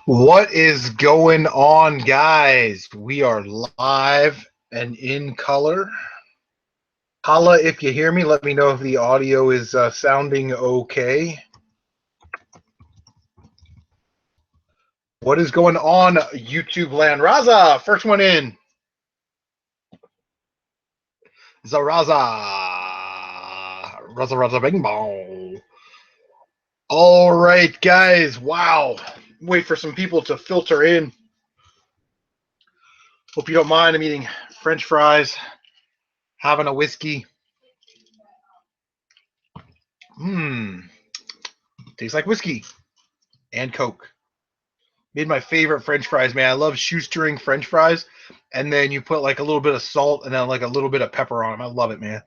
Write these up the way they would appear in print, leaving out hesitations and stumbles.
What is going on, guys? We are live and in color. Holla if you hear me. Let me know if the audio is sounding okay. What is going on, YouTube land? Raza, first one in. Zaraza. Raza bing bong. All right, guys. Wow. Wait for some people to filter in. Hope you don't mind. I'm eating French fries, having a whiskey. Tastes like whiskey and Coke. Made my favorite French fries, man. I love shoestring French fries, and then you put like a little bit of salt and then like a little bit of pepper on them. I love it, man.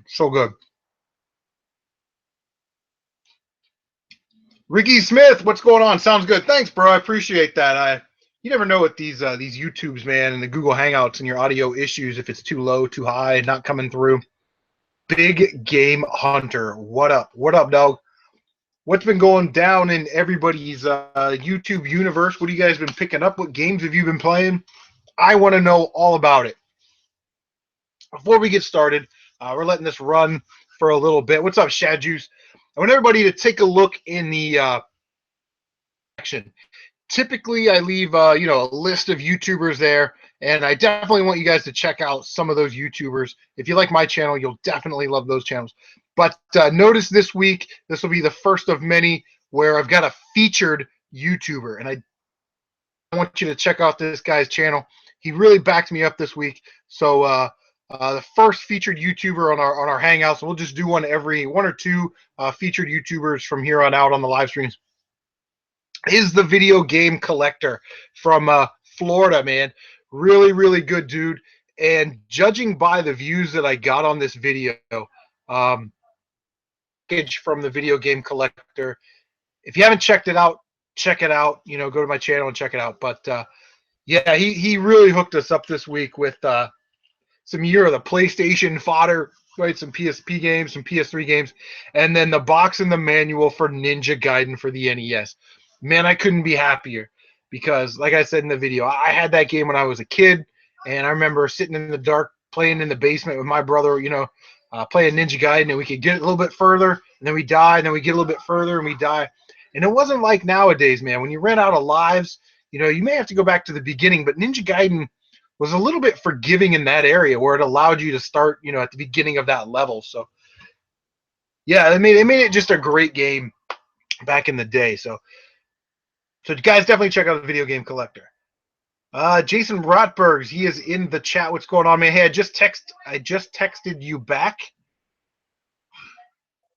So good. Ricky Smith, what's going on? Sounds good. Thanks, bro. I appreciate that. You never know with these YouTubes, man, and the Google Hangouts and your audio issues, if it's too low, too high, not coming through. Big Game Hunter, what up? What up, dog? What's been going down in everybody's YouTube universe? What have you guys been picking up? What games have you been playing? I want to know all about it. Before we get started, we're letting this run for a little bit. What's up, Shad Juice? I want everybody to take a look in the section. Typically, I leave a list of YouTubers there, and I definitely want you guys to check out some of those YouTubers. If you like my channel, you'll definitely love those channels. But notice this week, this will be the first of many where I've got a featured YouTuber, and I want you to check out this guy's channel. He really backed me up this week. So the first featured YouTuber on our Hangouts, we'll just do one or two featured YouTubers from here on out on the live streams, is the Video Game Collector from Florida, man. Really, really good dude. And judging by the views that I got on this video, from the Video Game Collector, if you haven't checked it out, check it out. Go to my channel and check it out. But yeah, he really hooked us up this week with some year of the PlayStation fodder, right? Some PSP games, some PS3 games, and then the box and the manual for Ninja Gaiden for the NES. Man, I couldn't be happier because, like I said in the video, I had that game when I was a kid, and I remember sitting in the dark playing in the basement with my brother, playing Ninja Gaiden, and we could get a little bit further, and then we die, and then we get a little bit further, and we die. And it wasn't like nowadays, man. When you ran out of lives, you may have to go back to the beginning, but Ninja Gaiden was a little bit forgiving in that area where it allowed you to start, at the beginning of that level. So, yeah, they made it just a great game back in the day. So guys, definitely check out the Video Game Collector. Jason Rotbergs, he is in the chat. What's going on, man? Hey, I just texted you back.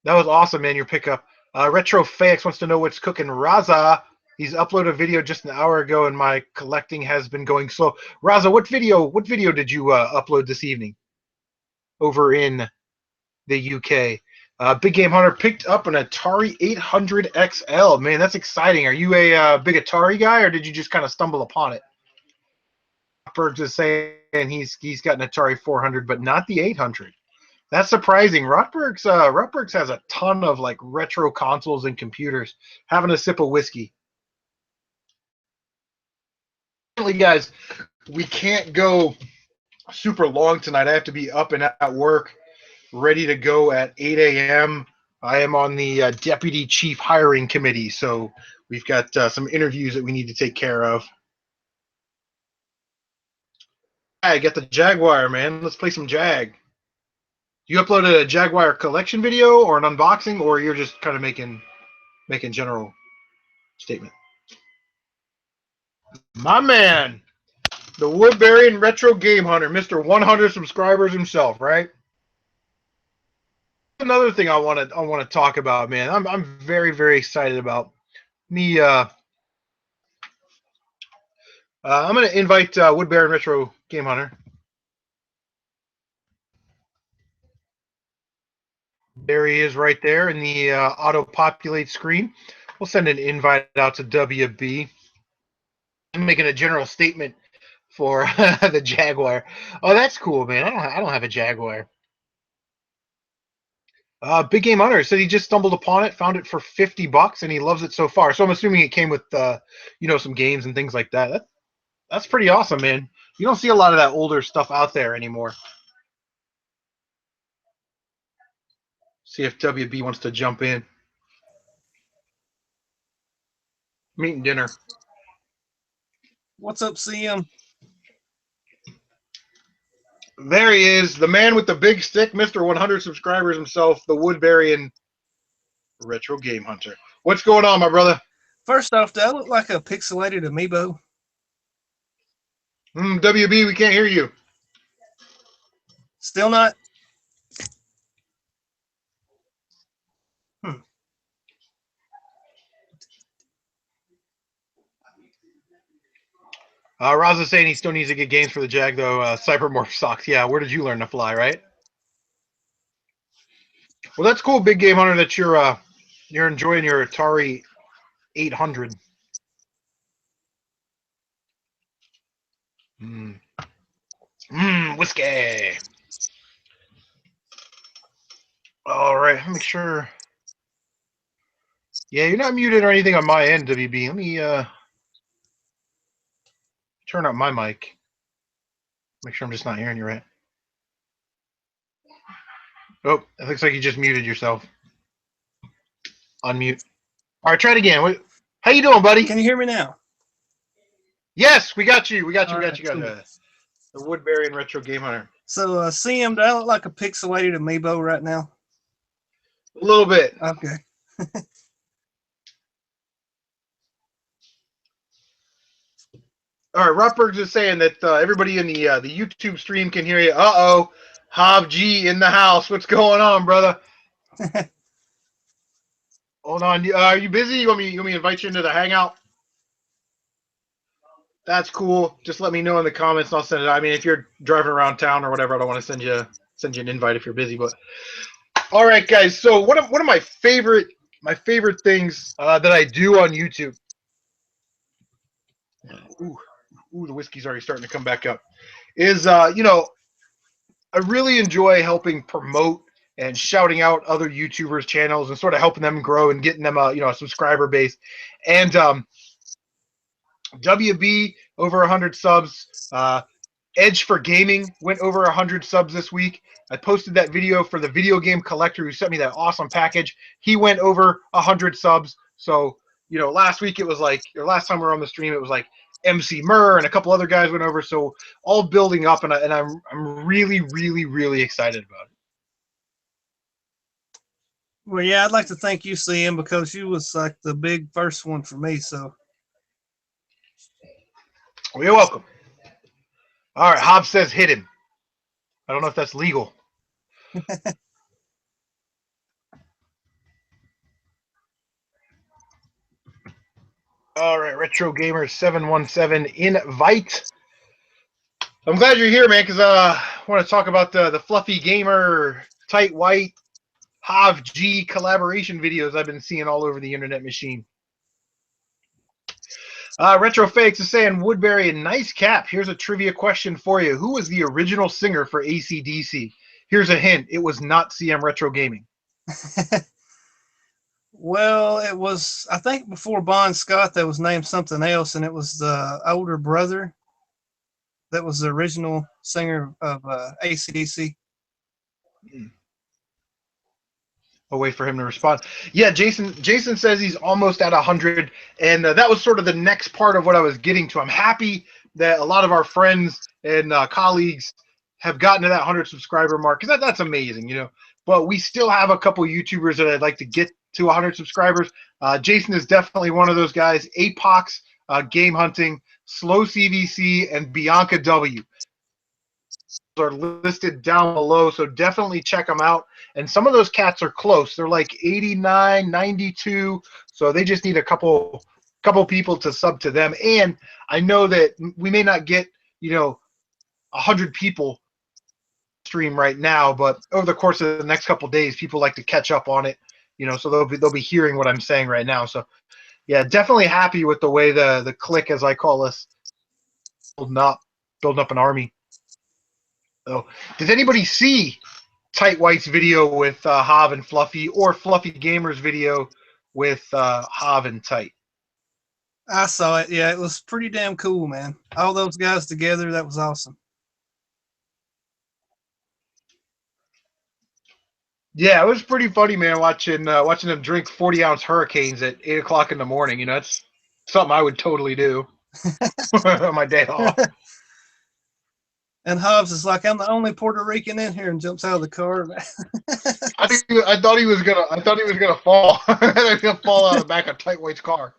That was awesome, man, your pickup. Retro Fax wants to know what's cooking. Raza, he's uploaded a video just an hour ago, and my collecting has been going slow. Raza, what video did you upload this evening over in the UK? Big Game Hunter picked up an Atari 800 XL. Man, that's exciting. Are you a big Atari guy, or did you just kind of stumble upon it? Bergs is saying he's got an Atari 400, but not the 800. That's surprising. Rotbergs has a ton of like retro consoles and computers. Having a sip of whiskey. Guys, we can't go super long tonight. I have to be up and at work, ready to go at 8 a.m. I am on the Deputy Chief Hiring Committee, so we've got some interviews that we need to take care of. I got the Jaguar, man. Let's play some Jag. You uploaded a Jaguar collection video or an unboxing, or you're just kind of making general statement? My man, the Woodbarion Retro Game Hunter, Mr. 100 subscribers himself, right? Another thing I want to talk about, man. I'm very, very excited about me I'm going to invite Woodbarion Retro Game Hunter. There he is right there in the auto-populate screen. We'll send an invite out to WB. I'm making a general statement for the Jaguar. Oh, that's cool, man. I don't have a Jaguar. Big Game Hunter said he just stumbled upon it, found it for $50, and he loves it so far. So I'm assuming it came with, some games and things like that. That's pretty awesome, man. You don't see a lot of that older stuff out there anymore. See if WB wants to jump in. Meat and dinner. What's up, CM? There he is, the man with the big stick, Mr. 100 subscribers himself, the Woodbarion Retro Game Hunter. What's going on, my brother? First off, do I look like a pixelated amiibo? WB, we can't hear you. Still not? Raza's saying he still needs to get games for the Jag, though. Cybermorph socks. Yeah, where did you learn to fly, right? Well, that's cool, Big Game Hunter, that you're enjoying your Atari 800. Whiskey. All right, make sure. Yeah, you're not muted or anything on my end, WB. Let me turn up my mic. Make sure I'm just not hearing you right. Oh, it looks like you just muted yourself. Unmute. All right, try it again. How you doing, buddy? Can you hear me now? Yes, we got you. We got you. All We right, got you. cool. The Woodbarion Retro Game Hunter. So, CM, do I look like a pixelated amiibo right now? A little bit. Okay. All right, Rotbergs is saying that everybody in the YouTube stream can hear you. Uh-oh. Hob G in the house. What's going on, brother? Hold on. Are you busy? You want me to invite you into the Hangout? That's cool. Just let me know in the comments and I'll send it. I mean, if you're driving around town or whatever, I don't want to send you an invite if you're busy. But all right, guys. So one of my favorite things that I do on YouTube. Ooh, the whiskey's already starting to come back up. Is I really enjoy helping promote and shouting out other YouTubers' channels and sort of helping them grow and getting them a subscriber base. And WB over 100 subs. Edge for Gaming went over 100 subs this week. I posted that video for the video game collector who sent me that awesome package. He went over 100 subs. So, last week it was like, or last time we were on the stream, it was like Emceemer and a couple other guys went over. So all building up, and I'm really, really, really excited about it. Well, yeah, I'd like to thank you, CM, because you was like the big first one for me. So Well, you're welcome. All right, Hobbs says hit him. I don't know if that's legal. All right, Retro Gamer 717 invite. I'm glad you're here, man, because I want to talk about the fluffy gamer, tight white, Hav G collaboration videos I've been seeing all over the internet machine. Retro Fakes is saying, Woodbarion, nice cap. Here's a trivia question for you. Who was the original singer for AC/DC? Here's a hint. It was not CMRetro Gaming. Well, it was, I think before Bon Scott, that was named something else, and it was the older brother that was the original singer of AC/DC. I'll wait for him to respond. Yeah, Jason says he's almost at 100, and that was sort of the next part of what I was getting to. I'm happy that a lot of our friends and colleagues have gotten to that 100 subscriber mark, because that's amazing, But we still have a couple YouTubers that I'd like to get to 100 subscribers. Jason is definitely one of those guys. Apoc, Game Hunting, slowcvc, and Bianca W are listed down below, so definitely check them out. And some of those cats are close. They're like 89, 92, so they just need a couple couple people to sub to them, and I know that we may not get 100 people stream right now, but over the course of the next couple days, people like to catch up on it, so they'll be hearing what I'm saying right now. So yeah, definitely happy with the way the click, as I call us, building up an army. So did anybody see Tight White's video with Hav and Fluffy, or Fluffy Gamer's video with Hav and Tight? I saw it. Yeah, it was pretty damn cool, man. All those guys together, that was awesome. Yeah, it was pretty funny, man, watching them drink 40-ounce hurricanes at 8 o'clock in the morning. That's something I would totally do on my day off. And Hobbs is like, I'm the only Puerto Rican in here, and jumps out of the car. I thought he was gonna fall. He was gonna fall out of the back of Tight White's car.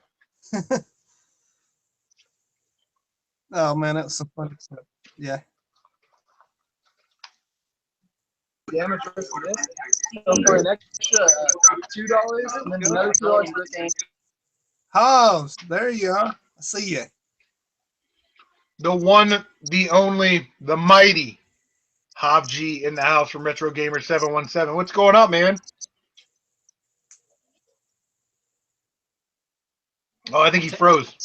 Oh man, that's some funny stuff. Yeah. Amateur for this. So for an extra $2, and then another $2 for this game. Hobbs, there you are. I see you. The one, the only, the mighty Hob G in the house from Retro Gamer 717. What's going on, man? Oh, I think he froze.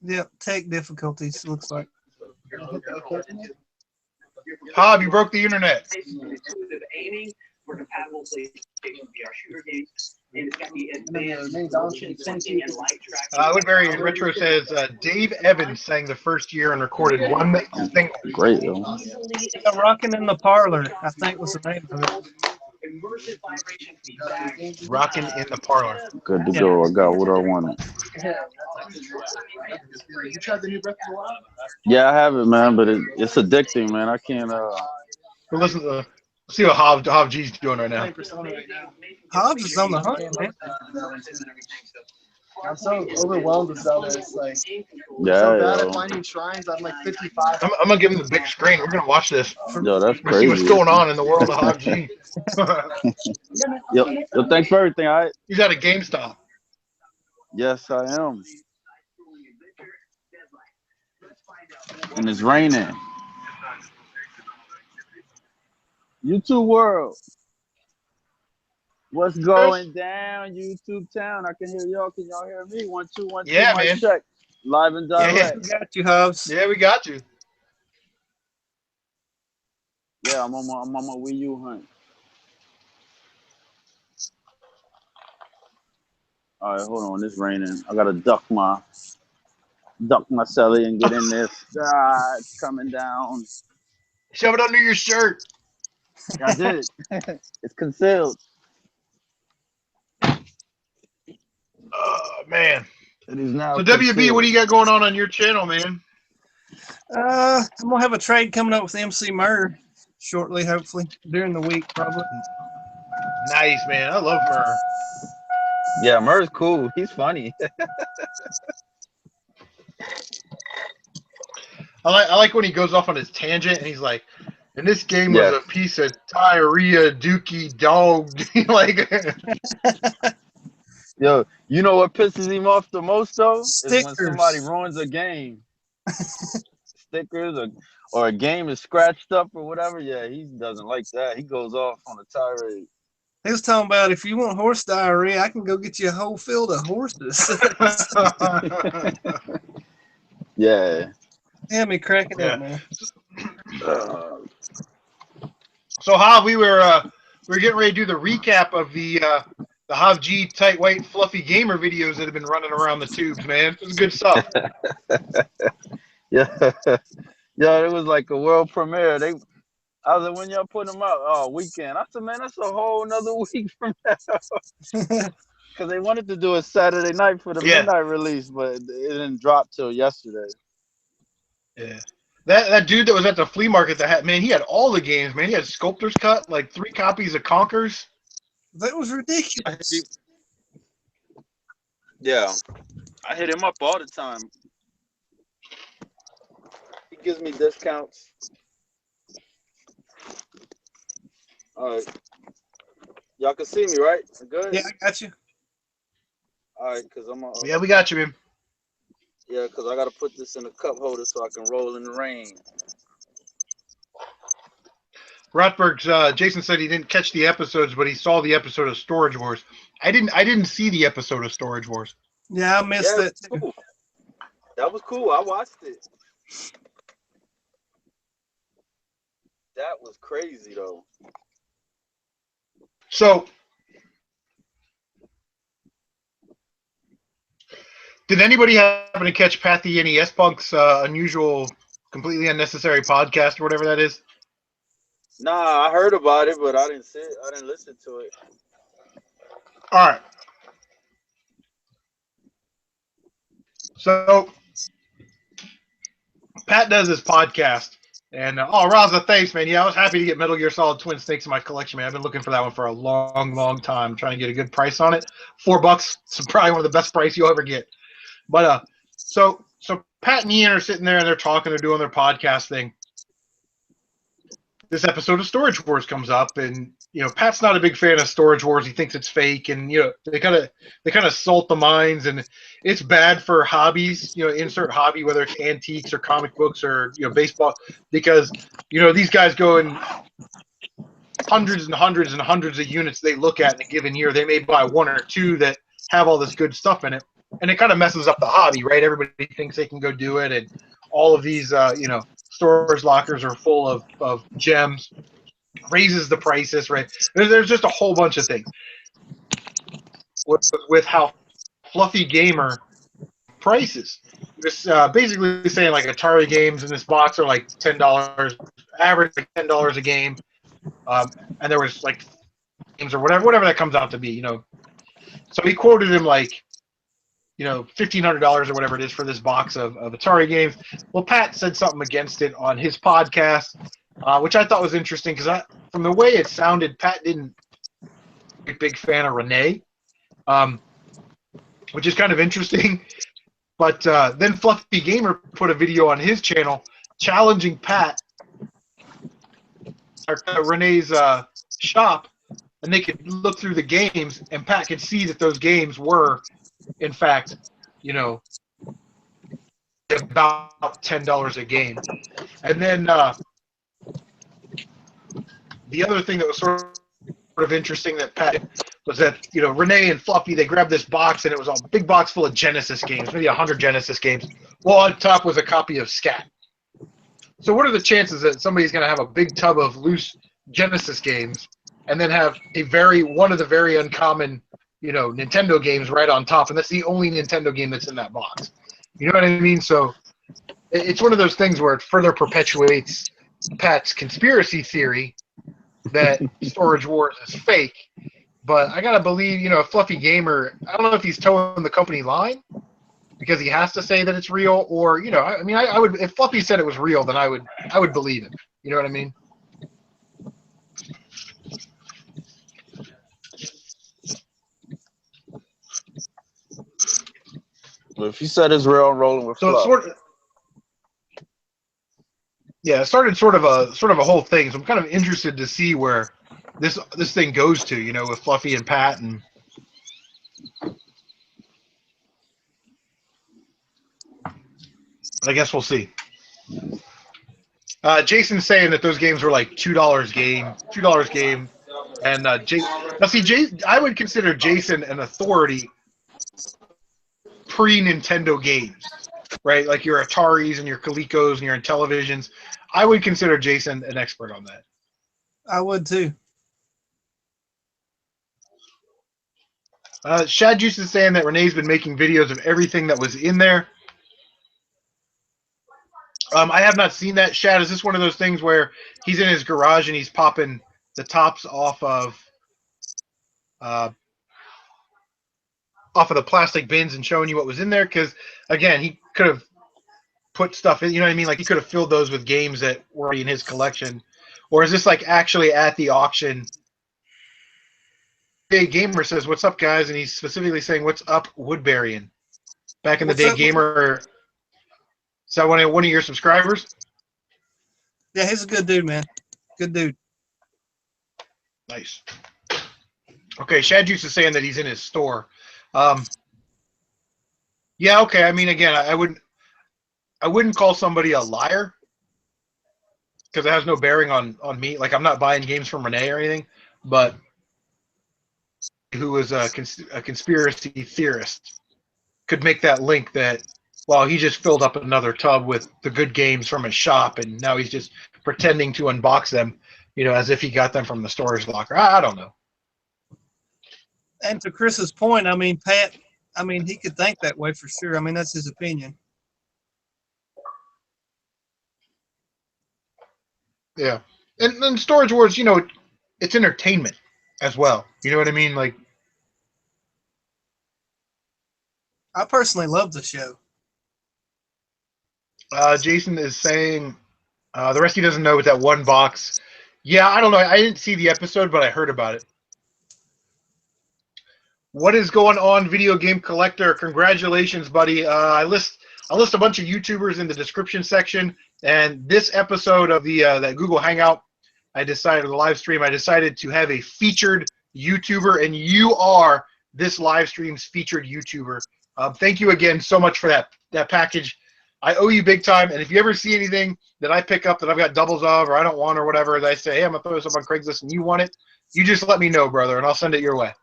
Yep, tech difficulties, looks like. Hob, you broke the internet. For compatible PlayStation VR shooter games, and it's got the advanced motion sensing and light tracking. Woodbarion Retro says Dave Evans sang the first year and recorded one thing. Great, though. Rockin' in the Parlor, I think was the name of it. Immersive vibration feedback. Rockin' in the Parlor. Good to go. I got what I wanted. You tried the new Breath of the Wild? Yeah, I have it, man, but it's addicting, man. I can't. Well, listen to see what Hob G's doing right now. Hobbs is on the hunt, man. I'm so overwhelmed with Zelda. It's like, Yeah, so bad yo. at finding shrines. I'm like 55. I'm gonna give him the big screen. We're gonna watch this. Yo, that's We're gonna see what's crazy. going on in the world of Hob G. Yo, thanks for everything. All right. He's at a GameStop. Yes, I am. And it's raining. YouTube world. What's going down, YouTube town? I can hear y'all. Can y'all hear me? 1 2 1 2. Yeah, mic man. check. Live and direct. We got you, Hobbs. Yeah, we got you. Yeah, I'm on my Wii U hunt. All right, hold on. It's raining. I gotta duck my celly and get in this. It's coming down. Shove it under your shirt. I did it. It's concealed. Oh man. It is now. So WB, concealed. what do you got going on your channel, man? I'm gonna have a trade coming up with Emceemer shortly, hopefully during the week, probably. Nice, man. I love her. Yeah, Murr's cool. He's funny. I like when he goes off on his tangent and he's like, and this game was a piece of diarrhea, dookie dog. Like, Yo, you know what pisses him off the most though? Stickers. Is when somebody ruins a game. Stickers or a game is scratched up or whatever. Yeah, he doesn't like that. He goes off on a tirade. He was talking about, if you want horse diarrhea, I can go get you a whole field of horses. Yeah. Yeah, me cracking up, man. So Hob, we were getting ready to do the recap of the Hob G Tight White Fluffy Gamer videos that have been running around the tubes, man. It was good stuff. Yeah. Yeah, it was like a world premiere. I was like, when y'all putting them out? Oh, weekend. I said, man, that's a whole nother week from now. Because they wanted to do a Saturday night for the midnight release, but it didn't drop till yesterday. Yeah. That dude that was at the flea market that had, man, he had all the games, man. He had Sculptor's Cut, like 3 copies of Conkers. That was ridiculous. Yeah. I hit him up all the time. He gives me discounts. All right. Y'all can see me, right? Good? Yeah, I got you. All right, because I'm on. Yeah, we got you, man. Yeah, because I got to put this in a cup holder so I can roll in the rain. Rotbergs, Jason said he didn't catch the episodes, but he saw the episode of Storage Wars. I didn't see the episode of Storage Wars. Yeah, I missed Yeah, that too. cool. That was cool. I watched it. That was crazy, though. So, did anybody happen to catch Pat the NES Punk's unusual, completely unnecessary podcast or whatever that is? Nah, I heard about it, but I didn't see it. I didn't listen to it. All right. So, Pat does this podcast, and Raza, thanks, man. Yeah, I was happy to get Metal Gear Solid Twin Snakes in my collection, man. I've been looking for that one for a long, long time, trying to get a good price on it. $4, it's probably one of the best price you'll ever get. But so Pat and Ian are sitting there and they're talking, they're doing their podcast thing. This episode of Storage Wars comes up, and Pat's not a big fan of Storage Wars. He thinks it's fake, and they kind of salt the mines, and it's bad for hobbies. Insert hobby, whether it's antiques or comic books or baseball, because these guys go in hundreds and hundreds and hundreds of units they look at in a given year. They may buy one or two that have all this good stuff in it, and it kind of messes up the hobby, right? Everybody thinks they can go do it, and all of these storage lockers are full of gems, raises the prices, right? There's just a whole bunch of things with how Fluffy Gamer prices. This basically saying like Atari games in this box are like $10, average like $10 a game, and there was like games or whatever that comes out to be, So he quoted him like $1,500 or whatever it is for this box of Atari games. Well, Pat said something against it on his podcast, which I thought was interesting because from the way it sounded, Pat didn't be a big fan of Renee, which is kind of interesting. But then Fluffy Gamer put a video on his channel challenging Pat or Renee's shop, and they could look through the games, and Pat could see that those games were, in fact, about $10 a game. And then the other thing that was sort of interesting that Pat did was that Renee and Fluffy, they grabbed this box, and it was a big box full of Genesis games, maybe 100 Genesis games. Well, on top was a copy of Scat. So what are the chances that somebody's going to have a big tub of loose Genesis games and then have one of the very uncommon Nintendo games right on top, and that's the only Nintendo game that's in that box? You know what I mean? So it's one of those things where it further perpetuates Pat's conspiracy theory that Storage Wars is fake. But I gotta believe, Fluffy Gamer, I don't know if he's towing the company line because he has to say that it's real, or I would, if Fluffy said it was real, then I would believe it. You know what I mean? If he said it's real, I'm rolling with So Fluff. it started sort of a whole thing. So I'm kind of interested to see where this thing goes to, with Fluffy and Pat, and I guess we'll see. Jason's saying that those games were like $2 game, and I would consider Jason an authority pre-Nintendo games, right? Like your Ataris and your Colecos and your Intellivisions. I would consider Jason an expert on that. I would too. Shad Juice is saying that Renee's been making videos of everything that was in there. I have not seen that. Shad, is this one of those things where he's in his garage and he's popping the tops off of the plastic bins and showing you what was in there? Because again, he could have put stuff in. You know what I mean? Like he could have filled those with games that were in his collection. Or is this like actually at the auction? Day Gamer says, "What's up, guys?" And he's specifically saying, "What's up, Woodbarion?" Back in the day, Gamer. Is that one of your subscribers? Yeah, he's a good dude, man. Good dude. Nice. Okay, Shad Juice is saying that he's in his store. Yeah, okay. I mean, again, I wouldn't call somebody a liar because it has no bearing on me. Like, I'm not buying games from Renee or anything, but who is a conspiracy theorist could make that link that, well, he just filled up another tub with the good games from his shop, and now he's just pretending to unbox them, as if he got them from the storage locker. I don't know. And to Chris's point, I mean, Pat, I mean, he could think that way for sure. I mean, that's his opinion. Yeah, and Storage Wars, it's entertainment as well. You know what I mean? Like, I personally love the show. Jason is saying the rest he doesn't know with that one box. Yeah, I don't know. I didn't see the episode, but I heard about it. What is going on, Video Game Collector? Congratulations, buddy. I list a bunch of YouTubers in the description section, and this episode of the that Google Hangout, the live stream, I decided to have a featured YouTuber, and you are this live stream's featured YouTuber. Thank you again so much for that package. I owe you big time, and if you ever see anything that I pick up that I've got doubles of or I don't want or whatever, that I say, hey, I'm going to throw this up on Craigslist and you want it, you just let me know, brother, and I'll send it your way.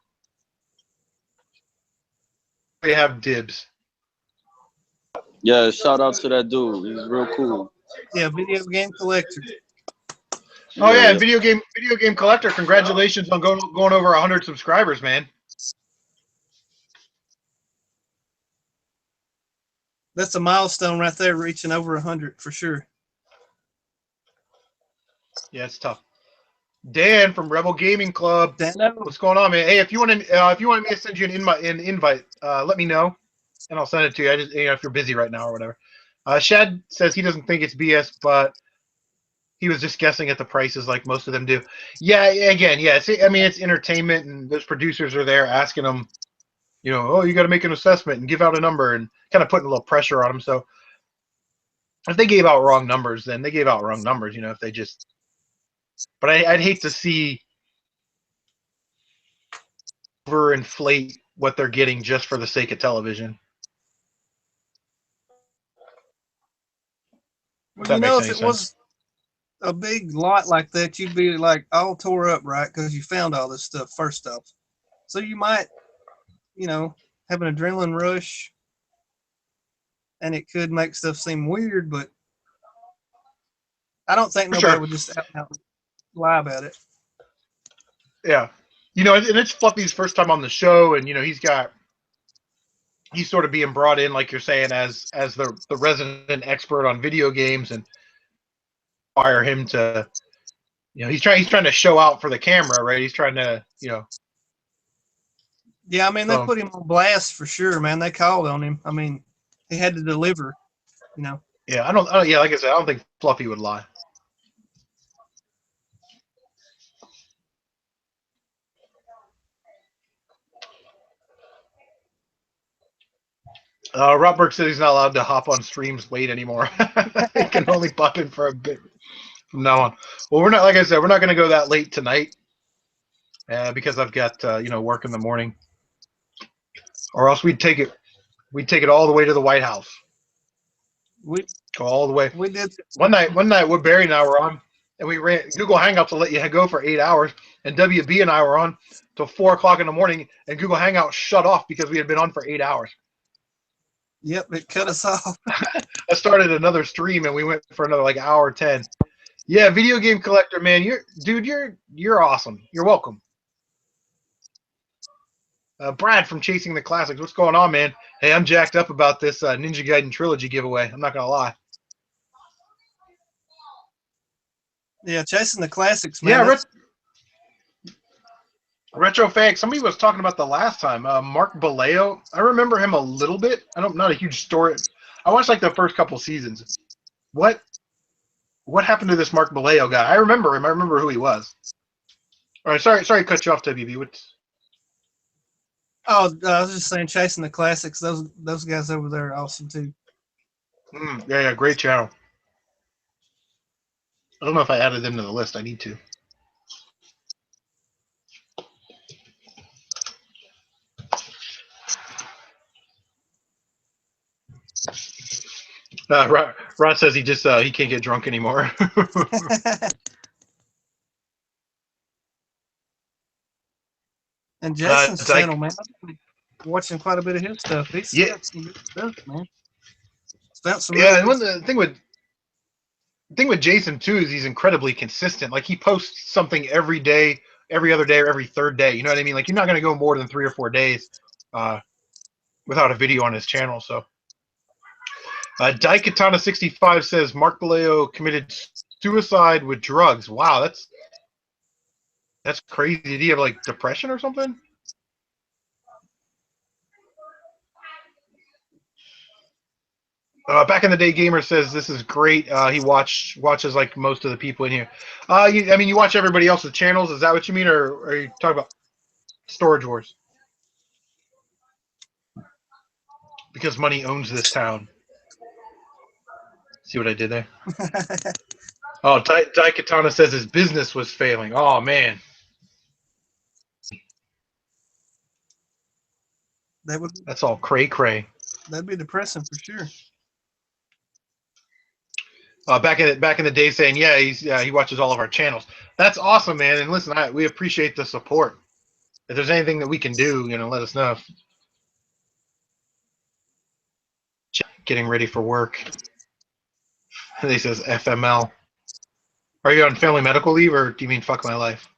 We have dibs. Yeah, shout out to that dude. He's real cool. Yeah, Video Game Collector. Oh yeah, and video game collector. Congratulations on going over 100 subscribers, man. That's a milestone right there, reaching over 100 for sure. Yeah, it's tough. Dan from Rebel Gaming Club. Dan, what's going on, man? Hey, if you want me to send you an invite, let me know, and I'll send it to you. I just if you're busy right now or whatever. Shad says he doesn't think it's BS, but he was just guessing at the prices like most of them do. Yeah, again, yeah. I mean, it's entertainment, and those producers are there asking them, oh, you got to make an assessment and give out a number, and kind of putting a little pressure on them. So if they gave out wrong numbers, then they gave out wrong numbers. If they just, but I'd hate to see overinflate what they're getting just for the sake of television. Well, if it was a big lot like that, you'd be like all tore up, right? Because you found all this stuff first off. So you might, have an adrenaline rush, and it could make stuff seem weird, but I don't think nobody would just out lie about it. Yeah. And it's Fluffy's first time on the show, and he's sort of being brought in, like you're saying, as the resident expert on video games, and require him to, he's trying to show out for the camera, right? He's trying to, Yeah, I mean, they put him on blast for sure, man. They called on him. I mean, he had to deliver, Yeah, yeah, like I said, I don't think Fluffy would lie. Rotberg said he's not allowed to hop on streams late anymore. He can only pop in for a bit from now on. Well, we're not, like I said, we're not going to go that late tonight because I've got work in the morning, or else we'd take it all the way to the White House. We go all the way. We did One night, Woodbarion and I were on, and we ran Google Hangout to let you go for 8 hours, and WB and I were on till 4 o'clock in the morning, and Google Hangout shut off because we had been on for 8 hours. Yep, it cut us off. I started another stream, and we went for another like hour 10. Yeah, Video Game Collector, man, you're awesome. You're welcome. Brad from Chasing the Classics, what's going on, man? Hey, I'm jacked up about this Ninja Gaiden Trilogy giveaway. I'm not gonna lie. Yeah, Chasing the Classics, man. Yeah, Retro Fag. Somebody was talking about the last time. Mark Baleo. I remember him a little bit. Not a huge story. I watched like the first couple seasons. What happened to this Mark Baleo guy? I remember him. I remember who he was. All right, sorry to cut you off, WB. What's... Oh, I was just saying, Chasing the Classics. Those guys over there are awesome too. Yeah, great channel. I don't know if I added them to the list. I need to. Rod says he just he can't get drunk anymore. And Jason's Dyke, channel, man. I've been watching quite a bit of his stuff. He's got some good stuff, man. Found some really and good the thing with Jason too is he's incredibly consistent. Like he posts something every day, every other day, or every third day. You know what I mean? Like you're not going to go more than 3 or 4 days without a video on his channel. So, Daikatana65 says Mark Vallejo committed suicide with drugs. Wow, that's crazy. Did he have like depression or something? Back in the day, Gamer says this is great. He watches like most of the people in here. I mean, you watch everybody else's channels. Is that what you mean, or are you talking about Storage Wars? Because money owns this town. See what I did there? Oh, Daikatana says his business was failing. Oh man, that's all cray. That'd be depressing for sure. Back in the day, saying he watches all of our channels. That's awesome, man. And listen, we appreciate the support. If there's anything that we can do, let us know. Getting ready for work. He says FML. Are you on family medical leave, or do you mean fuck my life?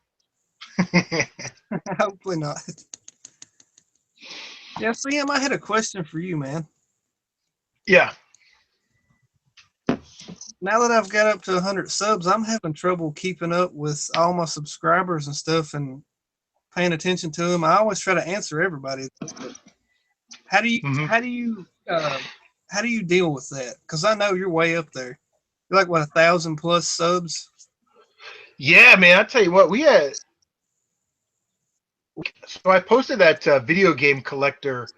Hopefully not. Yeah, Sam, I had a question for you, man. Yeah. Now that I've got up to 100 subs, I'm having trouble keeping up with all my subscribers and stuff and paying attention to them. I always try to answer everybody. How do you deal with that? Because I know you're way up there. You're like, what, 1,000 plus subs? Yeah, man. I tell you what, we had. So I posted that video game collector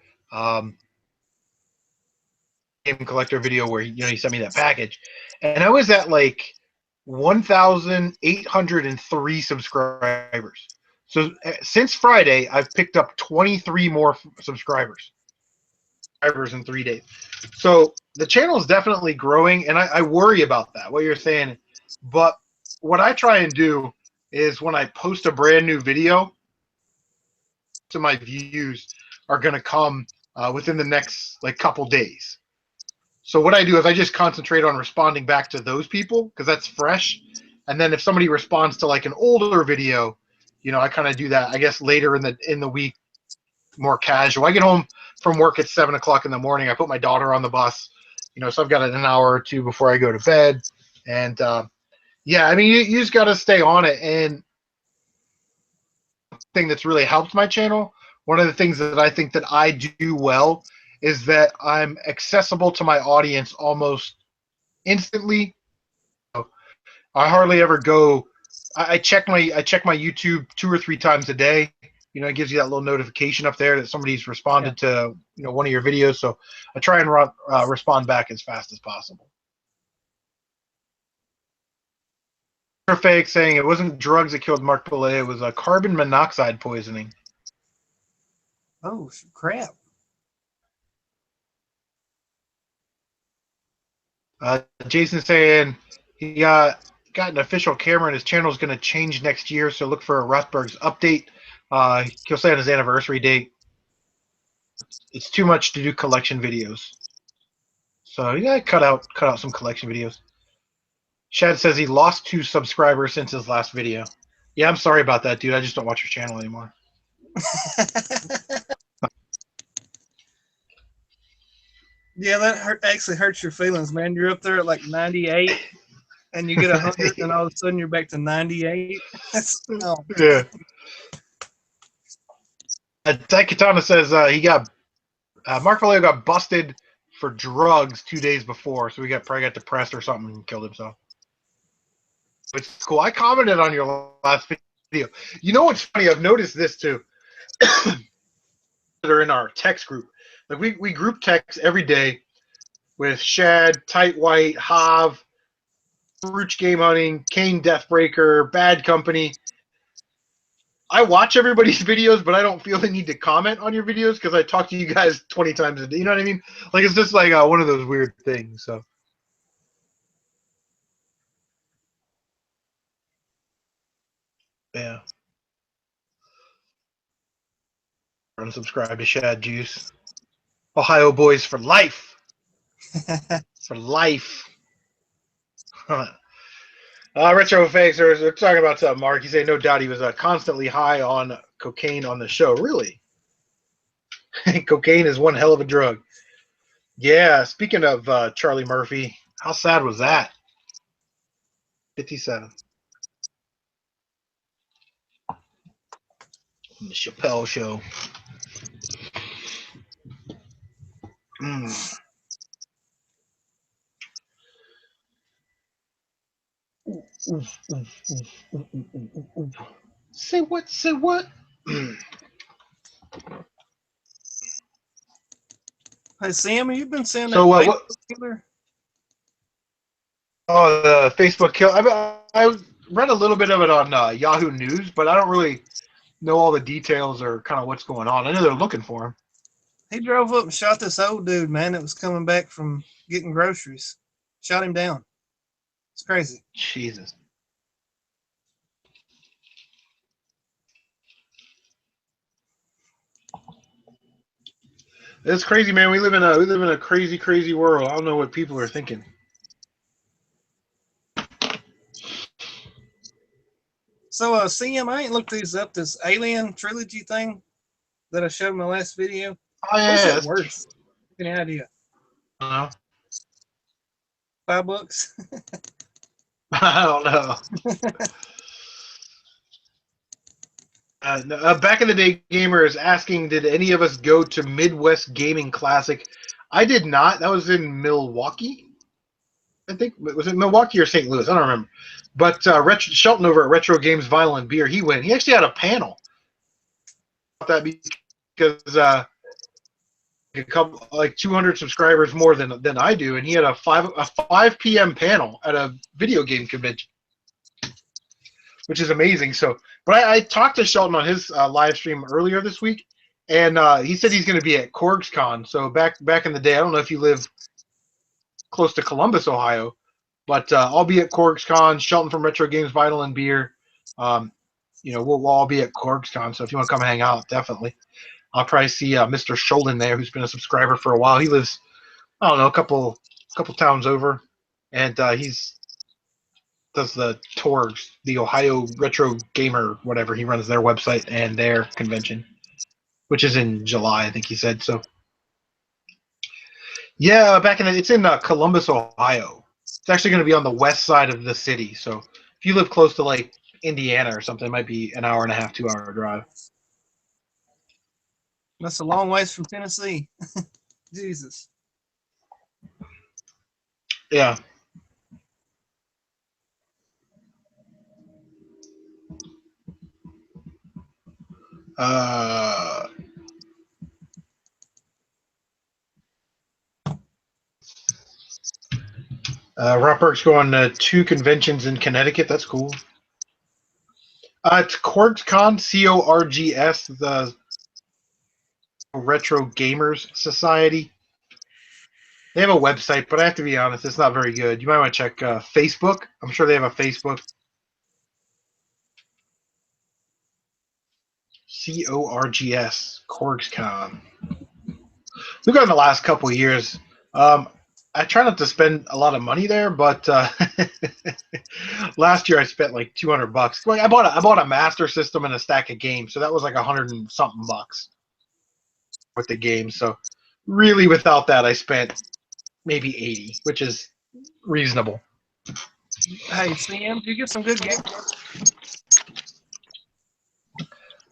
video where he sent me that package, and I was at like 1,803 subscribers. So since Friday, I've picked up 23 more subscribers in 3 days. So the channel is definitely growing, and I worry about that, what you're saying. But what I try and do is when I post a brand new video, to my views are going to come within the next couple days. So what I do is I just concentrate on responding back to those people because that's fresh. And then if somebody responds to like an older video, I kind of do that, I guess, later in the week, more casual. I get home from work at 7 o'clock in the morning. I put my daughter on the bus, so I've got an hour or two before I go to bed. And yeah, I mean, you just got to stay on it. And thing that's really helped my channel, one of the things that I think that I do well is that I'm accessible to my audience almost instantly. I hardly ever go. I check my YouTube 2 or 3 times a day. It gives you that little notification up there that somebody's responded to one of your videos. So I try and respond back as fast as possible. Fake saying it wasn't drugs that killed Mark Pillay, it was a carbon monoxide poisoning. Oh crap! Jason saying he got an official camera and his channel is going to change next year, so look for a Rotbergs update. He'll say on his anniversary date. It's too much to do collection videos, so yeah, cut out some collection videos. Shad says he lost 2 subscribers since his last video. Yeah, I'm sorry about that, dude. I just don't watch your channel anymore. Yeah, that actually hurts your feelings, man. You're up there at like 98, and you get 100, and all of a sudden you're back to 98. No. Yeah. Daikatana says he got Mark Vallejo got busted for drugs 2 days before, so probably got depressed or something and killed himself. It's cool. I commented on your last video. You know what's funny? I've noticed this too. That are in our text group. Like we group text every day with Shad, Tight White, Hav, Rooch Game Hunting, KaneDeathBreaker, Badcompany. I watch everybody's videos, but I don't feel the need to comment on your videos because I talk to you guys 20 times a day. You know what I mean? Like it's just like one of those weird things. So Yeah. Unsubscribe to Shad Juice. Ohio boys for life. For life. Retro fakes are talking about Mark. He said no doubt he was constantly high on cocaine on the show. Really? Cocaine is one hell of a drug. Yeah. Speaking of Charlie Murphy, how sad was that? 57. The Chappelle Show. Mm. Say what? Say what? Hey Sam, you've been saying So that what? killer? Oh, the Facebook kill. I read a little bit of it on Yahoo News, but I don't really know all the details or kind of what's going on. I know they're looking for him. He drove up and shot this old dude, man, that was coming back from getting groceries. Shot him down. It's crazy. Jesus. It's crazy, man. We live in a crazy, crazy world. I don't know what people are thinking. So, CM, I ain't looked these up. This Alien trilogy thing that I showed in my last video. Oh What's yeah. it worth? Any idea? I $5? don't know. Back in the day, Gamer is asking, did any of us go to Midwest Gaming Classic? I did not. That was in Milwaukee. I think, was it Milwaukee or St. Louis? I don't remember. But Shelton over at Retro Games Vinyl and Beer, he went. He actually had a panel about that because a couple, like 200 subscribers more than I do, and he had a 5 p.m. panel at a video game convention, which is amazing. So, but I talked to Shelton on his live stream earlier this week, and he said he's going to be at CorgsCon. So back in the day, I don't know if you live close to Columbus, Ohio, but I'll be at CorgsCon. Shelton from Retro Games Vinyl and Beer. We'll all be at CorgsCon. So if you want to come hang out, definitely. I'll probably see Mr. Sholden there, who's been a subscriber for a while. He lives, I don't know, a couple towns over, and he's does the Torgs, the Ohio Retro Gamer, whatever. He runs their website and their convention, which is in July, I think he said. So, yeah, it's in Columbus, Ohio. It's actually going to be on the west side of the city. So, if you live close to like Indiana or something, it might be an hour and a half, 2 hour drive. That's a long ways from Tennessee. Jesus. Yeah. Rotbergs going to 2 conventions in Connecticut. That's cool. It's CorgsCon, CORGS, the Retro Gamers Society. They have a website, but I have to be honest, it's not very good. You might want to check Facebook. I'm sure they have a Facebook. CORGS, CorgsCon. We've gone the last couple of years. I try not to spend a lot of money there, but last year I spent like $200. I bought a Master System and a stack of games, so that was like $100 and something with the games. So really, without that, I spent maybe 80, which is reasonable. Hey, Sam, did you get some good games?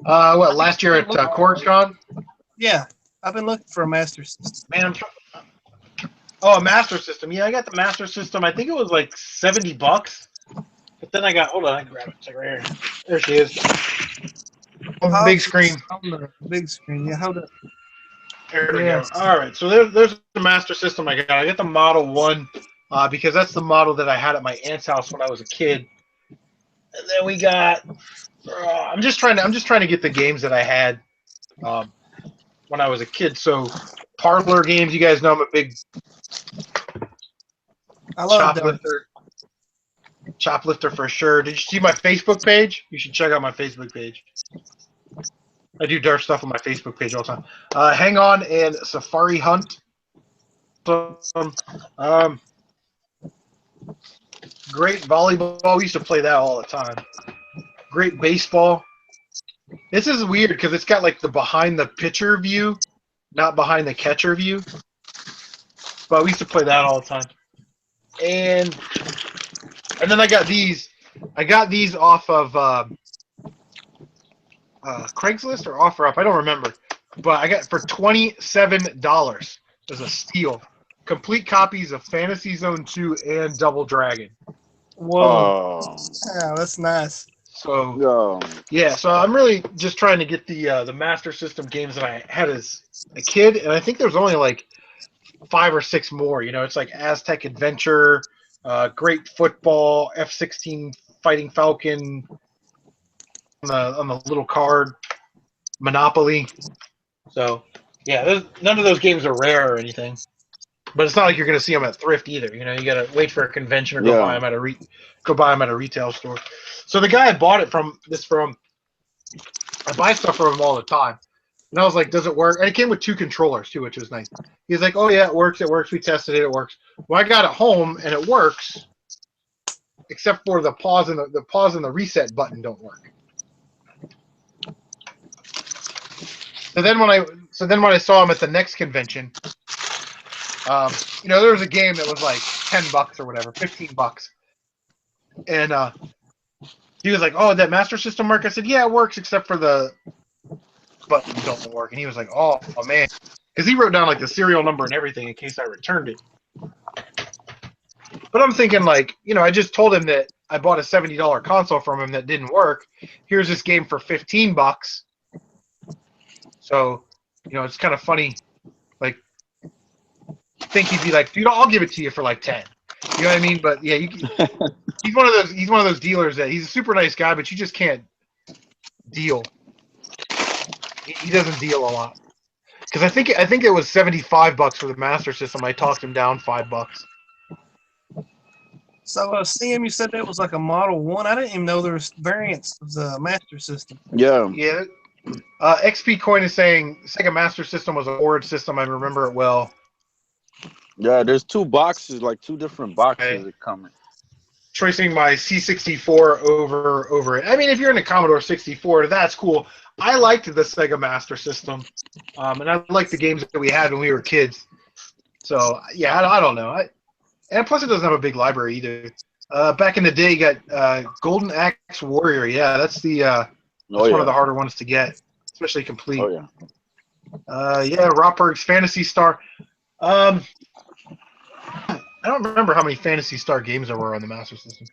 Last year at CorgsCon? Yeah, I've been looking for a Master System. Man, a Master System. Yeah, I got the Master System. I think it was like $70. But then hold on, I grab it. It's like right here. There she is. On the big screen. On the big screen, yeah, hold up. There we go. All right, so there's the Master System I got. I got the Model 1 because that's the model that I had at my aunt's house when I was a kid. And then we got. I'm just trying to get the games that I had when I was a kid. So parlor games, you guys know I'm a big I love shoplifter. Choplifter for sure. Did you see my Facebook page? You should check out my Facebook page. I do dark stuff on my Facebook page all the time. Hang On and Safari Hunt. Great volleyball. We used to play that all the time. Great baseball. This is weird because it's got like the behind the pitcher view, not behind the catcher view. But we used to play that all the time. And then I got these. I got these off of Craigslist or OfferUp. I don't remember. But I got for $27. It was a steal. Complete copies of Fantasy Zone 2 and Double Dragon. Whoa. Yeah, that's nice. So yeah, so I'm really just trying to get the Master System games that I had as a kid, and I think there's only like 5 or 6 more. You know, it's like Aztec Adventure, Great Football, F-16 Fighting Falcon on the little card, Monopoly. So yeah, none of those games are rare or anything. But it's not like you're going to see them at thrift either. You know, you got to wait for a convention or go buy them at a retail store. So the guy I bought it from, I buy stuff from him all the time. And I was like, does it work? And it came with 2 controllers too, which was nice. He's like, oh yeah, it works. It works. We tested it. It works. Well, I got it home and it works, except for the pause and the reset button don't work. So then when I saw him at the next convention. You know, there was a game that was like $10 or whatever, $15, and he was like, "Oh, that Master System work?" I said, "Yeah, it works, except for the button don't work." And he was like, "Oh man," because he wrote down like the serial number and everything in case I returned it. But I'm thinking like, you know, I just told him that I bought a $70 console from him that didn't work. Here's this game for $15. So, you know, it's kind of funny, like. Think he'd be like, dude, I'll give it to you for like 10. You know what I mean? But yeah, he's one of those dealers that he's a super nice guy, but you just can't deal. He doesn't deal a lot. Because I think it was $75 for the Master System. I talked him down $5. So, CM, you said that was like a Model 1. I didn't even know there was variants of the Master System. Yeah. Yeah. XP Coin is saying Sega Master System was a horde system. I remember it well. Yeah, there's 2 boxes, like 2 different boxes that come in. Tracing my C64 over it. I mean, if you're in a Commodore 64, that's cool. I liked the Sega Master System, and I liked the games that we had when we were kids. So yeah, I don't know. And plus, it doesn't have a big library either. Back in the day, you got Golden Axe Warrior. Yeah, that's one of the harder ones to get, especially complete. Oh yeah. Yeah, Rotbergs Phantasy Star. I don't remember how many Phantasy Star games there were on the Master System.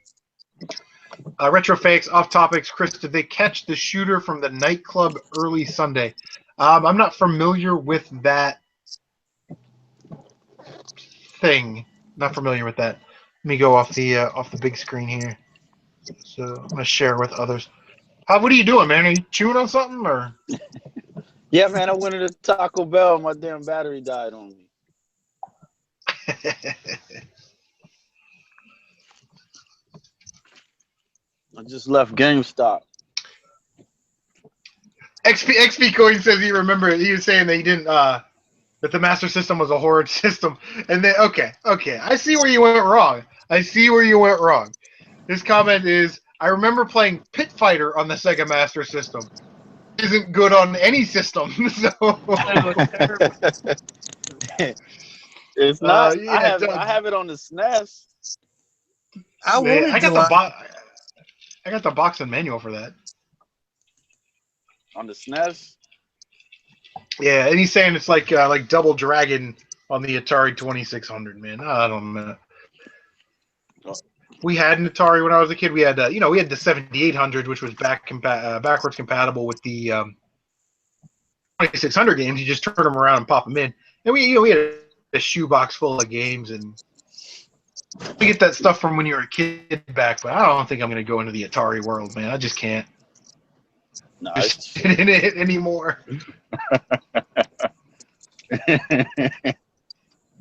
Retro Fakes, off topics. Chris, did they catch the shooter from the nightclub early Sunday? I'm not familiar with that thing. Not familiar with that. Let me go off the big screen here. So I'm gonna share with others. What are you doing, man? Are you chewing on something or? Yeah, man. I went to Taco Bell. And my damn battery died on me. I just left GameStop. XP Coin says he remembered. He was saying that he didn't. That the Master System was a horde system, and then okay. I see where you went wrong. His comment is, I remember playing Pit Fighter on the Sega Master System. Isn't good on any system. So. It's not. Yeah, I have it on the SNES. I got the box and manual for that. On the SNES. Yeah, and he's saying it's like Double Dragon on the Atari 2600. Man, I don't know. We had an Atari when I was a kid. We had we had the 7800, which was backwards compatible with the 2600 games. You just turn them around and pop them in, and we had a shoebox full of games, and we get that stuff from when you were a kid back. But I don't think I'm going to go into the Atari world, man. I just can't. No, just in it anymore.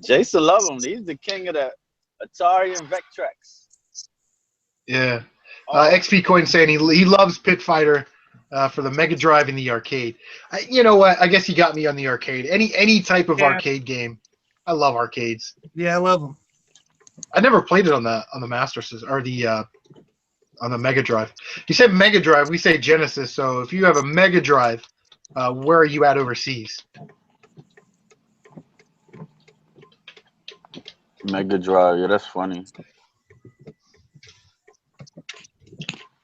Jason love him. He's the king of the Atari and Vectrex. Yeah. Oh, XP Coin saying he loves Pit Fighter for the Mega Drive and the arcade. You know what? I guess you got me on the arcade. Any type of Yeah. arcade game. I love arcades. Yeah, I love them. I never played it on the Master System or the on the Mega Drive. You said Mega Drive. We say Genesis. So if you have a Mega Drive, where are you at overseas? Mega Drive. Yeah, that's funny.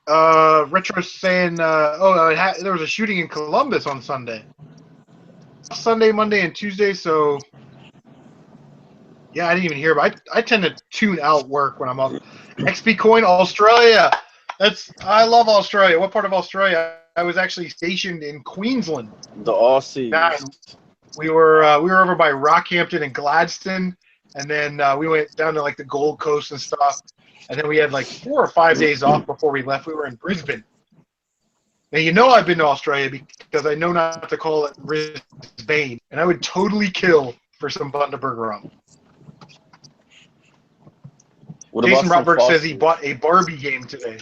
Retro's saying, there was a shooting in Columbus on Sunday. Sunday, Monday, and Tuesday, so yeah, I didn't even hear, but I tend to tune out work when I'm off. XP Coin, Australia. I love Australia. What part of Australia? I was actually stationed in Queensland. The Aussies. Man, we were over by Rockhampton and Gladstone, and then we went down to like the Gold Coast and stuff. And then we had like 4 or 5 days off before we left. We were in Brisbane. Now, you know I've been to Australia because I know not to call it Brisbane. And I would totally kill for some Bundaberger on. Jason Rotbergs says he bought a Barbie game today.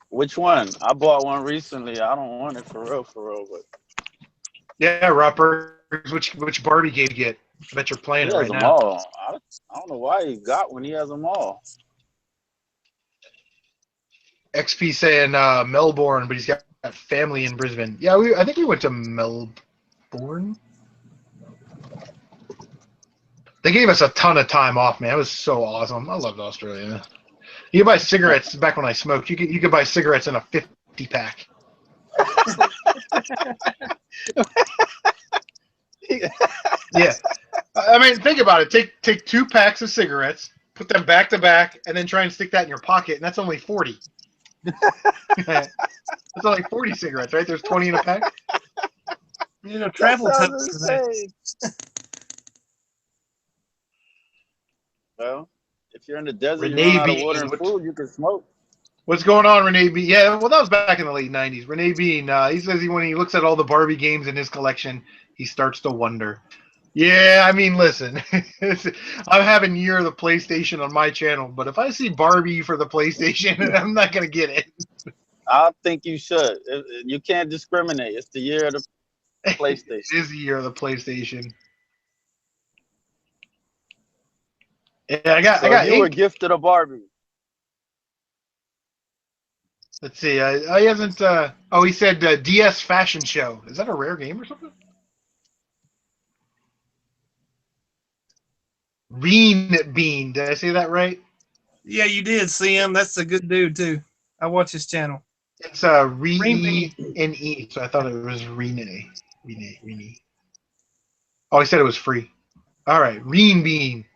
Which one? I bought one recently. I don't want it for real, but. Yeah, Rotbergs, which Barbie game you get? I bet you're playing it right now. He has them all. I don't know why he got one. He has them all. XP saying Melbourne, but he's got family in Brisbane. Yeah, I think we went to Melbourne. They gave us a ton of time off, man. It was so awesome. I loved Australia. You could buy cigarettes back when I smoked. You could buy cigarettes in a 50-pack. Yeah. I mean, think about it. Take 2 packs of cigarettes, put them back to back, and then try and stick that in your pocket, and that's only 40. That's only 40 cigarettes, right? There's 20 in a pack. You know, travel time for that. Well, if you're in the desert, Renee you run out of Bean, water and food, you can smoke. What's going on, Renee Bean? Yeah, well, that was back in the late 90s. Renee Bean, he says when he looks at all the Barbie games in his collection, he starts to wonder. Yeah, I mean, listen, I'm having Year of the PlayStation on my channel, but if I see Barbie for the PlayStation, I'm not going to get it. I think you should. You can't discriminate. It's the year of the PlayStation. It is the year of the PlayStation. Yeah, I got you were gifted a Barbie. Let's see. He hasn't. He said DS Fashion Show. Is that a rare game or something? Reen Bean. Did I say that right? Yeah, you did, CM. That's a good dude too. I watch his channel. It's Rene, so I thought it was Rene. Rene. Oh, he said it was free. All right, Reen Bean.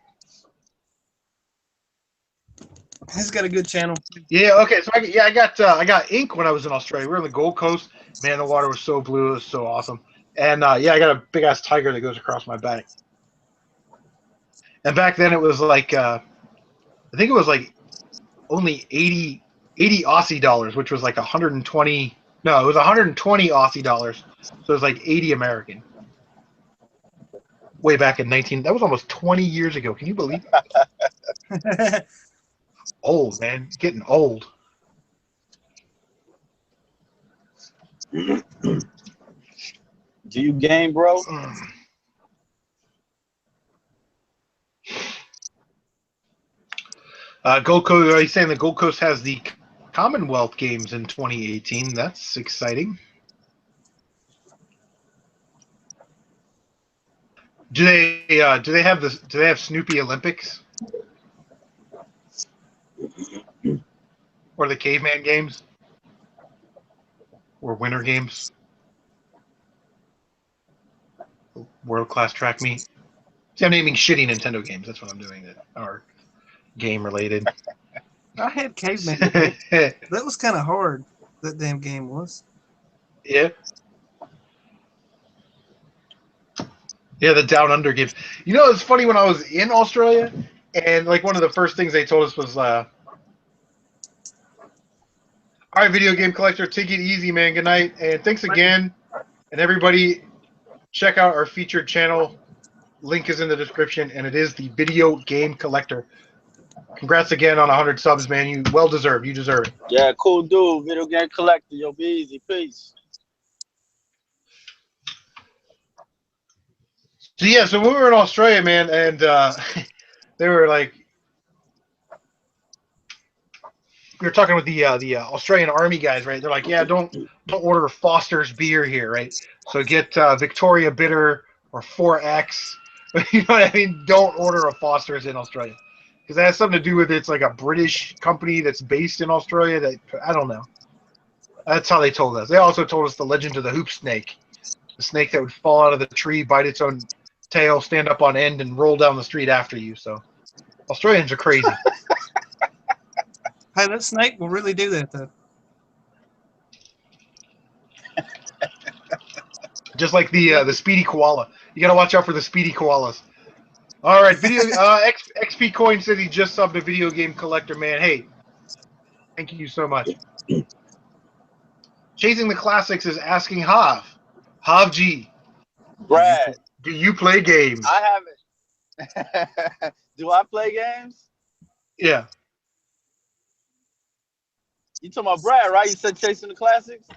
He's got a good channel. Yeah. Okay. So I got ink when I was in Australia. We were on the Gold Coast. Man, the water was so blue. It was so awesome. And I got a big ass tiger that goes across my back. And back then it was like I think it was like only 80 Aussie dollars, which was like 120. No, it was 120 Aussie dollars. So it was like 80 American. Way back in that was almost 20 years ago. Can you believe it? Old, man. Getting old. Do you game, bro? Gold Coast, he's saying the Gold Coast has the Commonwealth Games in 2018. That's exciting. Do they have Snoopy Olympics? Or the Caveman Games? Or Winter Games? World-class track meet? See, I'm naming shitty Nintendo games. That's what I'm doing that are game-related. I had Caveman. That was kind of hard, that damn game was. Yeah. Yeah, the Down Under games. You know, it's funny when I was in Australia, and like one of the first things they told us was, all right, video game collector, take it easy, man. Good night, and thanks again. And everybody, check out our featured channel. Link is in the description, and it is the Video Game Collector. Congrats again on 100 subs, man. You well deserved. You deserve it. Yeah, cool dude. Video game collector. Yo, be easy. Peace. So yeah, so we were in Australia, man, and they were like, we were talking with the Australian Army guys, right? They're like, yeah, don't order Foster's beer here, right? So get Victoria Bitter or 4X. You know what I mean? Don't order a Foster's in Australia because that has something to do with it's like a British company that's based in Australia. That I don't know. That's how they told us. They also told us the legend of the hoop snake, the snake that would fall out of the tree, bite its own tail, stand up on end, and roll down the street after you. So Australians are crazy. Hey, that snake will really do that, though. Just like the speedy koala. You got to watch out for the speedy koalas. All right, XP Coin said he just subbed a video game collector, man. Hey, thank you so much. Chasing the Classics is asking Hav G. Brad, Do you play games? I haven't. Do I play games? Yeah. You talking about Brad, right? You said Chasing the Classics?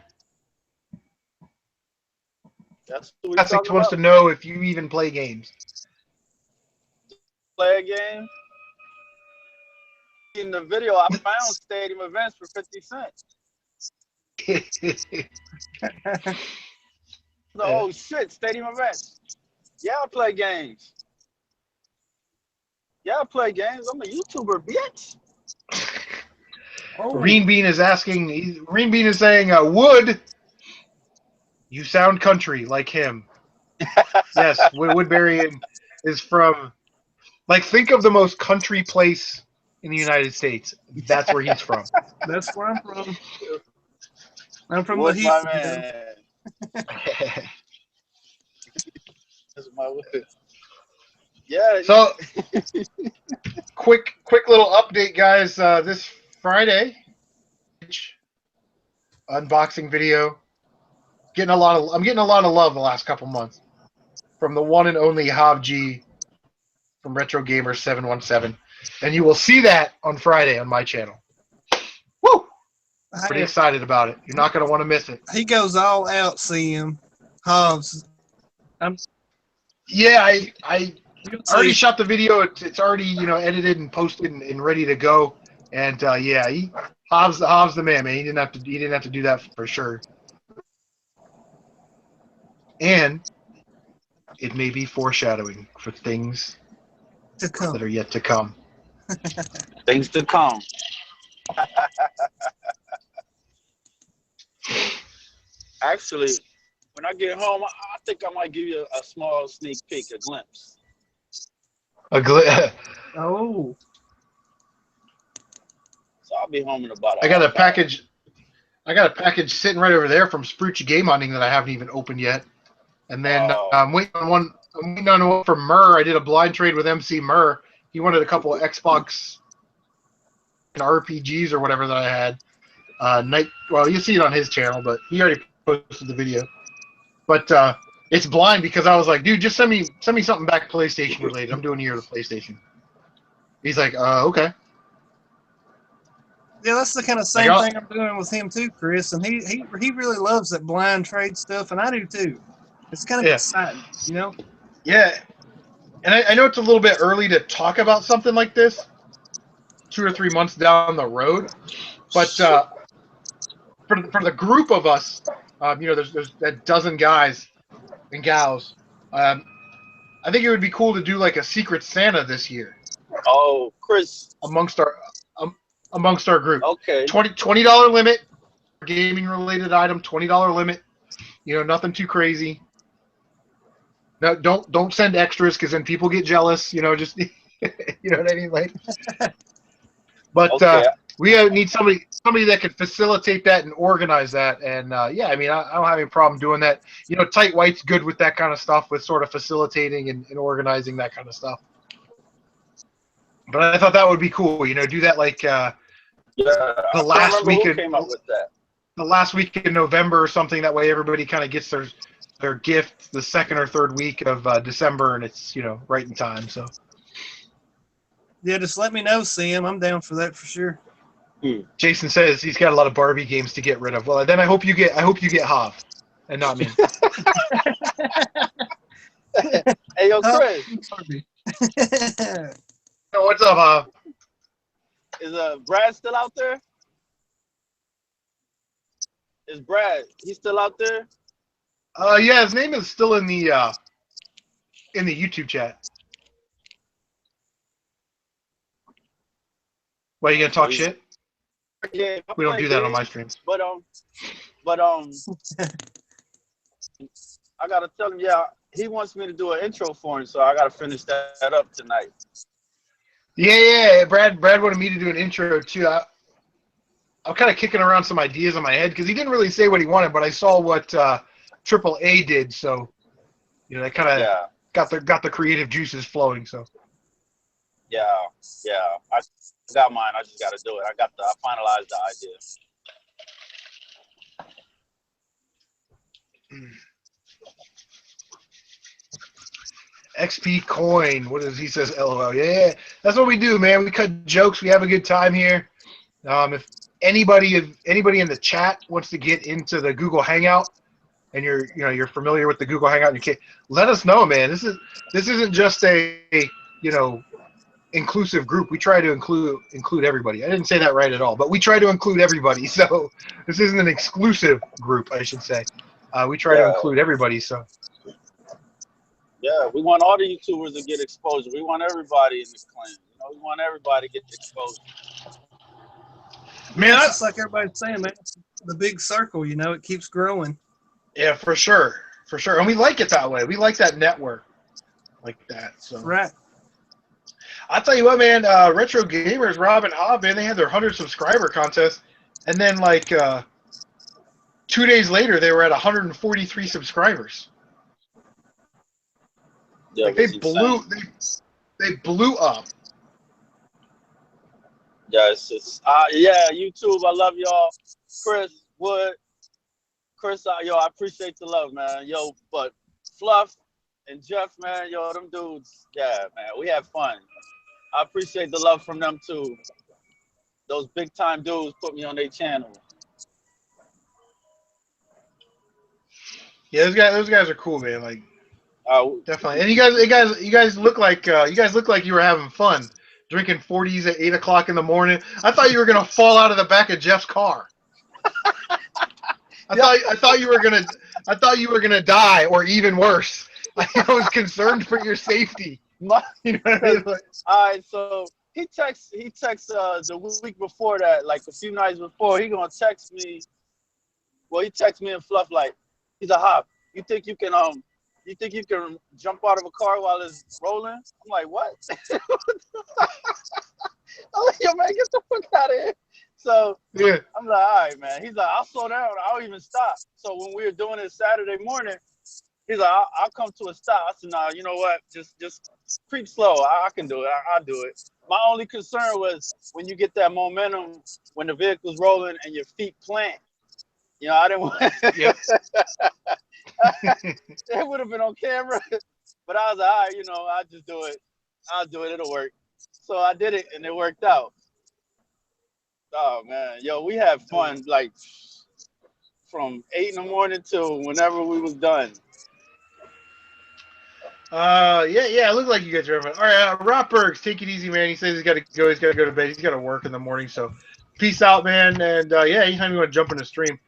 That's what we Classics wants to know if you even play games. Play a game? In the video, I found stadium events for 50 cents. So, oh shit, stadium events. Yeah, I play games. Yeah, I play games. I'm a YouTuber, bitch. Oh, Green Bean is asking. Green Bean is saying, "Wood, you sound country like him." Yes, Woodbarion is from. Like, think of the most country place in the United States. That's where he's from. that's where I'm from. I'm from What's the my heat. man? That's my wood. Yeah. So, quick little update, guys. This Friday, unboxing video. I'm getting a lot of love the last couple months from the one and only Hav G from Retro Gamer 717, and you will see that on Friday on my channel. Woo! Pretty excited about it. You're not going to want to miss it. He goes all out, CM. Hobbs. Yeah, I already shot the video. It's already edited and posted and ready to go. And yeah, Hobbs the man. He didn't have to do that for sure. And it may be foreshadowing for things that are yet to come. Things to come. Actually, when I get home, I think I might give you a small sneak peek, a glimpse. Oh. So I'll be home in about. I got a package sitting right over there from Spruce Game Hunting that I haven't even opened yet. And then I'm waiting on one from Murr. I did a blind trade with Emceemer. He wanted a couple of Xbox and RPGs or whatever that I had. Well, you see it on his channel, but he already posted the video. But it's blind because I was like, dude, just send me something back PlayStation related. I'm doing a year of the PlayStation. He's like, okay. Yeah, that's the kind of same thing I'm doing with him too, Chris. And he really loves that blind trade stuff, and I do too. It's kind of exciting, Yeah, and I know it's a little bit early to talk about something like this, 2 or 3 months down the road, but for the group of us, there's a dozen guys and gals. I think it would be cool to do like a Secret Santa this year. Oh, Chris. Amongst our group. Okay. $20 limit, gaming related item. $20 limit. Nothing too crazy. No, don't send extras because then people get jealous. Just you know what I mean, like. But okay. We need somebody that can facilitate that and organize that. And yeah, I mean, I don't have any problem doing that. Tight White's good with that kind of stuff, with sort of facilitating and organizing that kind of stuff. But I thought that would be cool. Do that like the last week. Came up with that. The last week in November or something. That way, everybody kind of gets their gift the second or third week of December, and it's right in time. So Yeah, just let me know, Sam. I'm down for that for sure. Jason says he's got a lot of Barbie games to get rid of. Well, then I hope you get Hav, and not me. Hey, yo, Chris. Oh, what's up, Hav? Is Brad still out there? Is Brad? He's still out there? Yeah, his name is still in the YouTube chat. Why, you gonna talk shit? Yeah, We don't do that on my streams. But I gotta tell him, yeah, he wants me to do an intro for him, so I gotta finish that up tonight. Yeah. Brad wanted me to do an intro too. I'm kind of kicking around some ideas in my head because he didn't really say what he wanted, but I saw what AAA did, so you know, that kind of got the creative juices flowing. So yeah, I got mine. I just got to do it. I finalized the idea. XP coin. What is he says? LOL. Yeah, that's what we do, man. We cut jokes. We have a good time here. If anybody in the chat wants to get into the Google Hangout, and you're familiar with the Google Hangout, and you can't, let us know, man. This isn't just a inclusive group. We try to include everybody. I didn't say that right at all, but we try to include everybody. So this isn't an exclusive group, I should say. We try to include everybody. So. Yeah, we want all the YouTubers to get exposure. We want everybody in the clan. You know, we want everybody to get exposure. Man, just like everybody's saying, man, the big circle, you know, it keeps growing. Yeah, for sure. And we like it that way. We like that network like that. So right. I'll tell you what, man, Retro Gamers, Rob and Hob, man, they had their 100 subscriber contest, and then like 2 days later they were at 143 subscribers. Yeah, like they blew up. Yeah, yeah, YouTube, I love y'all. Chris, Wood, Chris, yo, I appreciate the love, man. Yo, but Fluff and Jeff, man, yo, them dudes, yeah, man, we have fun. I appreciate the love from them too. Those big time dudes put me on their channel. Yeah, those guys are cool, man. Like, definitely. And you guys look like you were having fun, drinking 40s at 8 o'clock in the morning. I thought you were gonna fall out of the back of Jeff's car. I thought you were gonna die, or even worse. I was concerned for your safety. You know what I mean? Like, all right, so he texts the week before that, like a few nights before, he gonna text me. Well, he texts me and Fluff like, he's a hop. You think you can jump out of a car while it's rolling? I'm like, what? I'm like, yo, man, get the fuck out of here. So yeah. I'm like, all right, man. He's like, I'll slow down. I'll even stop. So when we were doing it Saturday morning, he's like, I'll come to a stop. I said, nah, you know what? Just creep slow. I can do it. I'll do it. My only concern was when you get that momentum, when the vehicle's rolling and your feet plant. You know, I didn't want yep. It would have been on camera. But I was like, all right, you know, I'll just do it. I'll do it. It'll work. So I did it, and it worked out. Oh, man. Yo, we had fun, like, from 8 in the morning till whenever we was done. Yeah, it looked like you guys are having. All right, Rotbergs, take it easy, man. He says he's got to go. He's got to go to bed. He's got to work in the morning. So, peace out, man. And yeah, anytime you want to jump in the stream.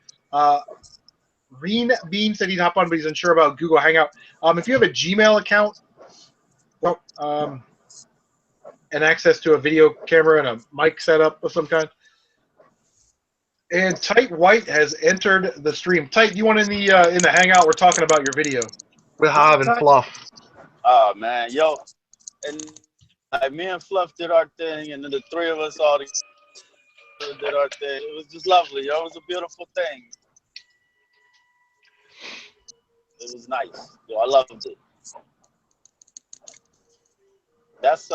Reen Bean said he'd hop on, but he's unsure about Google Hangout. If you have a Gmail account, and access to a video camera and a mic setup of some kind. And Tight White has entered the stream. Tight, you want in the Hangout? We're talking about your video with Hob and Fluff. Oh man, yo, and me and Fluff did our thing, and then the three of us all did our thing. It was just lovely, yo. It was a beautiful thing. It was nice. Yo, I loved it. That's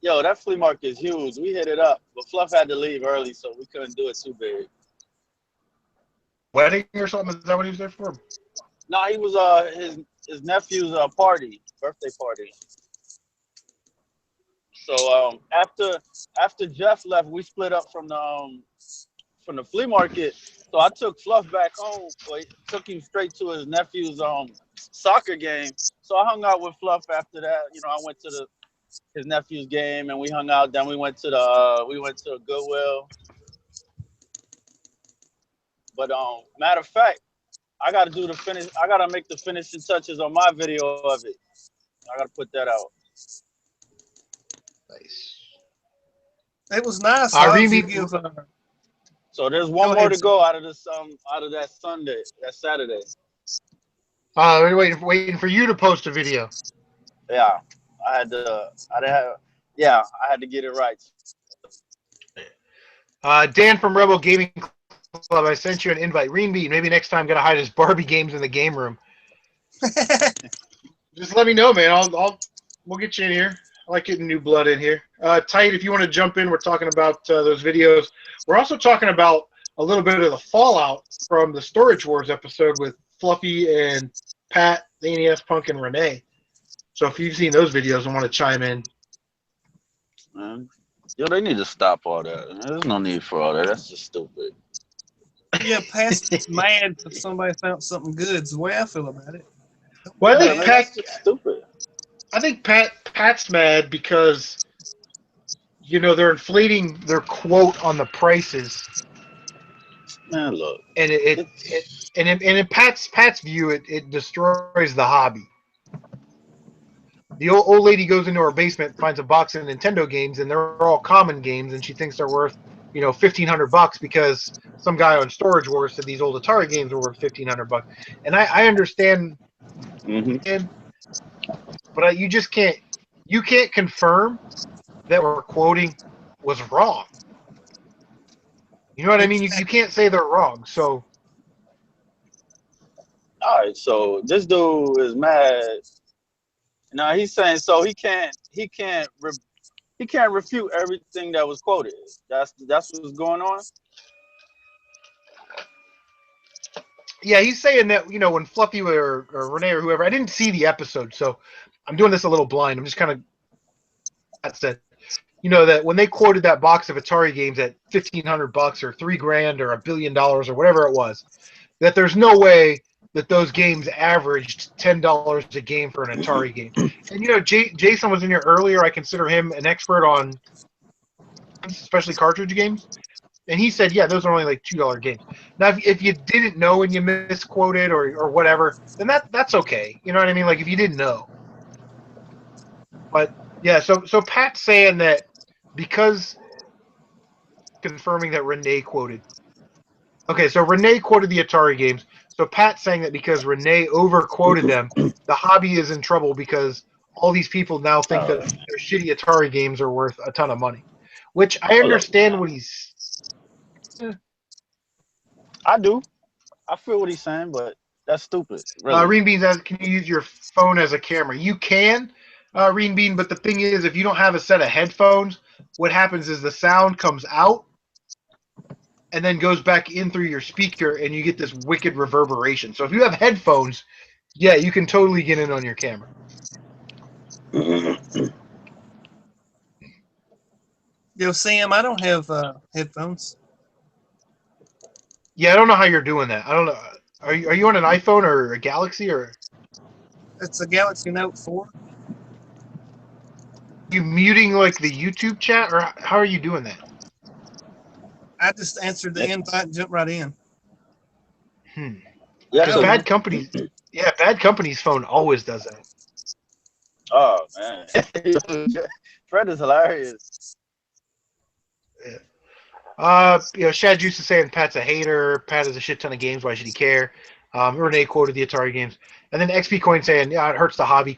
yo, that flea market is huge. We hit it up, but Fluff had to leave early, so we couldn't do it too big. Wedding or something? Is that what he was there for? No, he was his nephew's party, birthday party. So after Jeff left, we split up from the flea market. So I took Fluff back home. Well, took him straight to his nephew's soccer game. So I hung out with Fluff after that. You know, I went to his nephew's game and we hung out. Then we went to Goodwill. But matter of fact, I gotta do the finish. I gotta make the finishing touches on my video of it. I gotta put that out. Nice. It was nice. So there's one more to go out of this out of that Saturday. We're waiting for you to post a video. Yeah, I had to get it right. Dan from Rebel Gaming Club, I sent you an invite. Reenbeat, maybe next time gotta hide his Barbie games in the game room. Just let me know, man. We'll get you in here. I like getting new blood in here. Tight, if you want to jump in, we're talking about those videos. We're also talking about a little bit of the fallout from the Storage Wars episode with Fluffy and Pat, the NES Punk, and Renee. So if you've seen those videos and want to chime in. Yo, they need to stop all that. There's no need for all that. That's just stupid. Yeah, Pat's mad if somebody found something good. It's the way I feel about it. Well, I think that's just stupid. I think Pat's mad because, you know, they're inflating their quote on the prices. Man, look. And in Pat's view, it destroys the hobby. The old lady goes into her basement, finds a box of Nintendo games, and they're all common games, and she thinks they're worth, you know, $1,500 because some guy on Storage Wars said these old Atari games were worth $1,500. And I understand, but you just can't confirm that we're quoting was wrong. You know what I mean? You can't say they're wrong. So, all right. So this dude is mad. Now he's saying so he can't refute everything that was quoted. That's what's going on. Yeah, he's saying that, you know, when Fluffy or Renee or whoever, I didn't see the episode, so I'm doing this a little blind. I'm just kind of, that said, you know, that when they quoted that box of Atari games at $1,500 or $3,000 or $1 billion or whatever it was, that there's no way that those games averaged $10 a game for an Atari game. And, you know, Jason was in here earlier. I consider him an expert on especially cartridge games. And he said, yeah, those are only like $2 games. Now, if you didn't know and you misquoted or whatever, then that's okay. You know what I mean? Like, if you didn't know. But, yeah, so Pat's saying that because confirming that Renee quoted. Okay, so Renee quoted the Atari games. So Pat's saying that because Renee overquoted them, the hobby is in trouble because all these people now think that their shitty Atari games are worth a ton of money. Which I understand what he's... I do. I feel what he's saying, but that's stupid. Really. Reen Beans, can you use your phone as a camera? You can, Reen Bean, but the thing is, if you don't have a set of headphones, what happens is the sound comes out and then goes back in through your speaker, and you get this wicked reverberation. So if you have headphones, yeah, you can totally get in on your camera. Yo, Sam, I don't have headphones. Yeah, I don't know how you're doing that. I don't know. Are you on an iPhone or a Galaxy or? It's a Galaxy Note 4. You muting like the YouTube chat, or how are you doing that? I just answered the invite and jumped right in. Yeah, so Bad Company's phone always does that. Oh man, Fred is hilarious. Yeah. You know, Shad Juice is saying Pat's a hater. Pat has a shit ton of games. Why should he care? Renee quoted the Atari games, and then XP Coin saying, "Yeah, it hurts the hobby?" ?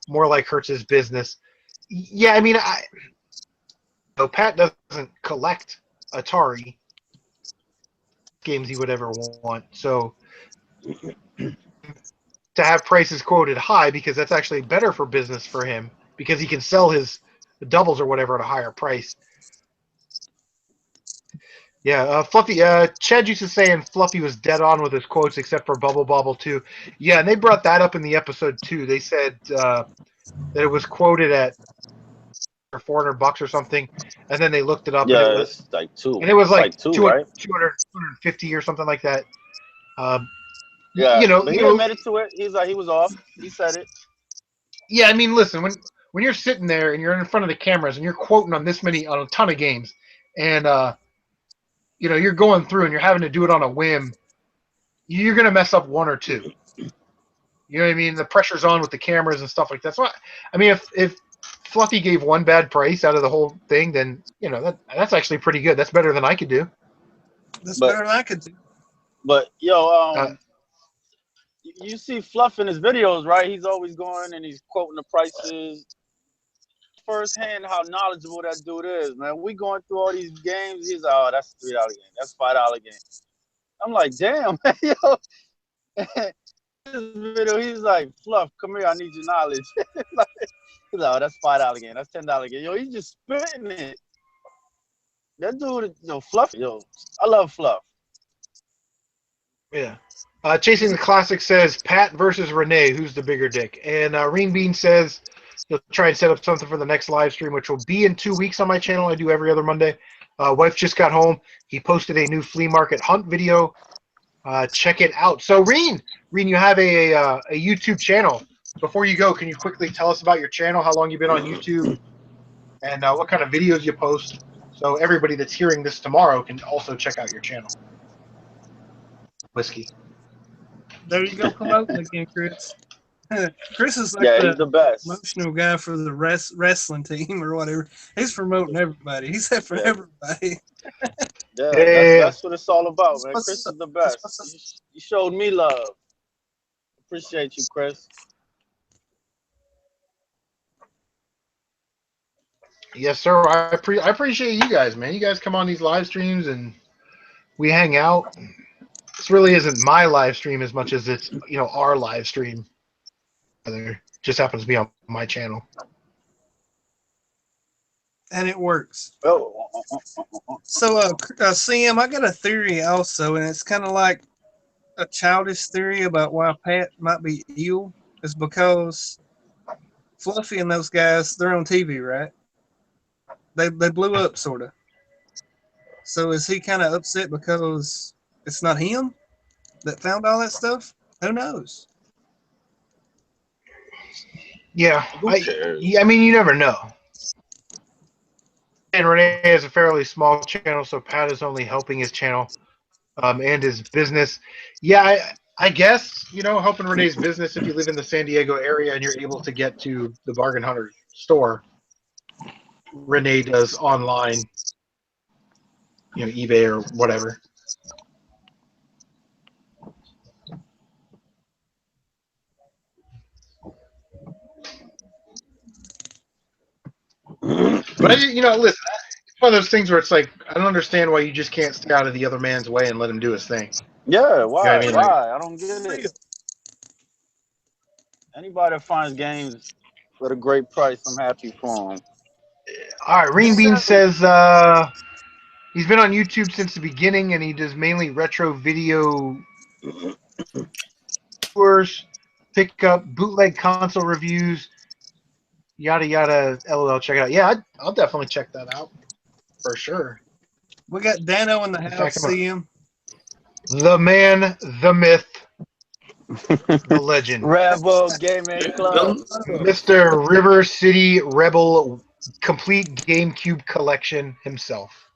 More like hurts his business. Yeah, I mean, Pat doesn't collect Atari games he would ever want. So to have prices quoted high, because that's actually better for business for him, because he can sell his doubles or whatever at a higher price. Yeah, Fluffy. Chad used to saying Fluffy was dead on with his quotes, except for Bubble Bobble too. Yeah, and they brought that up in the episode too. They said that it was quoted at or $400 or something, and then they looked it up, Yeah, and it was it's like two. and it was It's like two, 200, right? 250 or something like that. Yeah, You know, but he admitted to it. He's like, he was off. He said it. yeah. I mean, listen, when you're sitting there and you're in front of the cameras and you're quoting on a ton of games, and you know, you're going through and you're having to do it on a whim, you're gonna mess up one or two. You know what I mean? The pressure's on with the cameras and stuff like that. So, I mean, if Fluffy gave one bad price out of the whole thing, then you know that's actually pretty good. That's better than I could do. That's better than I could do. But yo, you see Fluff in his videos, right? He's always going and he's quoting the prices firsthand. How knowledgeable that dude is, man. We going through all these games. He's like, oh, that's a $3 game. That's $5 game. I'm like, damn, man, yo. This video, he's like, Fluff, come here, I need your knowledge. He's like, oh, that's $5 game, that's $10 game. Yo, he's just spitting it. That dude, yo, Fluff, yo, I love Fluff. Yeah. Chasing the Classic says Pat versus Renee, who's the bigger dick? And Reen Bean says he'll try and set up something for the next live stream, which will be in 2 weeks on my channel. I do every other Monday. Wife just got home. He posted a new flea market hunt video. Check it out. So, Reen, you have a YouTube channel. Before you go, can you quickly tell us about your channel, how long you've been on YouTube, and what kind of videos you post, so everybody that's hearing this tomorrow can also check out your channel. Whiskey. There you go, promoting again, Chris. Chris is like Yeah, he's the best. emotional guy for the wrestling team or whatever. He's promoting everybody. He's there for everybody. Yeah, that's what it's all about, man. Chris is the best. You showed me love. Appreciate you, Chris. Yes, sir. I appreciate you guys, man. You guys come on these live streams and we hang out. This really isn't my live stream as much as it's, you know, our live stream. It just happens to be on my channel. And it works. Oh. So, CM, I got a theory also, and it's kind of like a childish theory about why Pat might be ill. Is because Fluffy and those guys, they're on TV, right? They blew up, sort of. So is he kind of upset because it's not him that found all that stuff? Who knows? Yeah, I mean, you never know. And Renee has a fairly small channel, so Pat is only helping his channel and his business. Yeah, I guess, you know, helping Renee's business if you live in the San Diego area and you're able to get to the Bargain Hunter store. Renee does online, you know, eBay or whatever. But you know, listen, it's one of those things where it's like I don't understand why you just can't stay out of the other man's way and let him do his thing. Yeah, why? You know what I mean? Why? I don't get it. Anybody that finds games at a great price, I'm happy for them. All right, Reen Bean says he's been on YouTube since the beginning, and he does mainly retro video tours, pick up bootleg console reviews, yada yada. LOL, check it out. Yeah, I'll definitely check that out for sure. We got Dano in the house, CM. The man, the myth, the legend. Rebel Gaming Club. Mr. River City Rebel complete GameCube collection himself.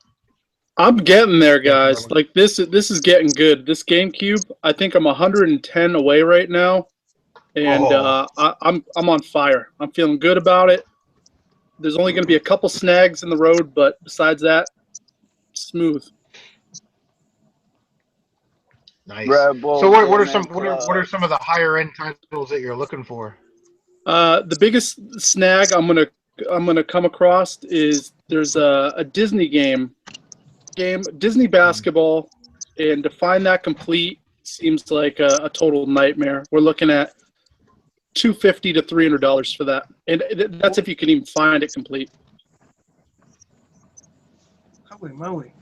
I'm getting there, guys. Like this is getting good. This GameCube, I think I'm 110 away right now, and I'm on fire. I'm feeling good about it. There's only going to be a couple snags in the road, but besides that, smooth. Nice. So what are some of the higher end titles that you're looking for? The biggest snag I'm gonna come across is there's a Disney game, Disney basketball, and to find that complete seems like a total nightmare. We're looking at $250 to $300 for that, and that's if you can even find it complete. Holy moly!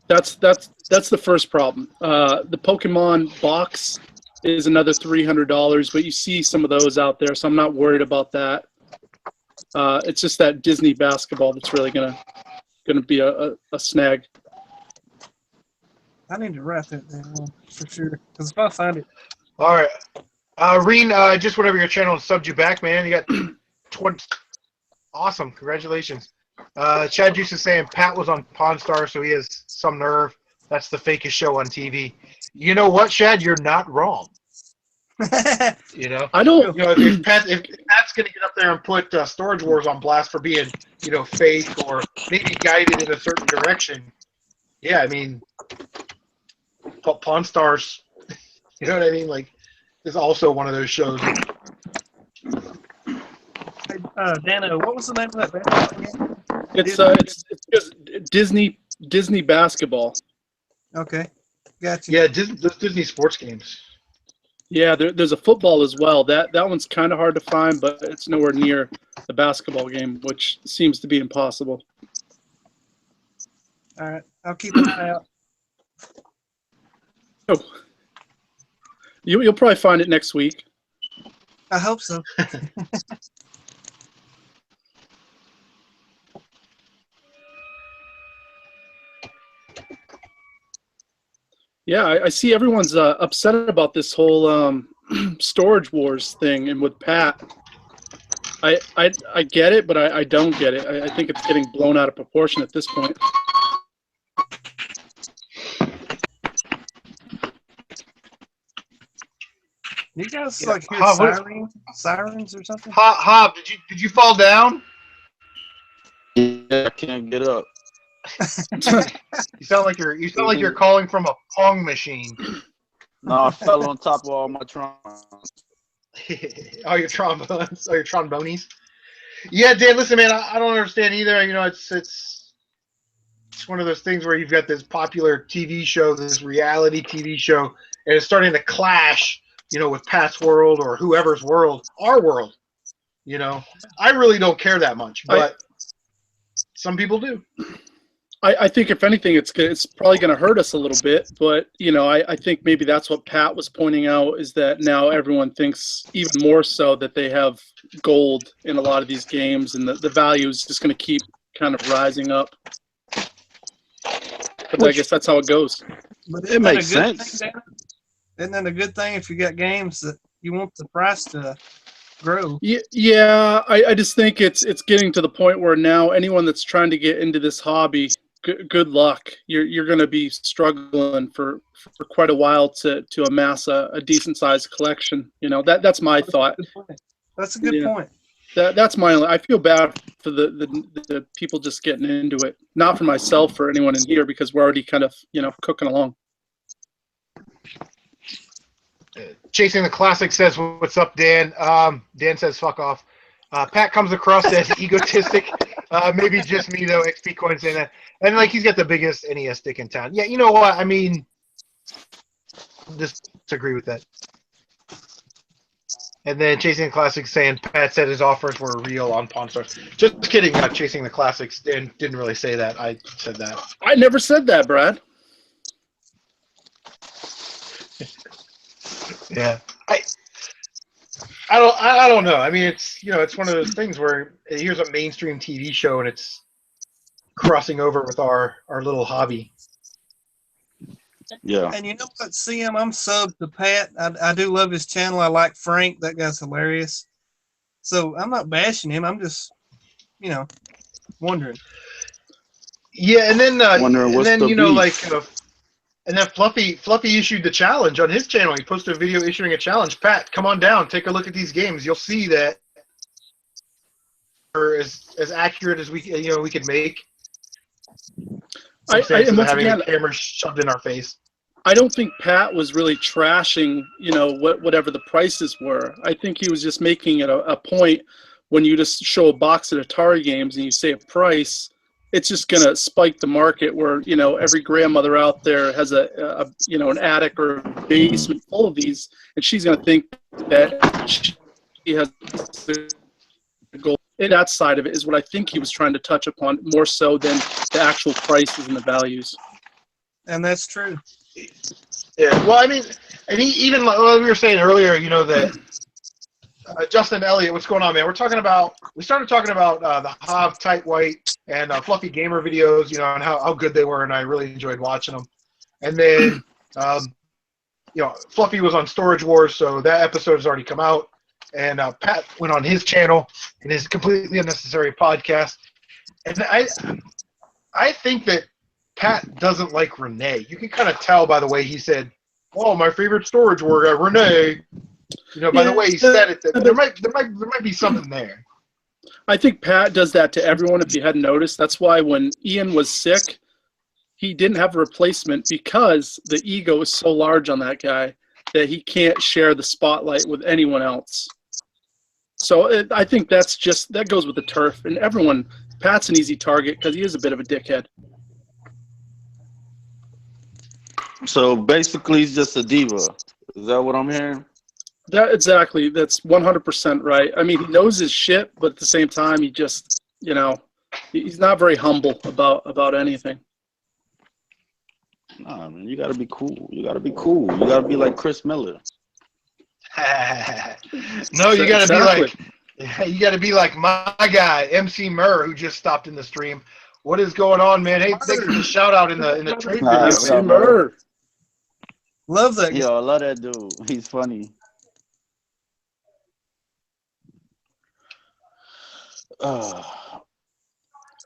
That's the first problem. The Pokemon box is another $300, but you see some of those out there, so I'm not worried about that. It's just that Disney basketball that's really gonna be a snag. I need to write that down for sure. Because if I find it, All right. Reen, just whenever your channel subbed you back, man. You got 20. Awesome. Congratulations. Chad Juice is saying Pat was on Pawn Star, so he has some nerve. That's the fakest show on TV. You know what, Chad? You're not wrong. You know? I don't. You know, if Pat's going to get up there and put Storage Wars on blast for being, you know, fake or maybe guided in a certain direction, yeah, I mean, Pawn Stars, you know what I mean? Like, is also one of those shows. Dano, what was the name of that band again? It's just Disney basketball. Okay, gotcha. Yeah, those Disney sports games. Yeah, there's a football as well. That one's kind of hard to find, but it's nowhere near the basketball game, which seems to be impossible. All right, I'll keep an eye out. Oh, you'll probably find it next week. I hope so. Yeah, I see everyone's upset about this whole Storage Wars thing, and with Pat, I get it, but I don't get it. I think it's getting blown out of proportion at this point. You guys Yeah. like hear sirens or something? Hob, did you fall down? Yeah, I can't get up. You sound like you're calling from a Pong machine. No, I fell on top of all my traumas. Oh, your trombones, your trombonies. Yeah, Dan. Listen, man, I don't understand either. You know, it's one of those things where you've got this popular TV show, this reality TV show, and it's starting to clash. You know, with Pat's world or whoever's world, our world. You know, I really don't care that much, but some people do. I think if anything, it's probably going to hurt us a little bit, but you know, I think maybe that's what Pat was pointing out, is that now everyone thinks even more so that they have gold in a lot of these games, and the value is just going to keep kind of rising up. But I guess that's how it goes. But It makes sense. Isn't that a good thing if you got games that you want the price to grow? Yeah, I just think it's getting to the point where now anyone that's trying to get into this hobby, good luck. You're going to be struggling for quite a while to amass a decent sized collection. You know, that's my thought. That's a good point. That's my only. I feel bad for the people just getting into it. Not for myself or anyone in here, because we're already kind of, you know, cooking along. Chasing the Classic says, "What's up, Dan?" Dan says, "Fuck off." Pat comes across as egotistic. Maybe just me though. XP Coin saying that, and like he's got the biggest NES stick in town. Yeah, you know what? I mean, just disagree with that. And then Chasing the Classics saying Pat said his offers were real on Pawn Stars. Just kidding. Chasing the Classics didn't really say that. I said that. I never said that, Brad. Yeah, I don't know. I mean, it's, you know, it's one of those things where here's a mainstream TV show and it's crossing over with our little hobby. Yeah. And you know what, CM, I'm subbed to Pat. I do love his channel. I like Frank. That guy's hilarious. So I'm not bashing him. I'm just, you know, wondering. Yeah, and then Wondering what's the you know, beef. like. And then Fluffy issued the challenge on his channel. He posted a video issuing a challenge. Pat, come on down, take a look at these games. You'll see that are as accurate as we could make. And once having again, a camera shoved in our face. I don't think Pat was really trashing, you know, whatever the prices were. I think he was just making it a point when you just show a box of Atari games and you say a price. It's just going to spike the market where, you know, every grandmother out there has a you know, an attic or a basement full of these, and she's going to think that she has the gold. And that side of it is what I think he was trying to touch upon more so than the actual prices and the values. And that's true. Yeah, well, I mean, and even like we were saying earlier, you know, that Justin Elliott, what's going on, man? We started talking about the Hob, Tight White, and Fluffy Gamer videos, you know, and how good they were, and I really enjoyed watching them. And then, you know, Fluffy was on Storage Wars, so that episode has already come out. And Pat went on his channel in his completely unnecessary podcast. And I think that Pat doesn't like Renee. You can kind of tell by the way he said, "Oh, my favorite Storage War guy, Renee." You know, by the way he said it, that there might be something there. I think Pat does that to everyone. If you hadn't noticed, that's why when Ian was sick, he didn't have a replacement because the ego is so large on that guy that he can't share the spotlight with anyone else. So I think that goes with the turf, and everyone. Pat's an easy target because he is a bit of a dickhead. So basically, he's just a diva. Is that what I'm hearing? Exactly. That's 100% right. I mean, he knows his shit, but at the same time, he just, you know, he's not very humble about anything. Nah, man, you gotta be cool. You gotta be cool. You gotta be like Chris Miller. No, you gotta be like my guy, Emceemer, who just stopped in the stream. What is going on, man? Hey, thanks for the shout out in the trade video. Emceemer. Love that. Yo, I love that dude. He's funny. I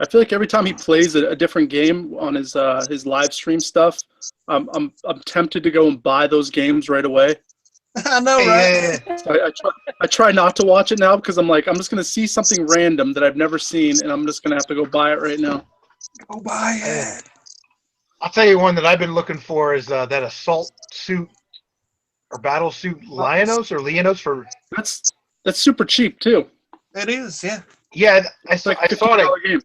feel like every time he plays a different game on his live stream stuff, I'm tempted to go and buy those games right away. I know, right? Yeah. So I try not to watch it now because I'm like, I'm just gonna see something random that I've never seen, and I'm just gonna have to go buy it right now. Go buy it. I'll tell you one that I've been looking for is that assault suit or battle suit Leonos for. That's super cheap too. It is, yeah. Yeah, I saw $50 it game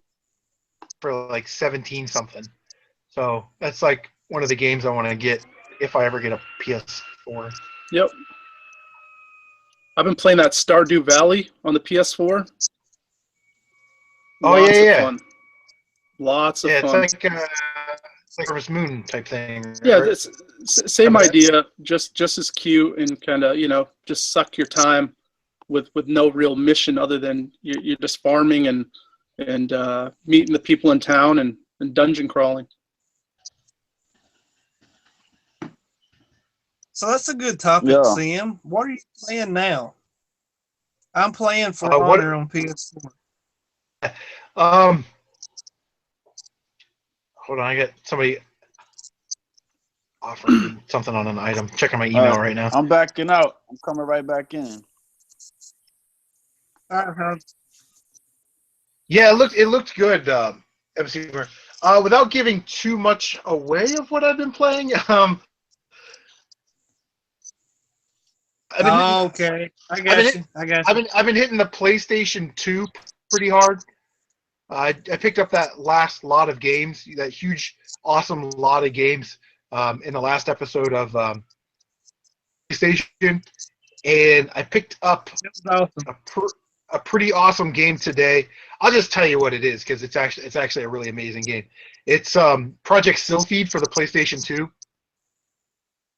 for like 17 something. So that's like one of the games I want to get if I ever get a PS4. Yep. I've been playing that Stardew Valley on the PS4. Oh, Lots of yeah. fun. Lots of fun. It's like Harvest Moon type thing. Right? Yeah, it's same idea, just as cute and kind of, you know, just suck your time with no real mission other than you're just farming and meeting the people in town and dungeon crawling. So that's a good topic, Yeah. Sam. What are you playing now? I'm playing For what- Honor on PS4. Hold on, I got somebody offering me something on an item. Checking my email right now. I'm backing out. I'm coming right back in. Yeah, it looked good, Emceemer. Without giving too much away of what I've been playing, Okay, I got you. I've been hitting the PlayStation 2 pretty hard. I picked up that last lot of games, that huge, awesome lot of games in the last episode of PlayStation, and I picked up a pretty awesome game today. I'll just tell you what it is because it's actually a really amazing game. It's Project Sylphid for the PlayStation 2.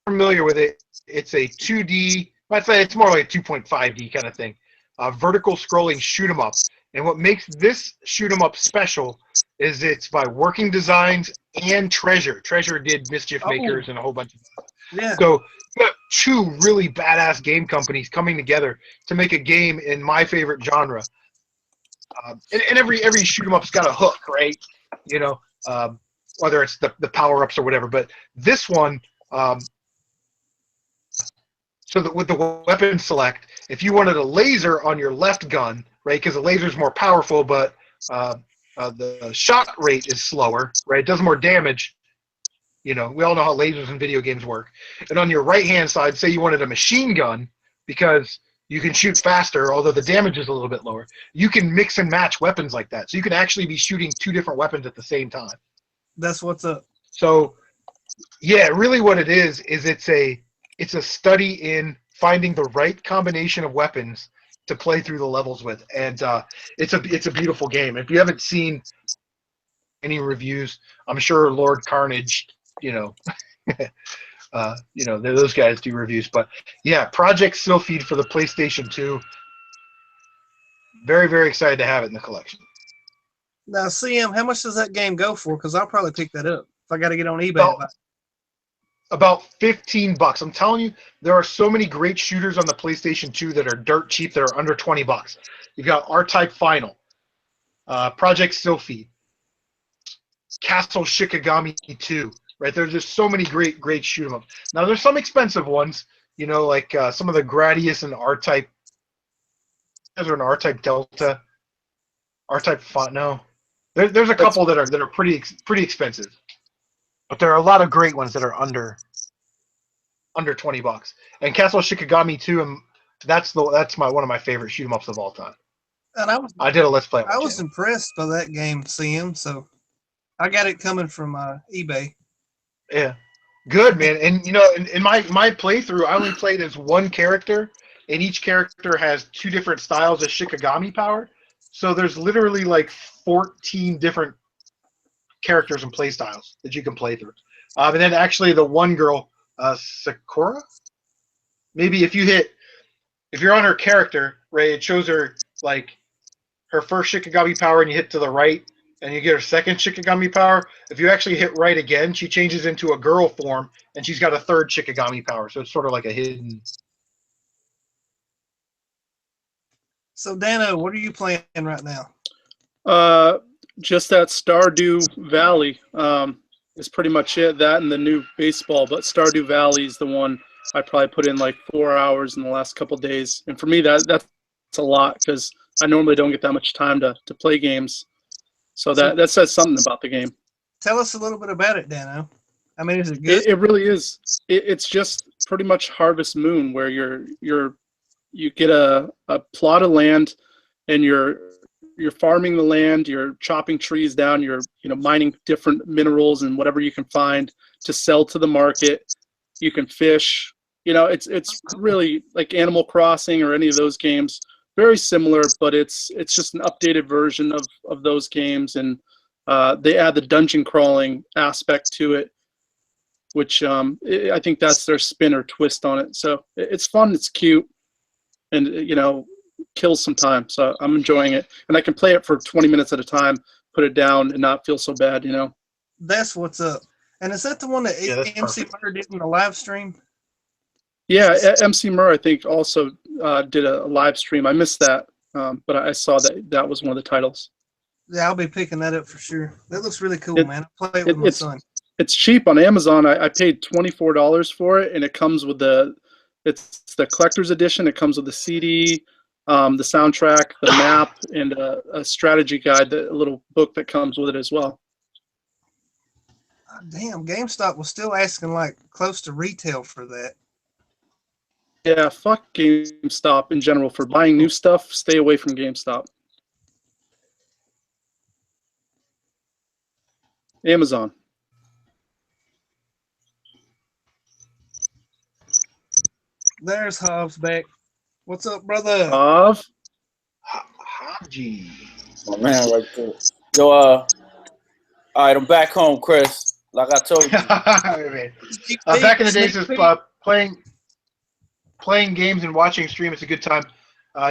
Familiar with it? It's a 2D. I'd say it's more like a 2.5D kind of thing. Vertical scrolling shoot 'em up. And what makes this shoot 'em up special is it's by Working Designs and Treasure. Treasure did Mischief Makers and a whole bunch of stuff. Yeah. So you got two really badass game companies coming together to make a game in my favorite genre. And every shoot 'em up's got a hook, right? You know, whether it's the power ups or whatever. But this one. So that with the weapon select, if you wanted a laser on your left gun, right, because the laser is more powerful, but the shot rate is slower, right? It does more damage. You know, we all know how lasers in video games work. And on your right-hand side, say you wanted a machine gun, because you can shoot faster, although the damage is a little bit lower. You can mix and match weapons like that. So you can actually be shooting two different weapons at the same time. That's what's up. So, yeah, really what it is it's a study in finding the right combination of weapons to play through the levels with, and it's a beautiful game. If you haven't seen any reviews, I'm sure Lord Carnage, those guys do reviews. But yeah, Project Sylphid for the PlayStation 2. very, very excited to have it in the collection. Now, CM, how much does that game go for? Because I'll probably pick that up if I got to get on eBay. About $15. I'm telling you, there are so many great shooters on the PlayStation 2 that are dirt cheap that are under $20. You've got R-Type Final, Project Sylphie, Castle Shikigami 2. Right, there's just so many great shoot 'em ups. Now there's some expensive ones, you know, like some of the Gradius and R-Type. Is there an R-Type Delta? R-Type Font? No. There's a couple that are pretty expensive, but there are a lot of great ones that are under $20. And Castle Shikigami 2, that's one of my favorite shoot 'em ups of all time. And I did a Let's Play. I was impressed by that game, CM. So I got it coming from eBay. Yeah, good, man. And you know, in my playthrough, I only played as one character, and each character has 2 different styles of Shikigami power. So there's literally like 14 different characters and play styles that you can play through. And then actually the one girl, Sakura, maybe if you're on her character, right, it shows her like her first Shikigami power, and you hit to the right, and you get her second Shikigami power. If you actually hit right again, she changes into a girl form, and she's got a third Shikigami power. So it's sort of like a hidden. So, Dano, what are you playing right now? Just that Stardew Valley is pretty much it. That and the new baseball, but Stardew Valley is the one I probably put in like 4 hours in the last couple of days. And for me, that's a lot because I normally don't get that much time to play games. So that says something about the game. Tell us a little bit about it, Dano. I mean, is it good? It really is. It's just pretty much Harvest Moon, where you get a plot of land, and you're farming the land, you're chopping trees down, you're mining different minerals and whatever you can find to sell to the market. You can fish. It's really like Animal Crossing or any of those games. Very similar, but it's just an updated version of those games, and they add the dungeon crawling aspect to it, which I think that's their spin or twist on it. So it's fun, it's cute, and kills some time. So I'm enjoying it, and I can play it for 20 minutes at a time, put it down, and not feel so bad. That's what's up. And is that the one that Emceemer did in the live stream? Yeah, Emceemer I think also did a live stream. I missed that, but I saw that was one of the titles. Yeah, I'll be picking that up for sure. That looks really cool, man. I'll play it with my son. It's cheap on Amazon. I paid $24 for it, and it comes with it's the collector's edition. It comes with the CD, the soundtrack, the map, and a strategy guide, a little book that comes with it as well. Damn, GameStop was still asking like close to retail for that. Yeah, fuck GameStop in general. For buying new stuff, stay away from GameStop. Amazon. There's Hobbs back. What's up, brother? Hav? Haji. My man right there. So, all right, I'm back home, Chris. Like I told you. Back in the days of playing games and watching stream, it's a good time.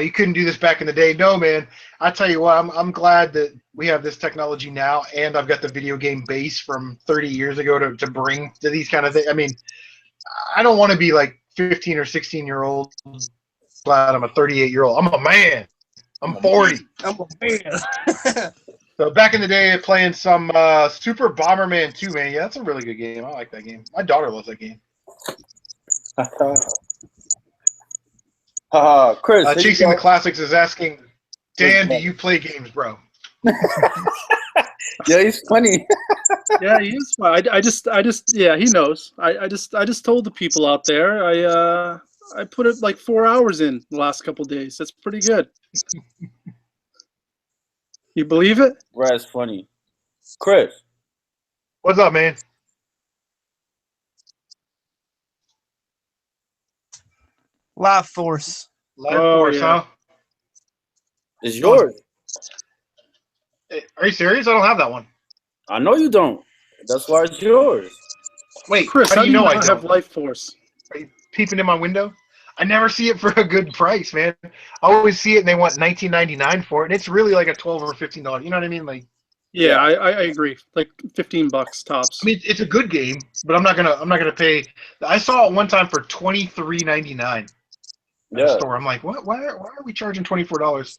You couldn't do this back in the day. No, man. I tell you what, I'm glad that we have this technology now, and I've got the video game base from 30 years ago to bring to these kind of things. I mean, I don't want to be like 15 or 16-year-old. Glad I'm a 38-year-old. I'm a man. I'm 40. I'm a man. So back in the day, playing some Super Bomberman 2, man. Yeah, that's a really good game. I like that game. My daughter loves that game. Chris. Chasing the Classics is asking, Dan, do you play games, bro? Yeah, he's funny. Yeah, he is funny. Yeah, he knows. I just told the people out there. I put it like 4 hours in the last couple of days. That's pretty good. You believe it? Brad's funny. Chris. What's up, man? Life Force. Life Force, yeah. huh? It's yours. Are you serious? I don't have that one. I know you don't. That's why it's yours. Wait, Chris, how do you know I not don't? have Life Force? Are you peeping in my window? I never see it for a good price, man. I always see it and they want $19.99 for it, and it's really like a $12 or $15. You know what I mean? Like, Yeah, I agree. Like $15 tops. I mean, it's a good game, but I'm not gonna pay. I saw it one time for $23.99 at a store. I'm like, what? Why are we charging $24?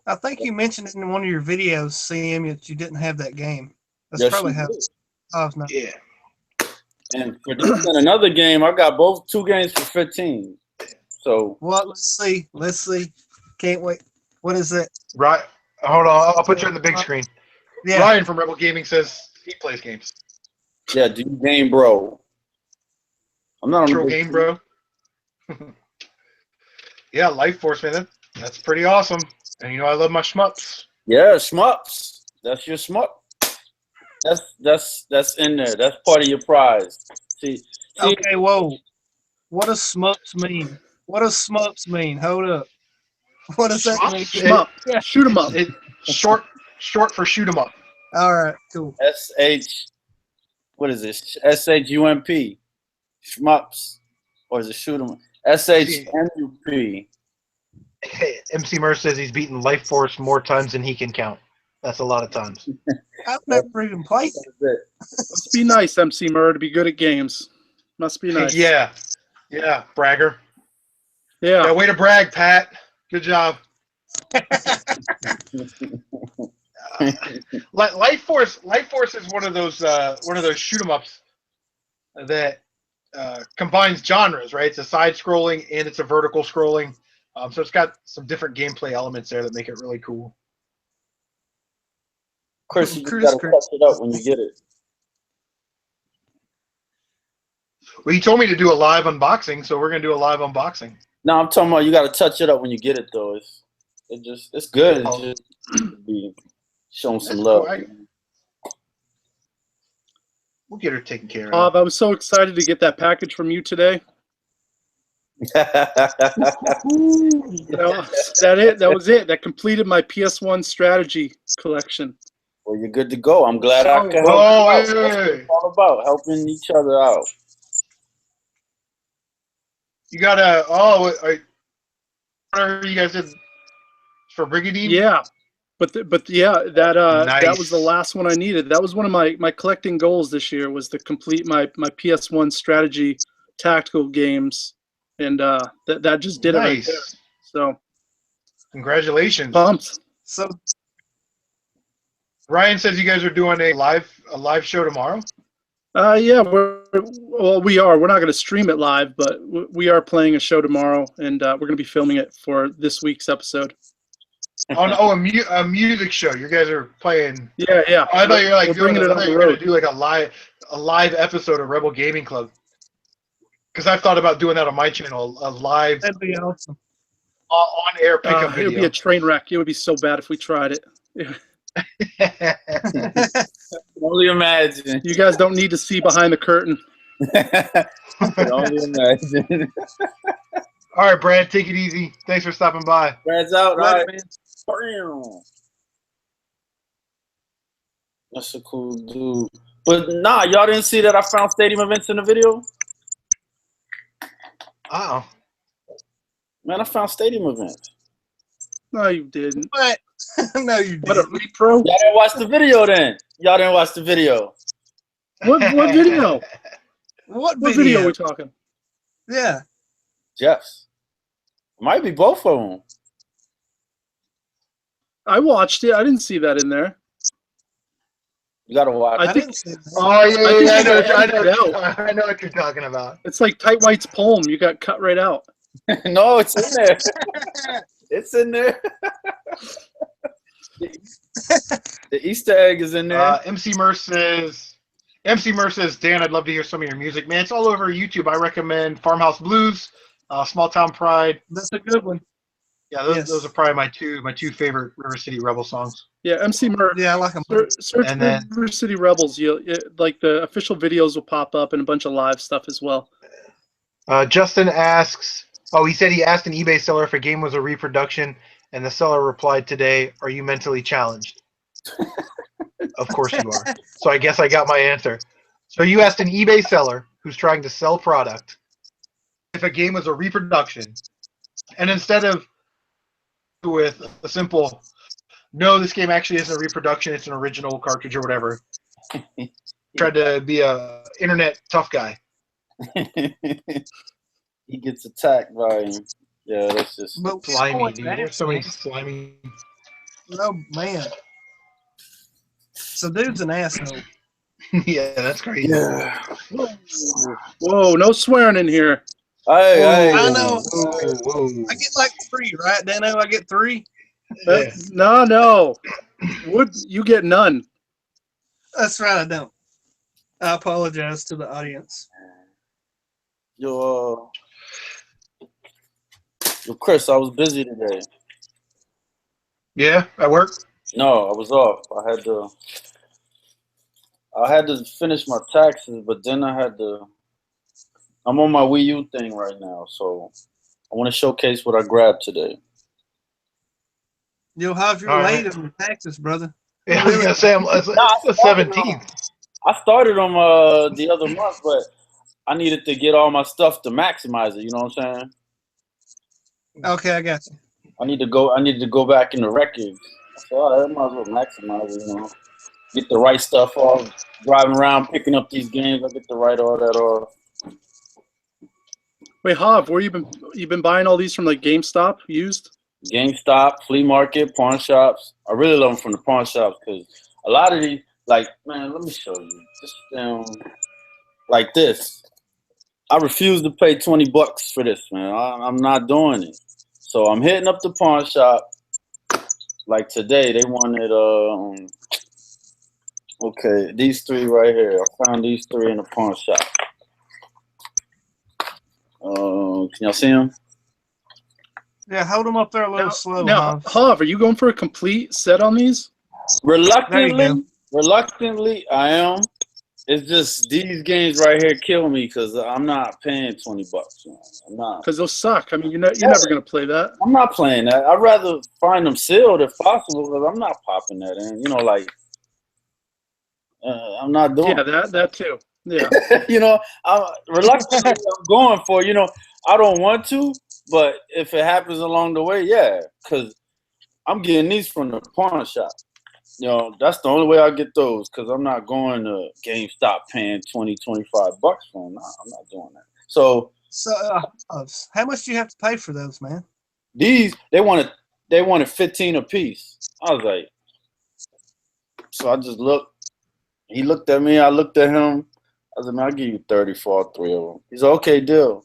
I think you mentioned in one of your videos, CM, that you didn't have that game. That's probably how. Yeah. And for this and another game, I got both 2 games for 15. So what? Let's see. Can't wait. What is it? Right. Hold on. I'll put you on the big screen. Yeah. Ryan from Rebel Gaming says he plays games. yeah, do you game, bro? I'm not on True the game, bro. Yeah, Life Force, man. That's pretty awesome. And you know I love my shmups. Yeah, shmups. That's your shmup. That's in there. That's part of your prize. See Okay, whoa. What does smups mean? What does smups mean? Hold up. What does that mean? Shmup. Yeah. Shoot 'em up. Short for shoot 'em up. All right, cool. what is this? SHUMP. Shmups. Or is it shoot 'em? SHMUP. Emceemer says he's beaten Life Force more times than he can count. That's a lot of times. I've never even played it. Must be nice, Emceemer, to be good at games. Must be nice. Yeah, bragger. Yeah. Yeah, way to brag, Pat. Good job. Life Force is one of those shoot 'em ups that combines genres, right? It's a side scrolling and it's a vertical scrolling. So it's got some different gameplay elements there that make it really cool. Chris, you gotta touch it up when you get it. Well, he told me to do a live unboxing, so we're gonna do a live unboxing. No, I'm talking about you gotta touch it up when you get it though. It's good. It's just be showing some love. We'll get her taken care of. I was so excited to get that package from you today. That was it. That completed my PS1 strategy collection. Well, you're good to go. I'm glad I can help you out. That's what it's all about, helping each other out. You got whatever you guys did for Brigandine? Yeah. But yeah, Nice. that was the last one I needed. That was one of my collecting goals this year, was to complete my PS1 strategy tactical games, and that just did it right there. So congratulations. Pumped. So Ryan says you guys are doing a live show tomorrow. Yeah, we are. We're not going to stream it live, but we are playing a show tomorrow, and we're going to be filming it for this week's episode. A music show. You guys are playing. Yeah. I thought you were like bringing it on the road. Gonna do like a live episode of Rebel Gaming Club. Because I've thought about doing that on my channel, a live. That'd be awesome. On air pickup video. It would be a train wreck. It would be so bad if we tried it. Only imagine. You guys don't need to see behind the curtain. Only imagine. All right, Brad, take it easy. Thanks for stopping by. Brad's out. All right, man. That's a cool dude. But nah, y'all didn't see that I found stadium events in the video? Uh-oh. Man, I found stadium events. No, you didn't. What? No, you didn't. What, a repro? Y'all didn't watch the video then. Y'all didn't watch the video. What video? What video are we talking? Yeah. Jeff's. Might be both of them. I watched it. I didn't see that in there. You gotta watch. I think. Oh yeah, I I know what you're talking about. It's like Tight White's poem. You got cut right out. No, it's in there. It's in there. The Easter egg is in there. Emceemer says, Dan, I'd love to hear some of your music. Man, it's all over YouTube. I recommend Farmhouse Blues, Small Town Pride. That's a good one. Yeah, those are probably my two favorite River City Rebel songs. Yeah, Emceemer. Yeah, I like them. Search River City Rebels. Like the official videos will pop up and a bunch of live stuff as well. Justin asks, he said he asked an eBay seller if a game was a reproduction, and the seller replied today, "Are you mentally challenged?" Of course you are. So I guess I got my answer. So you asked an eBay seller who's trying to sell product if a game was a reproduction, and instead of with a simple, no, this game actually isn't a reproduction, it's an original cartridge or whatever, tried to be a internet tough guy. He gets attacked by him. Yeah, that's just But Slimy, dude. There's so many slimy. Oh man. So dude's an asshole. Yeah, that's crazy. yeah. Whoa, no swearing in here. Hey, I know. Whoa. I get like 3, right, Dano? I get 3. Yeah. No. You get none. That's right, I don't. I apologize to the audience. Yo, Chris, I was busy today. Yeah, at work? No, I was off. I had to finish my taxes, but then I'm on my Wii U thing right now, so I want to showcase what I grabbed today. You'll have your All late right. on the taxes, brother. Yeah, I was gonna say it's the 17th. I started them the other month, but I needed to get all my stuff to maximize it. You know what I'm saying? Okay, I got you. I need to go back in the records. So I might as well maximize it. You know, get the right stuff off. Driving around picking up these games, I get to write all that off. Wait, Hav, where you been buying all these from, like GameStop used? GameStop, flea market, pawn shops. I really love them from the pawn shops because a lot of these, like, man, let me show you. Just like this. I refuse to pay $20 for this, man. I'm not doing it. So I'm hitting up the pawn shop. Like today, they wanted okay, these 3 right here. I found these 3 in the pawn shop. Can y'all see them? Yeah, hold them up there a little slow, Now, Hobbs. Hav, are you going for a complete set on these? Reluctantly, I am. It's just these games right here kill me because I'm not paying $20. Man. I'm not. Because they'll suck. I mean, you're never going to play that. I'm not playing that. I'd rather find them sealed if possible because I'm not popping that in. You know, like I'm not doing. Yeah, that too. Yeah. You know, reluctantly I'm going for. You know, I don't want to, but if it happens along the way, yeah, because I'm getting these from the pawn shop. You know, that's the only way I get those because I'm not going to GameStop paying $20, $25 for them. Nah, I'm not doing that. So how much do you have to pay for those, man? these they wanted 15 a piece. I was like, so I just looked. He looked at me. I looked at him. I was like, man, I'll give you 30 for all 3 of them. He's like, okay, deal.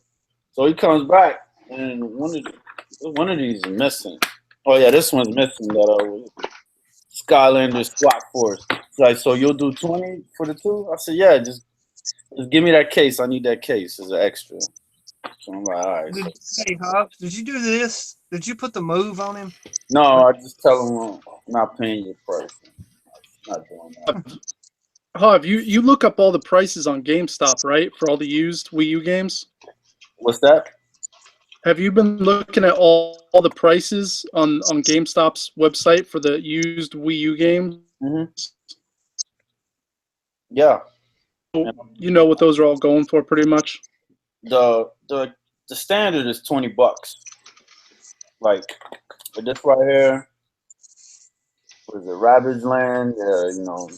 So he comes back and one of these is missing. Oh yeah, this one's missing. That Skylander SWAT Force. It's like, so you'll do 20 for the 2? I said, yeah, just give me that case. I need that case as an extra. So I'm like, all right. Hey, Hobbs, did you do this? Did you put the move on him? No, I just tell him I'm not paying your price. I'm not doing that. Hav, you look up all the prices on GameStop, right? For all the used Wii U games? What's that? Have you been looking at all the prices on GameStop's website for the used Wii U games? Mm-hmm. Yeah. You know what those are all going for, pretty much. The standard is $20. Like with this right here, what is it? Ravage Land? Yeah, you know,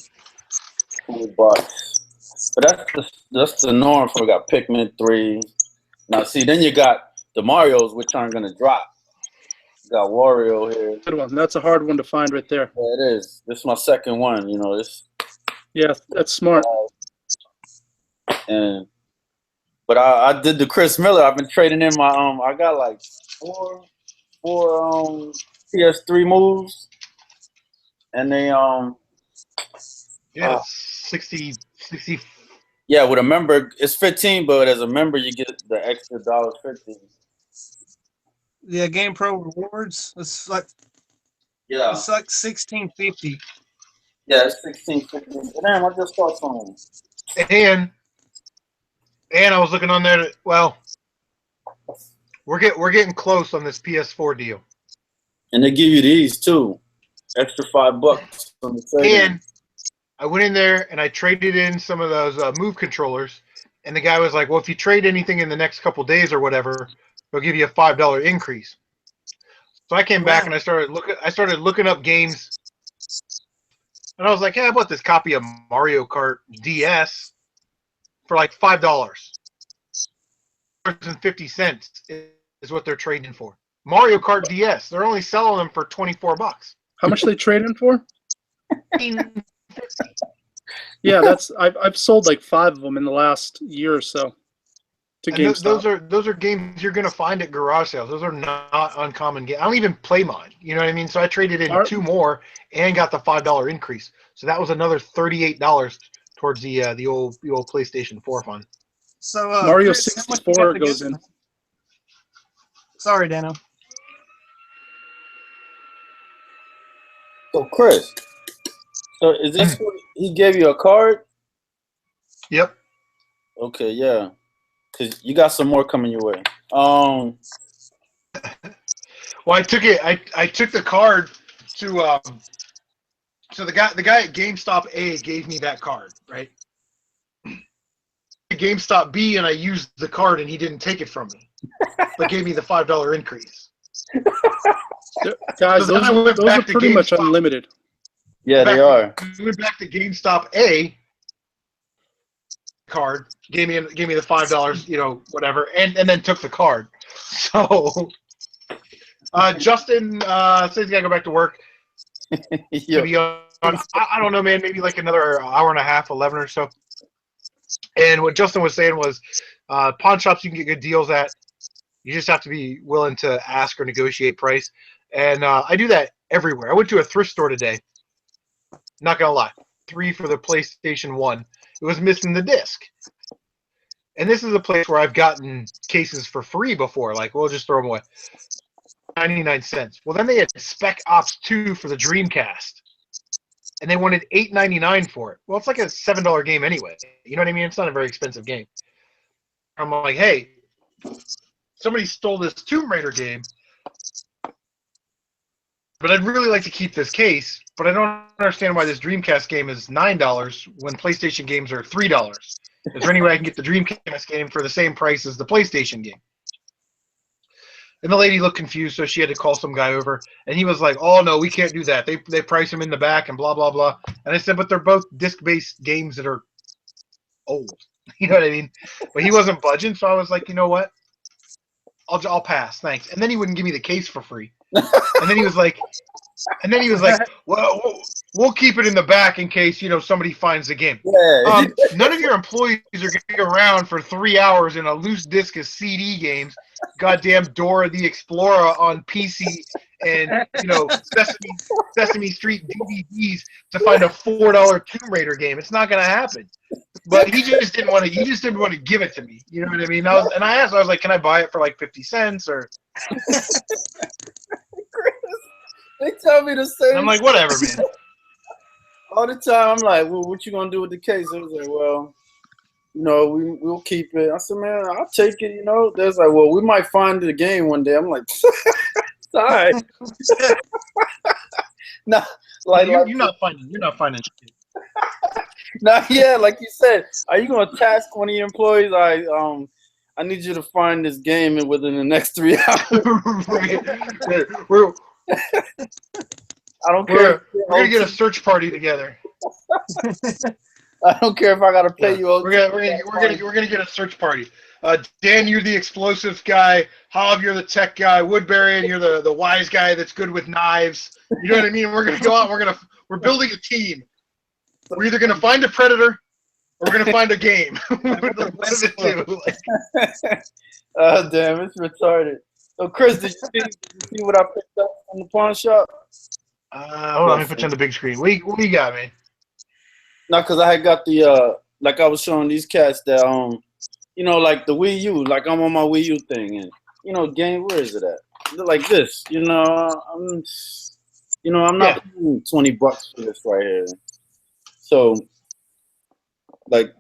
$20. But that's the norm for. We got Pikmin 3. Now see, then you got the Marios, which aren't gonna drop. You got Wario here. Good one. That's a hard one to find right there. Yeah, it is. This is my second one. You know this. Yeah, that's smart. But I did the Chris Miller. I've been trading in my I got like four PS3 moves, and they Yeah, 60. Yeah, with a member it's 15, but as a member you get the extra $1.50. Yeah, Game Pro rewards. It's like It's like $16.50. Yeah, it's $16.50. Damn, I just saw some. And I was looking on there. Well, we're getting close on this PS4 deal. And they give you these too, extra $5 from the trade. And I went in there and I traded in some of those Move controllers And the guy was like, well, if you trade anything in the next couple days or whatever, they'll give you a $5 increase. So I came back and I started looking up games, and I was like, hey, I bought this copy of Mario Kart DS for like $5.50 is what they're trading for. Mario Kart DS. They're only selling them for $24. How much they trading for? Yeah, that's I've sold like 5 of them in the last year or so. To GameStop. Those are games you're gonna find at garage sales. Those are not uncommon games. I don't even play mine. You know what I mean? So I traded in 2 more and got the $5 increase. So that was another $38 towards the old PlayStation 4 fund. So Mario Chris, 64 goes in. Sorry, Dano. So Chris, so is this what he gave you a card? Yep. Okay, yeah. Cause you got some more coming your way. Well, I took it. I took the card to so the guy at GameStop A gave me that card, right? GameStop B, and I used the card and he didn't take it from me, but gave me the $5 increase. Guys, So those are pretty much unlimited. Yeah, they are. We went back to GameStop A card, gave me the $5, you know, whatever, and then took the card. So Justin says he's gotta go back to work. Maybe I don't know, man, maybe like another hour and a half, 11 or so. And what Justin was saying was pawn shops you can get good deals at. You just have to be willing to ask or negotiate price. And I do that everywhere. I went to a thrift store today. Not gonna lie, 3 for the PlayStation 1. It was missing the disc. And this is a place where I've gotten cases for free before. Like, we'll just throw them away. 99 cents. Well, then they had Spec Ops 2 for the Dreamcast. And they wanted $8.99 for it. Well, it's like a $7 game anyway. You know what I mean? It's not a very expensive game. I'm like, hey, somebody stole this Tomb Raider game, but I'd really like to keep this case, but I don't understand why this Dreamcast game is $9 when PlayStation games are $3. Is there any way I can get the Dreamcast game for the same price as the PlayStation game? And the lady looked confused, so she had to call some guy over. And he was like, oh, no, we can't do that. They price them in the back and blah, blah, blah. And I said, but they're both disc-based games that are old. You know what I mean? But he wasn't budging, so I was like, you know what? I'll pass, thanks. And then he wouldn't give me the case for free. And then he was like, well, we'll keep it in the back in case, you know, somebody finds the game. Yeah. None of your employees are going to be around for 3 hours in a loose disc of CD games, goddamn Dora the Explorer on PC, and, you know, Sesame Street DVDs to find a $4 Tomb Raider game. It's not going to happen. But he just didn't want to give it to me. You know what I mean? I asked, I was like, can I buy it for like 50 cents or? They tell me the same. And I'm like, whatever, man. All the time, I'm like, well, what you gonna do with the case? I was like, well, you know, we'll keep it. I said, man, I'll take it. You know, there's like, well, we might find the game one day. I'm like, sorry. No, like you're not finding shit. Nah, yeah, like you said, are you gonna task one of your employees? I need you to find this game within the next 3 hours. Right. I don't care. We're gonna get a search party together. I don't care if I gotta pay you. We're gonna get a search party. Dan, you're the explosives guy. Hav, you're the tech guy. Woodbarion, you're the wise guy that's good with knives. You know what I mean? We're gonna go out. We're building a team. We're either gonna find a predator or we're gonna find a game. One of the two. Oh damn, it's retarded. So Chris, did you see what I picked up from the pawn shop? Hold on, let me put you on the big screen. What you got, man? No, because I had got the like I was showing these cats that you know, like the Wii U, like I'm on my Wii U thing, and you know, game, where is it at? Like this, you know, I'm not paying $20 for this right here. So like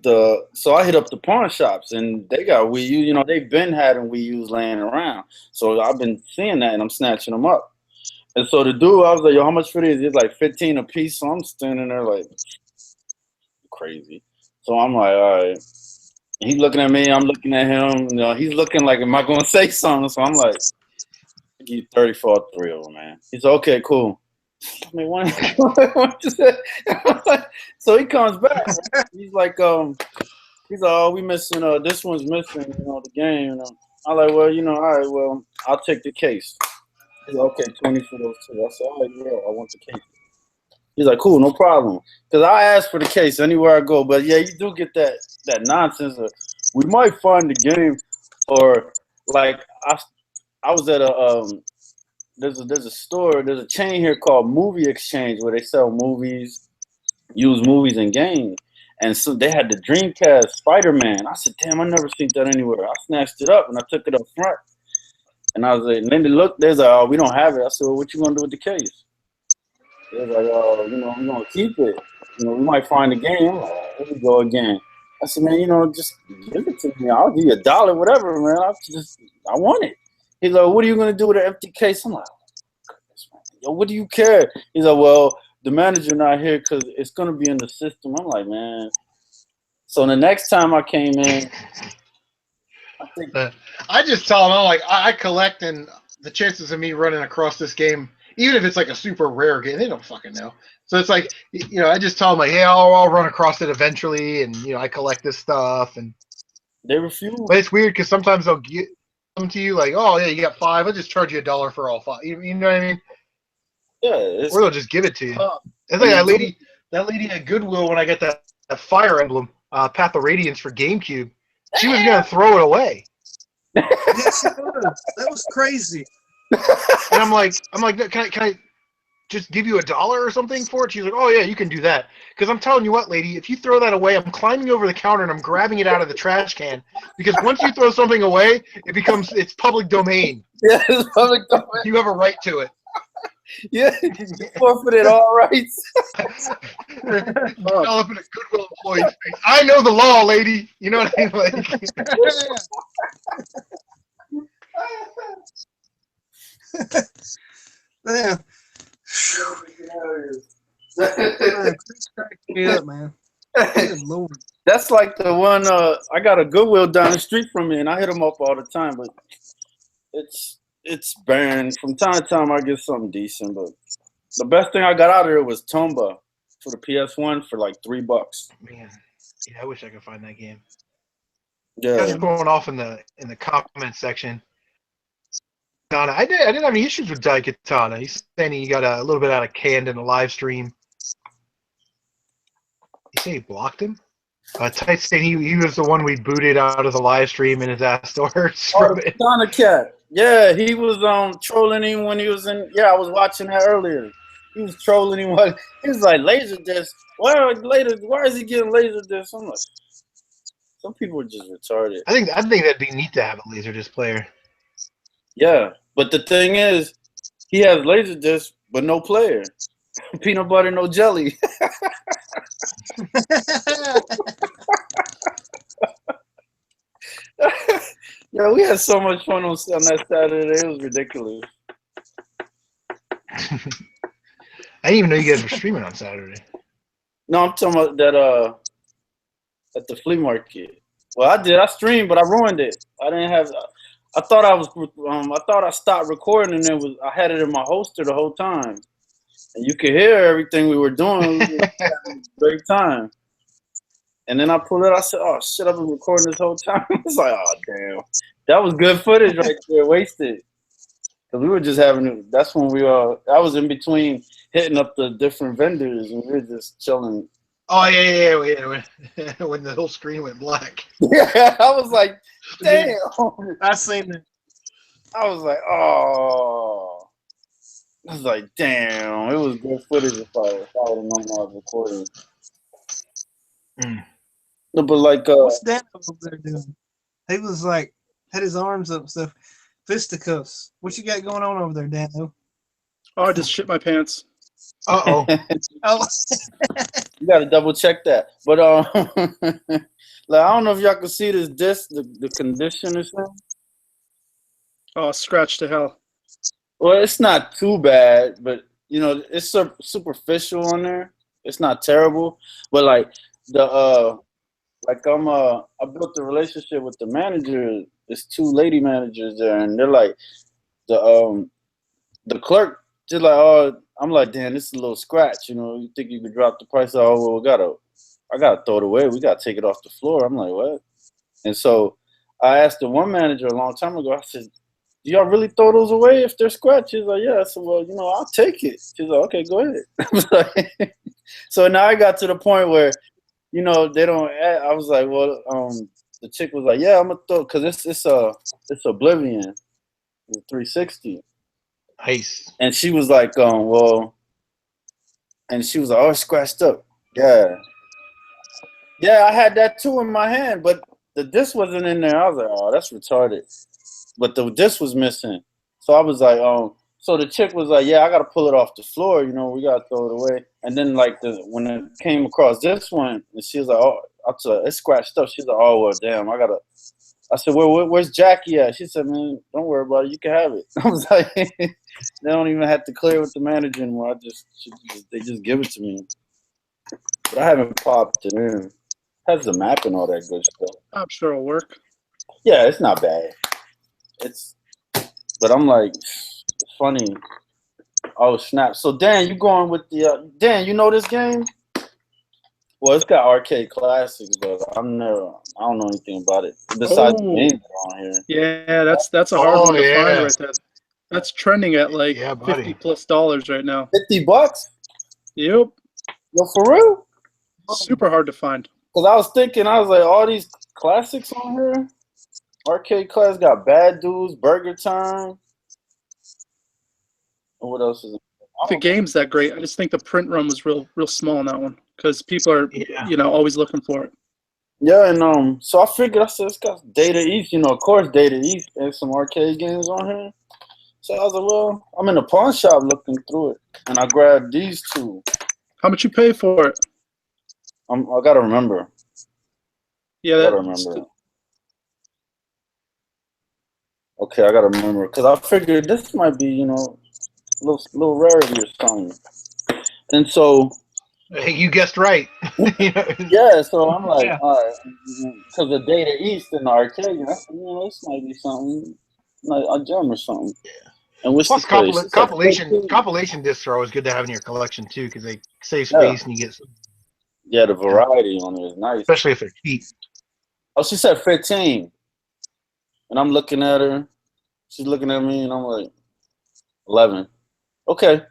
so I hit up the pawn shops and they got Wii U, you know, they've been having Wii U's laying around. So I've been seeing that and I'm snatching them up. And so the dude, I was like, yo, how much for these? It's like 15 a piece. So I'm standing there like crazy. So I'm like, all right. He's looking at me. I'm looking at him. You know, he's looking like, am I going to say something? So I'm like, I give you 30 for all three of them, man. He's okay, cool. I mean, what you say? So he comes back. He's like, oh, we missing. This one's missing. You know, the game. I'm like, well, you know, all right, well, I'll take the case. He's like, okay, 20 for those two. I said, all right, yeah, I want the case. He's like, cool, no problem. Because I ask for the case anywhere I go. But yeah, you do get that nonsense of, we might find the game, or like I was at there's a store, there's a chain here called Movie Exchange where they sell movies, used movies and games. And so they had the Dreamcast Spider-Man. I said, damn, I never seen that anywhere. I snatched it up and I took it up front. And I was like, and then they looked, there's like, oh, we don't have it. I said, well, what you gonna do with the case? They was like, oh, you know, we're gonna keep it. You know, we might find the game. I'm like, oh, here we go again. I said, man, you know, just give it to me. I'll give you $1, whatever, man. I want it. He's like, what are you gonna do with an empty case? I'm like, oh, goodness, man. Yo, what do you care? He's like, well, the manager not here because it's gonna be in the system. I'm like, man. So the next time I came in, I just tell them, I'm like, I collect, and the chances of me running across this game, even if it's like a super rare game, they don't fucking know. So it's like, you know, I just tell them like, hey, I'll run across it eventually, and you know, I collect this stuff, and they refuse. But it's weird because sometimes they'll get them to you like, oh yeah, you got 5, I'll just charge you $1 for all 5. You know what I mean? Yeah. Or they'll just give it to you. It's like that lady at Goodwill when I get that Fire Emblem, Path of Radiance for GameCube. She was gonna throw it away. Yes, she was. That was crazy. And I'm like, can I just give you $1 or something for it? She's like, oh yeah, you can do that. Because I'm telling you what, lady, if you throw that away, I'm climbing over the counter and I'm grabbing it out of the trash can. Because once you throw something away, it's public domain. Yeah, it's public domain. You have a right to it. Yeah, you forfeited all rights. All up in a Goodwill employee's face. I know the law, lady. You know what I mean? Like, man. Chris cracked me up, man. Good Lord. That's like the one. I got a Goodwill down the street from me, and I hit them up all the time. But it's banned. From time to time, I get something decent. But the best thing I got out of it was Tomba for the PS1 for like $3. man, yeah, I wish I could find that game. Yeah, Guys are going off in the comment section. Katana, I didn't have any issues with Daikatana. He's saying he got a little bit out of hand in the live stream. You say he blocked him? Tight saying he was the one we booted out of the live stream in his ass storage. Oh, the Katana Cat. Yeah, he was trolling him when he was in. Yeah, I was watching that earlier. He was trolling him. He was like, Laserdisc. Why is he getting Laserdisc? I'm like, some people are just retarded. I think that'd be neat to have a Laserdisc player. Yeah, but the thing is, he has Laserdisc, but no player. Peanut butter, no jelly. Yeah, we had so much fun on that Saturday. It was ridiculous. I didn't even know you guys were streaming on Saturday. No, I'm talking about that at the flea market. Well, I did. I streamed, but I ruined it. I didn't have. I thought I stopped recording, and I had it in my holster the whole time, and you could hear everything we were doing. We were having a great time. And then I pulled it. I said, "Oh shit! I've been recording this whole time." It's like, "Oh damn, that was good footage right there, wasted." Because we were just having. That's when I was in between hitting up the different vendors, and we were just chilling. Oh yeah. When the whole screen went black. Yeah, I was like, "Damn!" I seen it. I was like, "Oh." I was like, "Damn!" It was good footage if I would have known I was recording. No, but like, what's Dan over there doing? He was like, had his arms up and stuff, fisticuffs. What you got going on over there, Dano? Oh, I just shit my pants. Oh. Oh, you got to double check that. But like, I don't know if y'all can see this disc, the condition or something. Oh, scratch to hell. Well, it's not too bad, but you know, it's superficial on there. It's not terrible, but like the Like I built a relationship with the manager. There's 2 lady managers there, and they're like the clerk. Just like, oh, I'm like, damn, this is a little scratch. You know, you think you could drop the price? Oh, well, I gotta throw it away. We gotta take it off the floor. I'm like, what? And so I asked the one manager a long time ago. I said, do y'all really throw those away if they're scratched? He's like, yeah. I said, well, you know, I'll take it. She's like, okay, go ahead. I was like, so now I got to the point where, you know, they don't. I was like, well, the chick was like, yeah, I'm gonna throw, cause it's Oblivion, it's 360. Nice. And she was like, well, and she was like, oh, it's scratched up. Yeah. Yeah, I had that too in my hand, but the disc wasn't in there. I was like, oh, that's retarded. But the disc was missing. So I was like, so the chick was like, yeah, I gotta pull it off the floor, you know, we gotta throw it away. And then like when it came across this one, and she was like, oh, it's scratched up. She's like, oh well, damn, I said, where's Jackie at? She said, man, don't worry about it, you can have it. I was like, they don't even have to clear with the manager anymore. They just give it to me. But I haven't popped it in. It has the map and all that good stuff. I'm sure it'll work. Yeah, it's not bad. But I'm like, it's funny. Oh snap! So Dan, you going with the Dan? You know this game? Well, it's got arcade classics, but I don't know anything about it besides the games on here. Yeah, that's a hard one to find right there. That's trending at like $50+ right now. $50? Yep. Yo, for real? Super hard to find. Cause I was thinking, I was like, all these classics on here. Arcade class got Bad Dudes, Burger Time. And what else is it? The game's that great. I just think the print run was real small on that one because people are, you know, always looking for it. Yeah, and so I figured, I said, it's got Data East, you know, of course, Data East and some arcade games on here. So I was like, well, I'm in the pawn shop looking through it, and I grabbed these 2. How much you pay for it? I gotta remember. Yeah, I gotta remember. Okay, I gotta remember because I figured this might be, you know, a little rarity or something. And so, hey, you guessed right. yeah. So I'm like, all right, because the Data East in the arcade, you know, this might be something like a gem or something. Yeah. And plus compilation discs are always good to have in your collection too because they save space and you get. Yeah, the variety on it is nice, especially if they're cheap. Oh, she said 15, and I'm looking at her. She's looking at me, and I'm like, 11. Okay.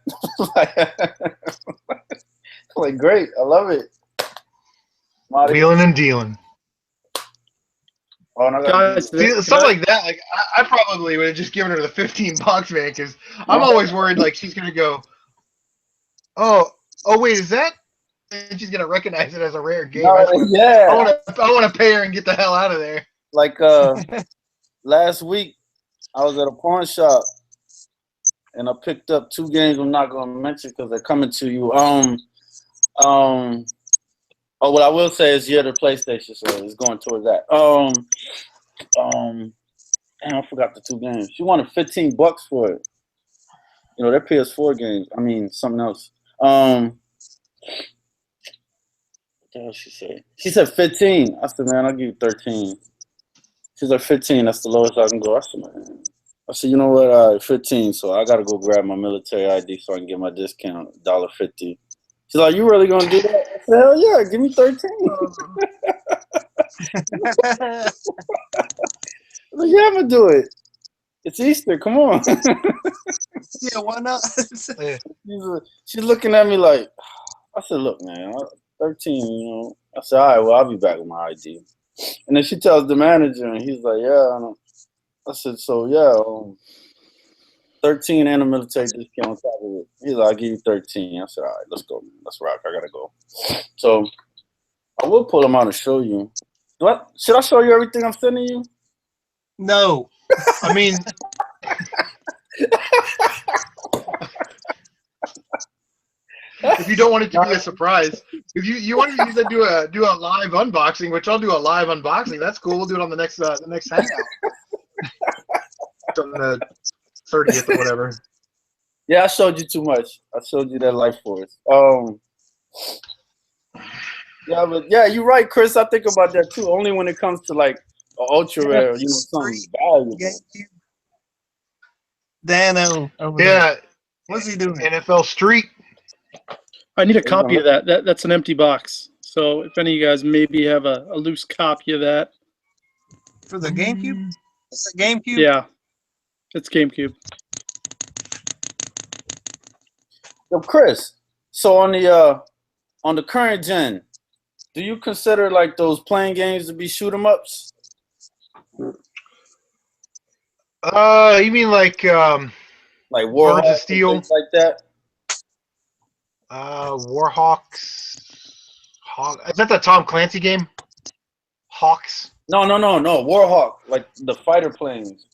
Like, great. I love it. Wheeling and dealing. Oh, and something like that. Like, I probably would have just given her the $15, man, because I'm always worried, like, she's going to go, oh, wait, is that? And she's going to recognize it as a rare game. I want to pay her and get the hell out of there. Like, last week, I was at a pawn shop, and I picked up 2 games I'm not going to mention because they're coming to you. Oh, what I will say is, yeah, the PlayStation, so it's going towards that. Damn, I forgot the 2 games. She wanted $15 for it. You know, they're PS4 games. I mean, something else. What the hell she say? She said 15. I said, man, I'll give you 13. She's like, 15, that's the lowest I can go. I said, man. I said, you know what, 15, so I got to go grab my military ID so I can get my discount, $1.50. She's like, you really going to do that? I said, hell yeah, give me 13. I was like, yeah, I'm going to do it. It's Easter, come on. Yeah, why not? She's looking at me like, I said, look, man, 13, you know. I said, all right, well, I'll be back with my ID. And then she tells the manager, and he's like, yeah, I know. I said, so, yeah, 13 and a military discount on top of it. He's like, I'll give you 13. I said, all right, let's go, man. Let's rock. I got to go. So I will pull them out and show you. Should I show you everything I'm sending you? No. I mean... if you don't want it to be a surprise, if you want to use it, do a live unboxing, which I'll do a live unboxing. That's cool. We'll do it on the next hangout, on the 30th or whatever. Yeah, I showed you too much. I showed you that Life Force. Yeah, but yeah, you're right, Chris. I think about that too. Only when it comes to like ultra rare, you know, something valuable. Dano over Yeah. there. What's he doing? NFL Street. I need a copy of that. That's an empty box. So if any of you guys maybe have a loose copy of that. For the GameCube? The GameCube? Yeah. It's GameCube. So Chris, so on the current gen, do you consider like those playing games to be shoot 'em ups? You mean like Warhawks Birds of Steel, things like that? Warhawks. Is that the Tom Clancy game? Hawks. No. Warhawk, like the fighter planes.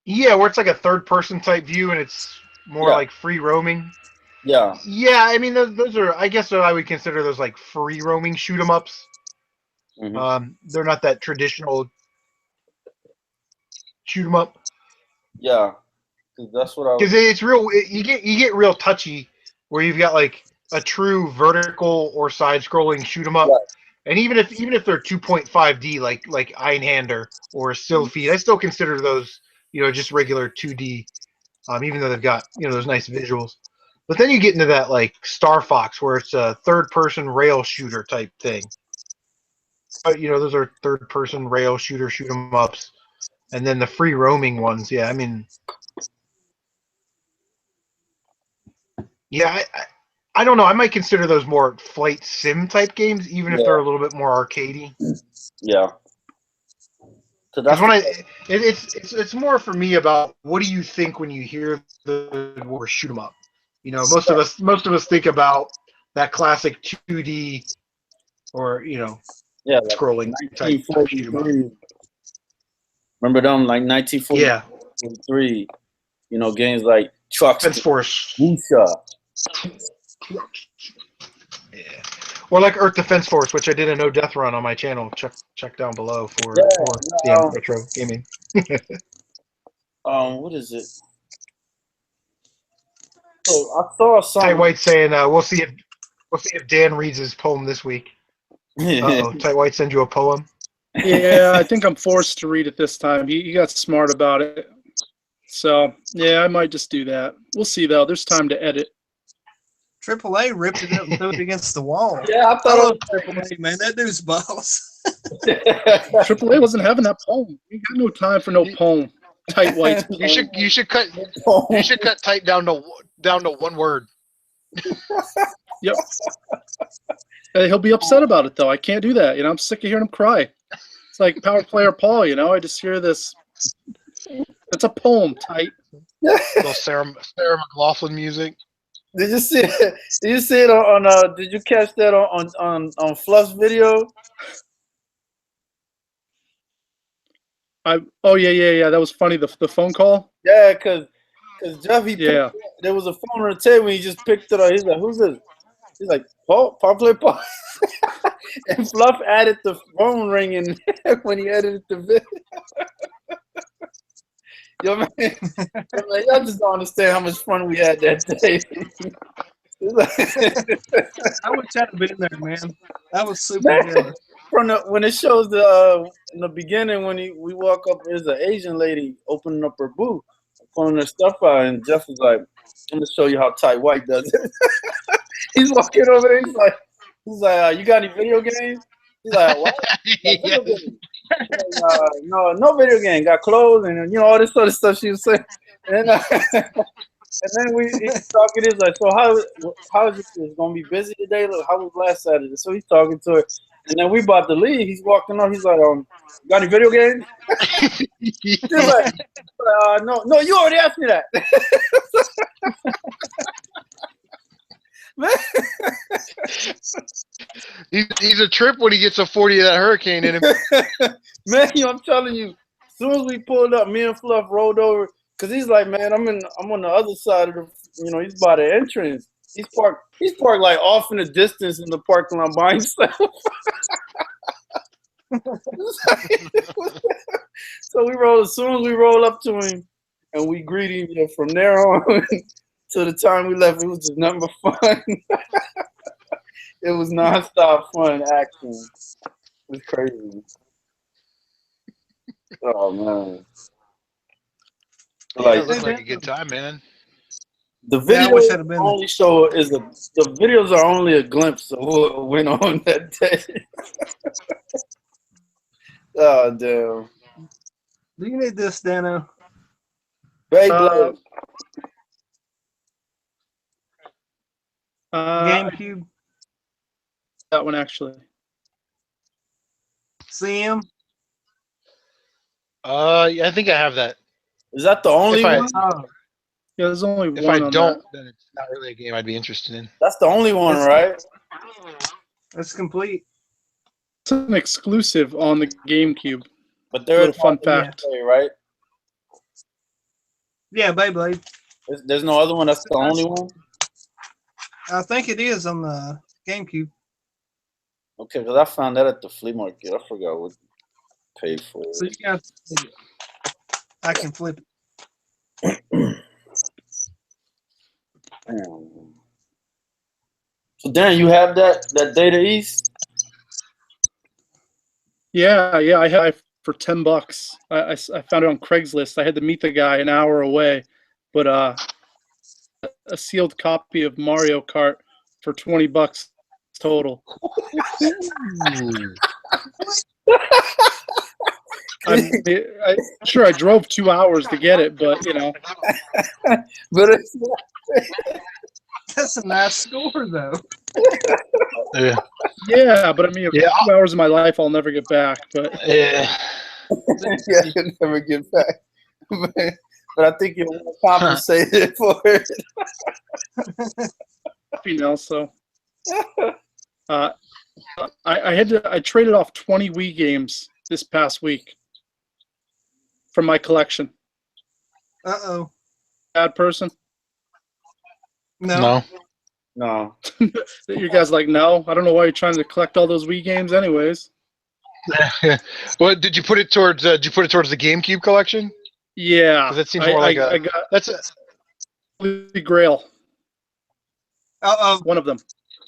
Yeah, where it's like a third-person type view and it's more like free roaming. Yeah. Yeah, I mean those are. I guess I would consider those like free roaming shoot 'em ups. Mm-hmm. They're not that traditional shoot 'em up. Yeah, that's what I. Because it's real. You get real touchy where you've got like a true vertical or side-scrolling shoot 'em up, Right. and even if they're 2.5D like Einhander or Sylphied, I still consider those just regular 2D. Even though they've got those nice visuals. But then you get into that like Star Fox where it's a third-person rail shooter type thing. But those are third-person rail shooter shoot 'em ups, and then the free roaming ones. Yeah, I mean, yeah, I don't know. I might consider those more flight sim type games, even if they're a little bit more arcadey. Yeah. So that's when it's more for me about what do you think when you hear the word shoot 'em up. Most of us think about that classic 2D or scrolling type shoot 'em up. Remember them like 1943? Games like Trucks, Defense Force, Wusha. Yeah, or like Earth Defense Force, which I did a no death run on my channel. Check down below for CMRetro Gaming. What is it? So I saw something. Tight White saying, "We'll see if Dan reads his poem this week." Tight White send you a poem. Yeah, I think I'm forced to read it this time. He got smart about it. So yeah, I might just do that. We'll see though. There's time to edit. AAA ripped it up and threw it against the wall. Yeah, I thought it was AAA, man. That dude's balls. AAA wasn't having that poem. We got no time for no poem. Tight White. You should cut Tight down to one word. Yep. He'll be upset about it though. I can't do that. I'm sick of hearing him cry. It's like Power Player Paul. I just hear this. It's a poem, Tight. Little Sarah McLaughlin music. Did you see it? Did you see it on? Did you catch that on Fluff's video? Oh yeah. That was funny. The phone call. Yeah, cause Jeff there was a phone on the table and he just picked it up. He's like, "Who's this?" He's like, "Paul Player Paul." And Fluff added the phone ringing when he edited the video. Yo, man, y'all just don't understand how much fun we had that day. I wish I'd have been there, man. That was super good. When it shows in the beginning when we walk up, there's an Asian lady opening up her booth, pulling her stuff out, and Jeff is like, "I'm gonna show you how Tight White does it." He's walking over there. He's like, "You got any video games?" He's like, "What?" Video games. No video game. Got clothes and all this sort of stuff she was saying. And then he's talking. He's like, "So how is it gonna be busy today? Look, how was last Saturday?" So he's talking to her, and then we about to leave. He's walking up. He's like, "Got any video games?" He's like, "No, you already asked me that." Man. He's a trip when he gets a 40 of that hurricane in him. Man, I'm telling you, as soon as we pulled up, me and Fluff rolled over because he's like, "Man, I'm on the other side of the, he's by the entrance. He's parked like off in the distance in the parking lot by himself." So as soon as we roll up to him and we greet him, from there on to the time we left, it was just nothing but fun. It was nonstop fun action. It was crazy. Oh man. Yeah, Like it looked like a good time, man. the Yeah, I video wish I'd have been there. only show is the videos are only a glimpse of what went on that day. Oh damn. Do you need this, Dano? Beyblade. GameCube? That one actually. CM? Yeah, I think I have that. Is that the only If I- one? Oh, Yeah, there's only If one I on don't, that. then it's not really a game I'd be interested in. That's the only one, right? that's complete. It's an exclusive on the GameCube. But there Little is fun one fact. play, right? Yeah, Beyblade. There's no other one. That's the only one. I think it is on the GameCube. Okay, because I found that at the flea market. I forgot what I paid for So it. you got. I can flip it. Damn. So Dan, you have that Data East? Yeah, I had it for $10. I found it on Craigslist. I had to meet the guy an hour away, but a sealed copy of Mario Kart for $20 total. I'm sure I drove 2 hours to get it, but you know. But it's That's a nice score, though. Yeah. Yeah, but I mean, Yeah. 2 hours of my life I'll never get back. But Yeah. yeah, you'll never get back. But I think you'll compensate it for it. you know, so I traded off 20 Wii games this past week from my collection. Uh-oh. Bad person? No. No. You guys like, no? I don't know why you're trying to collect all those Wii games anyways. What did you put it towards? Did you put it towards the GameCube collection? Yeah. 'Cause that seems more like I got that's a Holy Grail, Uh-oh. one of them.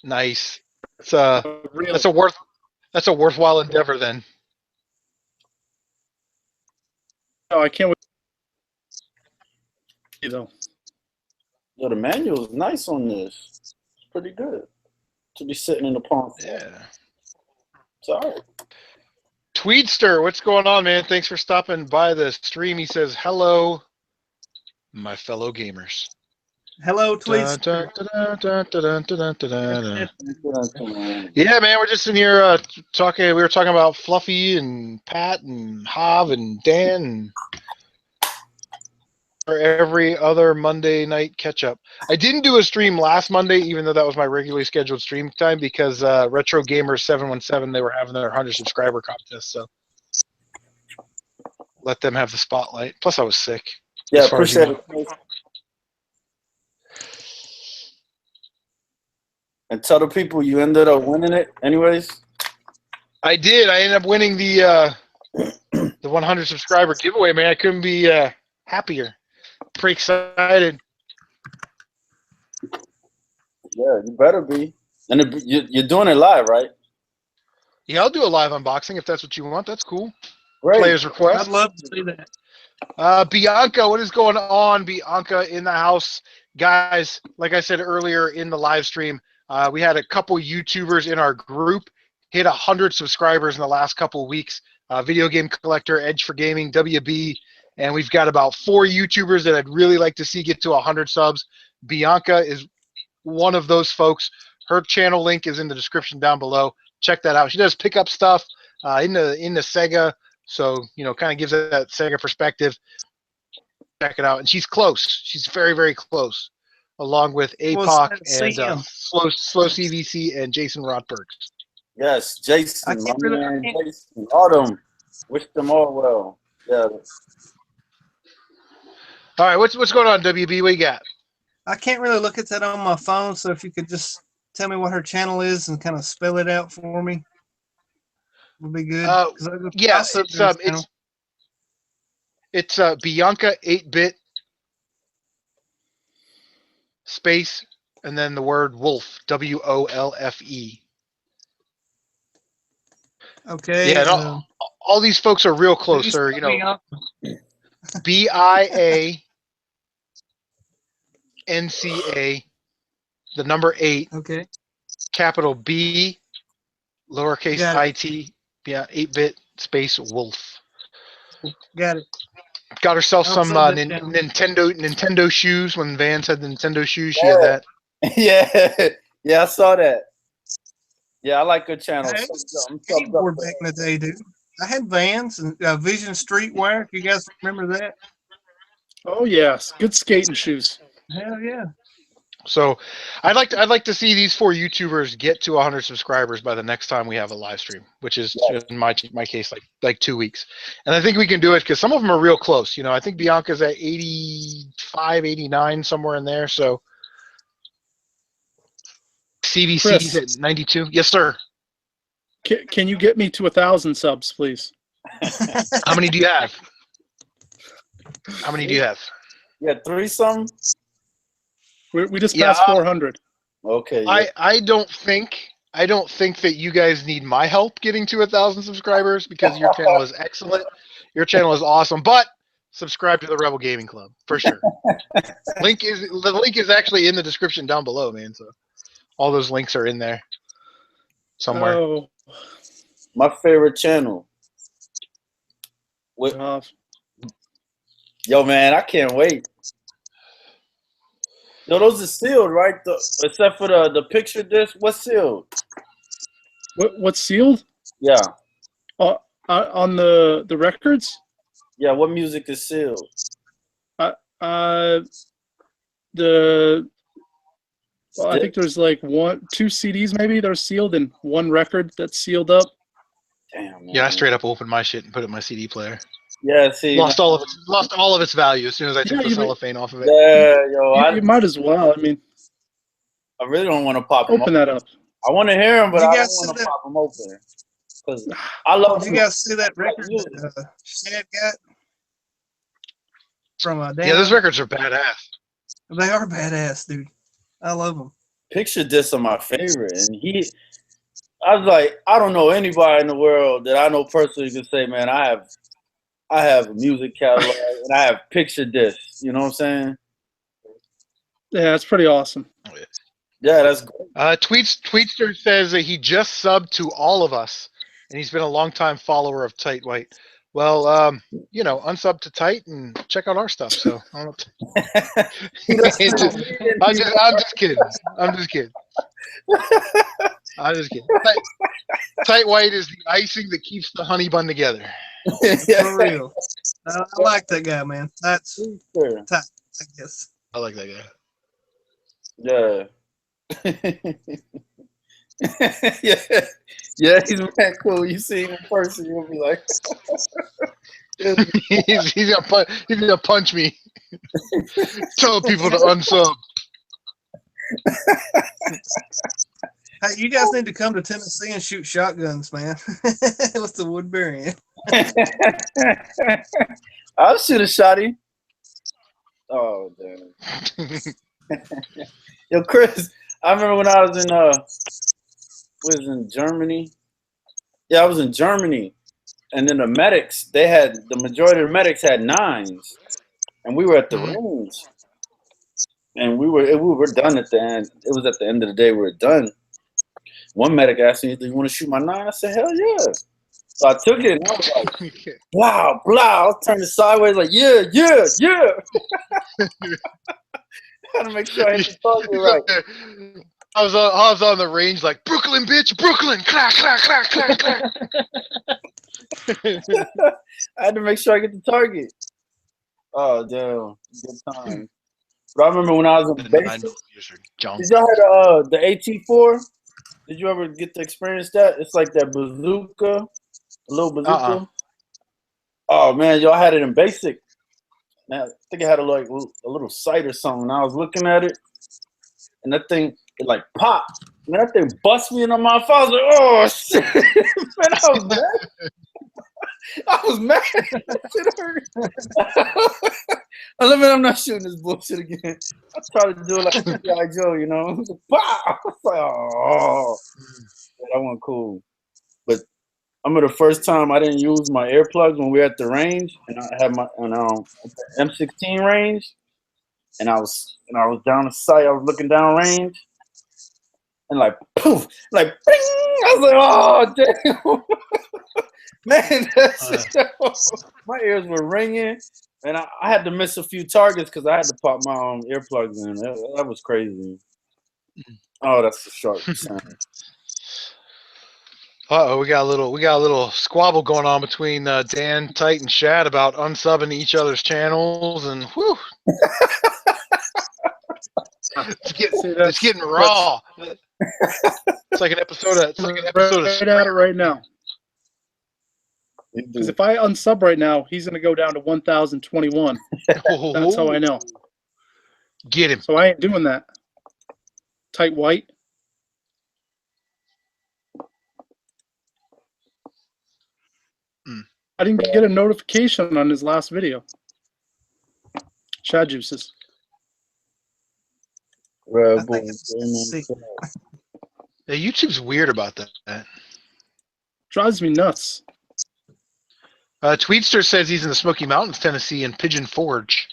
nice. It's Really. that's a worthwhile endeavor then. Oh, I can't wait. Though. Yo, the manual is nice on this. It's pretty good. To be sitting in the palm. Yeah. It's all right. Tweedster, what's going on, man? Thanks for stopping by the stream. He says, hello, my fellow gamers. Hello, Dun, Tweets. dun, dun, dun, dun, dun, dun, dun. Yeah, man, we're just in here talking. We were talking about Fluffy and Pat and Hav and Dan and for every other Monday night catch up. I didn't do a stream last Monday, even though that was my regularly scheduled stream time, because Retro Gamer 717, they were having their 100 subscriber contest, so let them have the spotlight. Plus, I was sick. Yeah, as far as you appreciate know. it. And tell the people you ended up winning it anyways. I did. I ended up winning the 100 subscriber giveaway, man. I couldn't be happier. Pretty excited. Yeah, you better be. And you're doing it live, right? Yeah, I'll do a live unboxing if that's what you want. That's cool. Great. Player's request. I'd love to see that. Bianca, what is going on? Bianca in the house. Guys, like I said earlier in the live stream, we had a couple YouTubers in our group hit 100 subscribers in the last couple of weeks. Video Game Collector, Edge for Gaming, WB, and we've got about 4 YouTubers that I'd really like to see get to 100 subs. Bianca is one of those folks. Her channel link is in the description down below. Check that out. She does pick up stuff in the Sega, so kind of gives it that Sega perspective. Check it out, and she's close. She's very, very close, along with Apoc and Slow CVC and Jason Rotbergs. Yes, Jason. I can't really- Man, Jason. Autumn. Wish them all well. Yeah. All right, what's going on, WB? What you got? I can't really look at that on my phone, so if you could just tell me what her channel is and kind of spell it out for me, would be good. Yeah, it's Bianca 8-bit space and then the word Wolf, WOLFE. Okay. Yeah, no, all these folks are real close. They're, you know, BIANCA, the number 8, Okay. capital B, lowercase Got it. it, yeah, 8-bit space wolf. Got it. Got herself I'll some sub that down. Nintendo shoes. When Van said the Nintendo shoes, she had that. Yeah, yeah, I saw that. Yeah, I like her channel. I had I'm a skateboard back in the day, dude. I had Vans and Vision Streetwear. You guys remember that? Oh yes, good skating shoes. Hell yeah. So, I'd like to see these 4 YouTubers get to 100 subscribers by the next time we have a live stream, which is in my case like 2 weeks. And I think we can do it because some of them are real close. You know, I think Bianca's at 85, 89, somewhere in there. So, CVC's at 92. Yes, sir. Can you get me to 1,000 subs, please? How many do you have? How many do you have? Yeah, 3-some. We just passed 400. Okay. Yeah. I don't think that you guys need my help getting to 1,000 subscribers because your channel is excellent. Your channel is awesome, but subscribe to the Rebel Gaming Club for sure. The link is actually in the description down below, man. So all those links are in there somewhere. Oh. My favorite channel. Yo, man, I can't wait. Yo, those are sealed, right? Except for the picture disc. What's sealed? What's sealed? Yeah. On the records? Yeah, what music is sealed? I think there's like 2 CDs maybe that are sealed and 1 record that's sealed up. Damn, man. Yeah, I straight up opened my shit and put it in my CD player. Yeah, see, lost all of its value as soon as I took the cellophane off of it. Yeah, yo, you might as well. I mean, I really don't want to pop them open that up. I want to hear them, but I don't want to pop them open. Because I love. Did you guys see that record that Shad got from Dan? Yeah, those records are badass. They are badass, dude. I love them. Picture Discs are my favorite, and I was like, I don't know anybody in the world that I know personally can say, man, I have a music catalog and I have Picture Discs. You know what I'm saying? Yeah, that's pretty awesome. Yeah, that's great. Tweetster says that he just subbed to all of us, and he's been a longtime follower of Tight White. Well, you know, unsub to Tight and check out our stuff. So I don't know. I'm just kidding. I'm just kidding. Tight White is the icing that keeps the honey bun together. For real. I like that guy, man. That's tight, I guess. I like that guy. Yeah. yeah, he's man cool. You see him in person, you'll be like, he's gonna punch me. Tell people to unsub. Hey, you guys need to come to Tennessee and shoot shotguns, man. With the Woodbarion. I'll shoot a shotty. Oh damn. Yo, Chris, I remember when I was in Germany. Yeah, I was in Germany, and then the medics, the majority of the medics had 9s, and we were at the range, and we were done at the end. It was at the end of the day we were done. One medic asked me, "Do you want to shoot my 9?" I said, "Hell yeah!" So I took it, and I was like, "Blah blah." I was turning sideways, like, "Yeah, yeah, yeah." Had to make sure I hit the target right. I was on the range like, Brooklyn, bitch, Brooklyn, clack, clack, clack, clack, clack. I had to make sure I get the target. Oh, damn. Good time. But I remember when I was in basic. Did y'all have the AT4? Did you ever get to experience that? It's like that bazooka, a little bazooka. Oh, man, y'all had it in basic. Man, I think it had a little sight or something. I was looking at it, and that thing, it like popped. Man, that thing bust me in the mouth. I was like, oh, shit. Man, I was mad. I was mad. That shit hurt. I said, man, I'm not shooting this bullshit again. I tried to do it like G.I. Joe, you know? Pow! I was like, oh. Man, that wasn't cool. But remember the first time I didn't use my earplugs when we were at the range, and I had my M16 range, and I was down the sight. I was looking down range, and like poof, like bing! I was like, oh damn, man, my ears were ringing, and I had to miss a few targets because I had to pop my earplugs in. That was crazy. Oh, that's a sharp sound. Uh-oh, we got a little squabble going on between Dan, Tight, and Shad about unsubbing to each other's channels, and whew. It's getting raw. It's like an episode of right at it right now. Because if I unsub right now, he's gonna go down to 1,021. That's how I know. Get him. So I ain't doing that. Tight white. I didn't get a notification on his last video. Chad juices. I think it's a secret. Yeah, YouTube's weird about that. Drives me nuts. Tweetster says he's in the Smoky Mountains, Tennessee, in Pigeon Forge.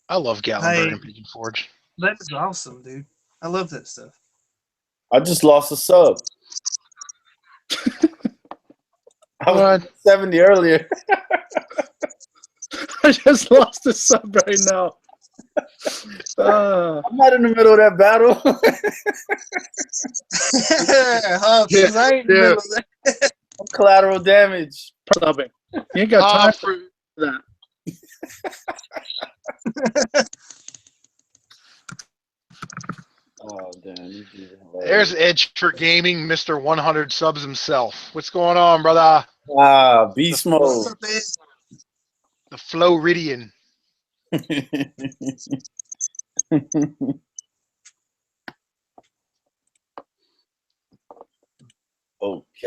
I love Gatlinburg and Pigeon Forge. That is awesome, dude. I love that stuff. I just lost a sub. I was 70 earlier. I just lost a sub right now. I'm not in the middle of that battle. I ain't in the middle of that. Collateral damage. Subbing. You ain't got time for that. Oh, damn. There's Edge for Gaming, Mr. 100 subs himself. What's going on, brother? Beast mode. The Floridian. Okay.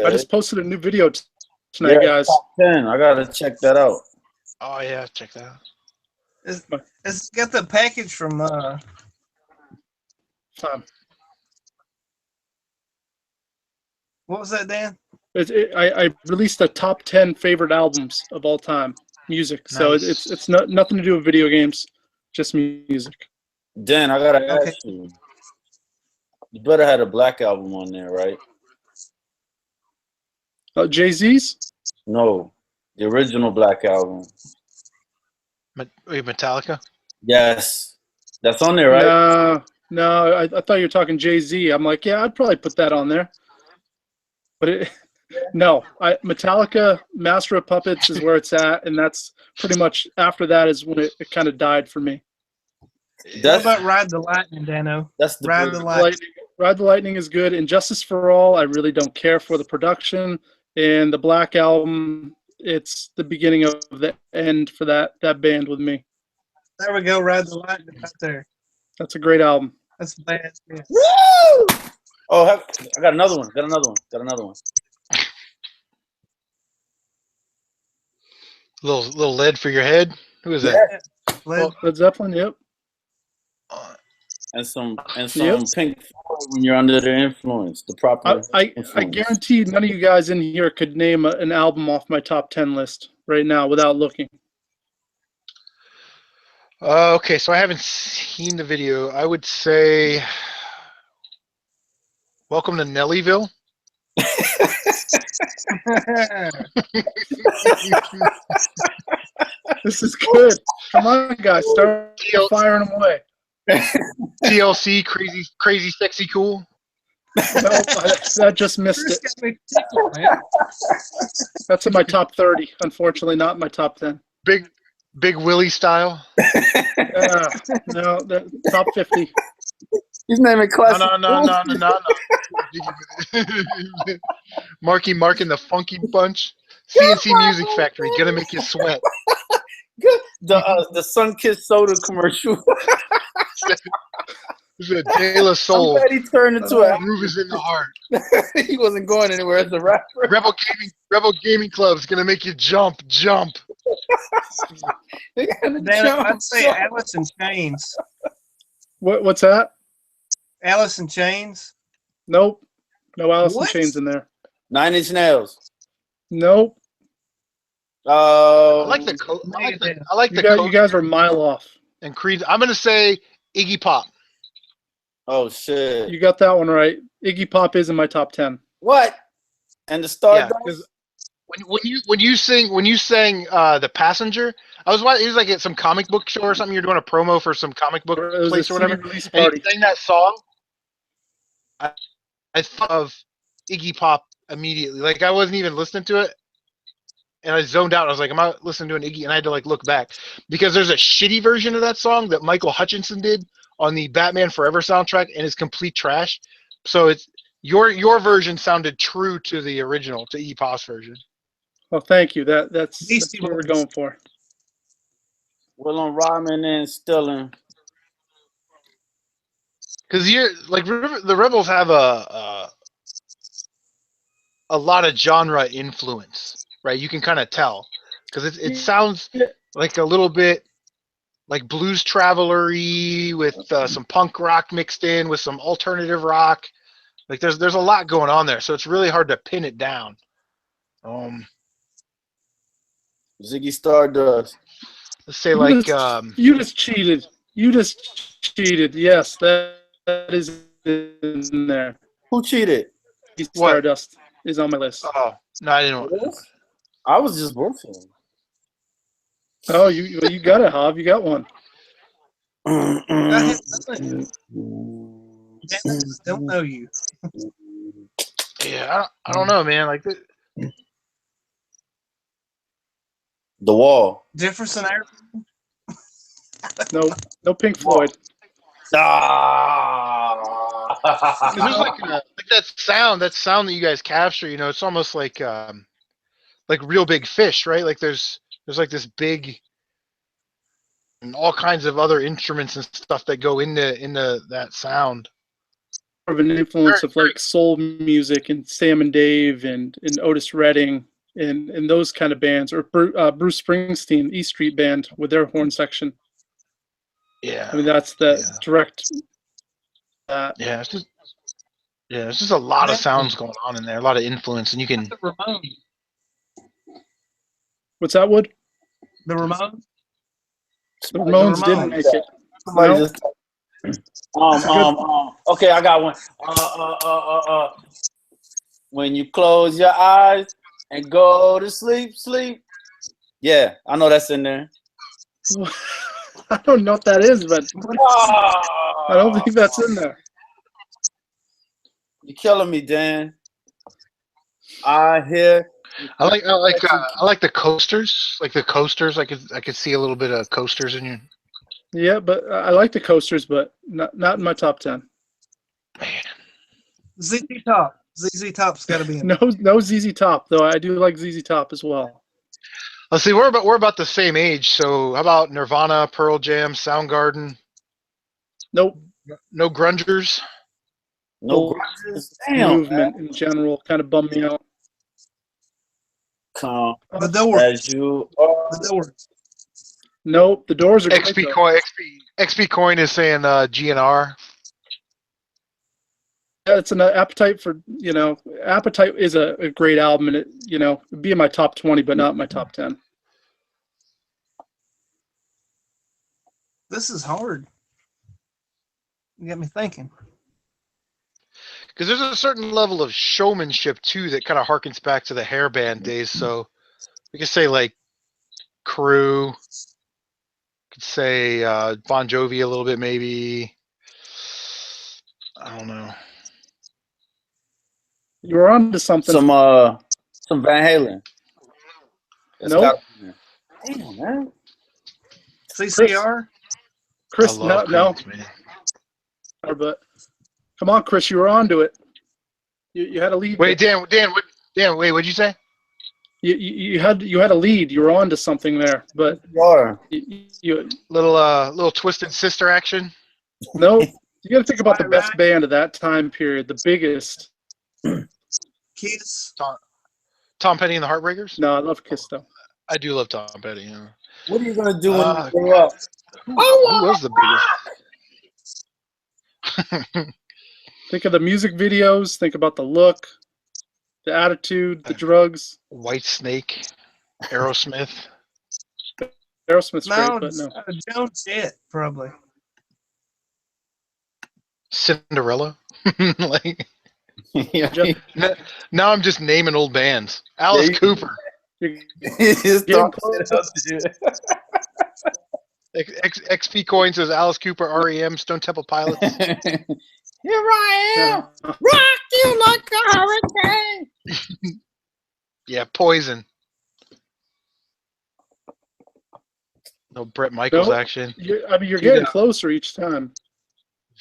I just posted a new video tonight, guys. Top 10. I gotta check that out. Oh yeah, check that out. It's got the package from what was that, Dan? I released a top 10 favorite albums of all time, music. Nice. So it's nothing to do with video games, just music. Dan, I gotta ask you. You better had a Black album on there, right? Jay-Z's? No, the original Black album. Metallica? Yes, that's on there, right? No, I thought you were talking Jay-Z. I'm like, yeah, I'd probably put that on there. But Metallica, Master of Puppets is where it's at, and that's pretty much after that is when it kind of died for me. What about Ride the Lightning, Dano? That's the Ride the Lightning. Ride the Lightning is good. Injustice for All, I really don't care for the production. And the Black Album, it's the beginning of the end for that band with me. There we go, Ride the Lightning right there. That's a great album. That's bad. Yeah. Woo! Oh, I got another one. Got another one. Little lead for your head. Who is that? Led Zeppelin. Yep. And some Pink Floyd when you're under their influence. The proper. I guarantee none of you guys in here could name an album off my top 10 list right now without looking. Okay, so I haven't seen the video. I would say, Welcome to Nellyville. This is good. Come on, guys, start firing them away. TLC, crazy, sexy, cool. No, that just missed it. That's in my top 30. Unfortunately, not in my top 10. Big Willie style. No, top 50. He's naming classic. No. Marky Mark and the Funky Bunch. CNC Music Factory, gonna make you sweat. The Sun-Kissed Soda commercial. It's a De La Soul. I'm glad he turned into a groove is in the heart. He wasn't going anywhere as a rapper. Rebel Gaming Club's gonna make you jump. I'd say Alice in Chains. What's that? Alice in Chains. Nope. No Alice in Chains in there. Nine Inch Nails. Nope. I like the I like You guys are a mile off. and Creed. I'm gonna say Iggy Pop. Oh shit. You got that one right. Iggy Pop is in my top 10. What? And the Yeah, Stardust? because when you sang The Passenger, I was watching. It was like at some comic book show or something. You're doing a promo for some comic book It was place a or whatever. CD release And party. he sang that song. I thought of Iggy Pop immediately. Like I wasn't even listening to it, and I zoned out. I was like, "Am I listening to an Iggy?" And I had to like look back because there's a shitty version of that song that Michael Hutchinson did on the Batman Forever soundtrack, and it's complete trash. So it's your version sounded true to the original, to Iggy Pop's version. Well, thank you. That's what we're going for. Willem Rodman and Stilling. Because you're like the Rebels have a lot of genre influence, right? You can kind of tell because it sounds like a little bit like Blues Traveler-y with some punk rock mixed in with some alternative rock. Like there's a lot going on there, so it's really hard to pin it down. Ziggy Stardust. Let's say like you just cheated. You just cheated. Yes, that is in there. Who cheated? Stardust is on my list. Oh no, I didn't. I was just bullshitting. Oh, you got it, Hob. You got one. I don't know you. Yeah, I don't know, man. Like The Wall. Jefferson Airplane? No Pink Floyd. Ah. there's like that sound that you guys capture. You know, it's almost like Real Big Fish, right? Like there's like this big and all kinds of other instruments and stuff that go into that sound. More of an influence of like soul music and Sam and Dave and Otis Redding and those kind of bands, or Bruce Springsteen, E Street Band with their horn section. Yeah, I mean that's the direct. It's just a lot of sounds going on in there, a lot of influence, and you can. What's that, Wood? The Ramones? The Ramones didn't make it. Somebody just. Okay, I got one. When you close your eyes and go to sleep. Yeah, I know that's in there. I don't know what that is, but I don't think that's in there. You're killing me, Dan. I hear. I like the coasters. Like the coasters, I could see a little bit of coasters in you. Yeah, but I like the coasters, but not in my top 10. Man. ZZ Top. ZZ Top's got to be in. No ZZ Top, though. I do like ZZ Top as well. Let's see. We're about the same age. So how about Nirvana, Pearl Jam, Soundgarden? Nope. No grungers. No grunges. Damn, movement in general kind of bummed me out. Come The Doors. as you are. The Doors. Nope, the Doors are great, XP though. Coin. XP Coin is saying GNR. Yeah, it's an Appetite for, Appetite is a great album, and it'd be in my top 20, but not my top 10. This is hard. You got me thinking. Because there's a certain level of showmanship too that kind of harkens back to the hair band days. So we could say like Crew. Could say Bon Jovi a little bit, maybe. I don't know. You were on to something. Some Van Halen. Nope. Damn, man. CCR? Chris, no. Man. But come on, Chris, you were on to it. You had a lead. Wait, Dan, wait, what'd you say? You had a lead. You were on to something there, but you little Twisted Sister action. No, you got to think about the best band of that time period, the biggest. Kiss. Tom Petty and the Heartbreakers. No, I love Kiss though. I do love Tom Petty. Yeah. What are you gonna do when you grow up? Who was the biggest? Think of the music videos. Think about the look. The attitude, the drugs. White Snake, Aerosmith. Aerosmith's No, great, but no. Joan Jett, probably. Cinderella. Like, Yeah. now I'm just naming old bands. Alice you- Cooper. Just Getting throw shit out there. XP Coin says Alice Cooper, REM, Stone Temple Pilots. Here I am, rock you like a hurricane. Yeah, Poison. No Brett Michaels Nope. action. You're getting closer each time.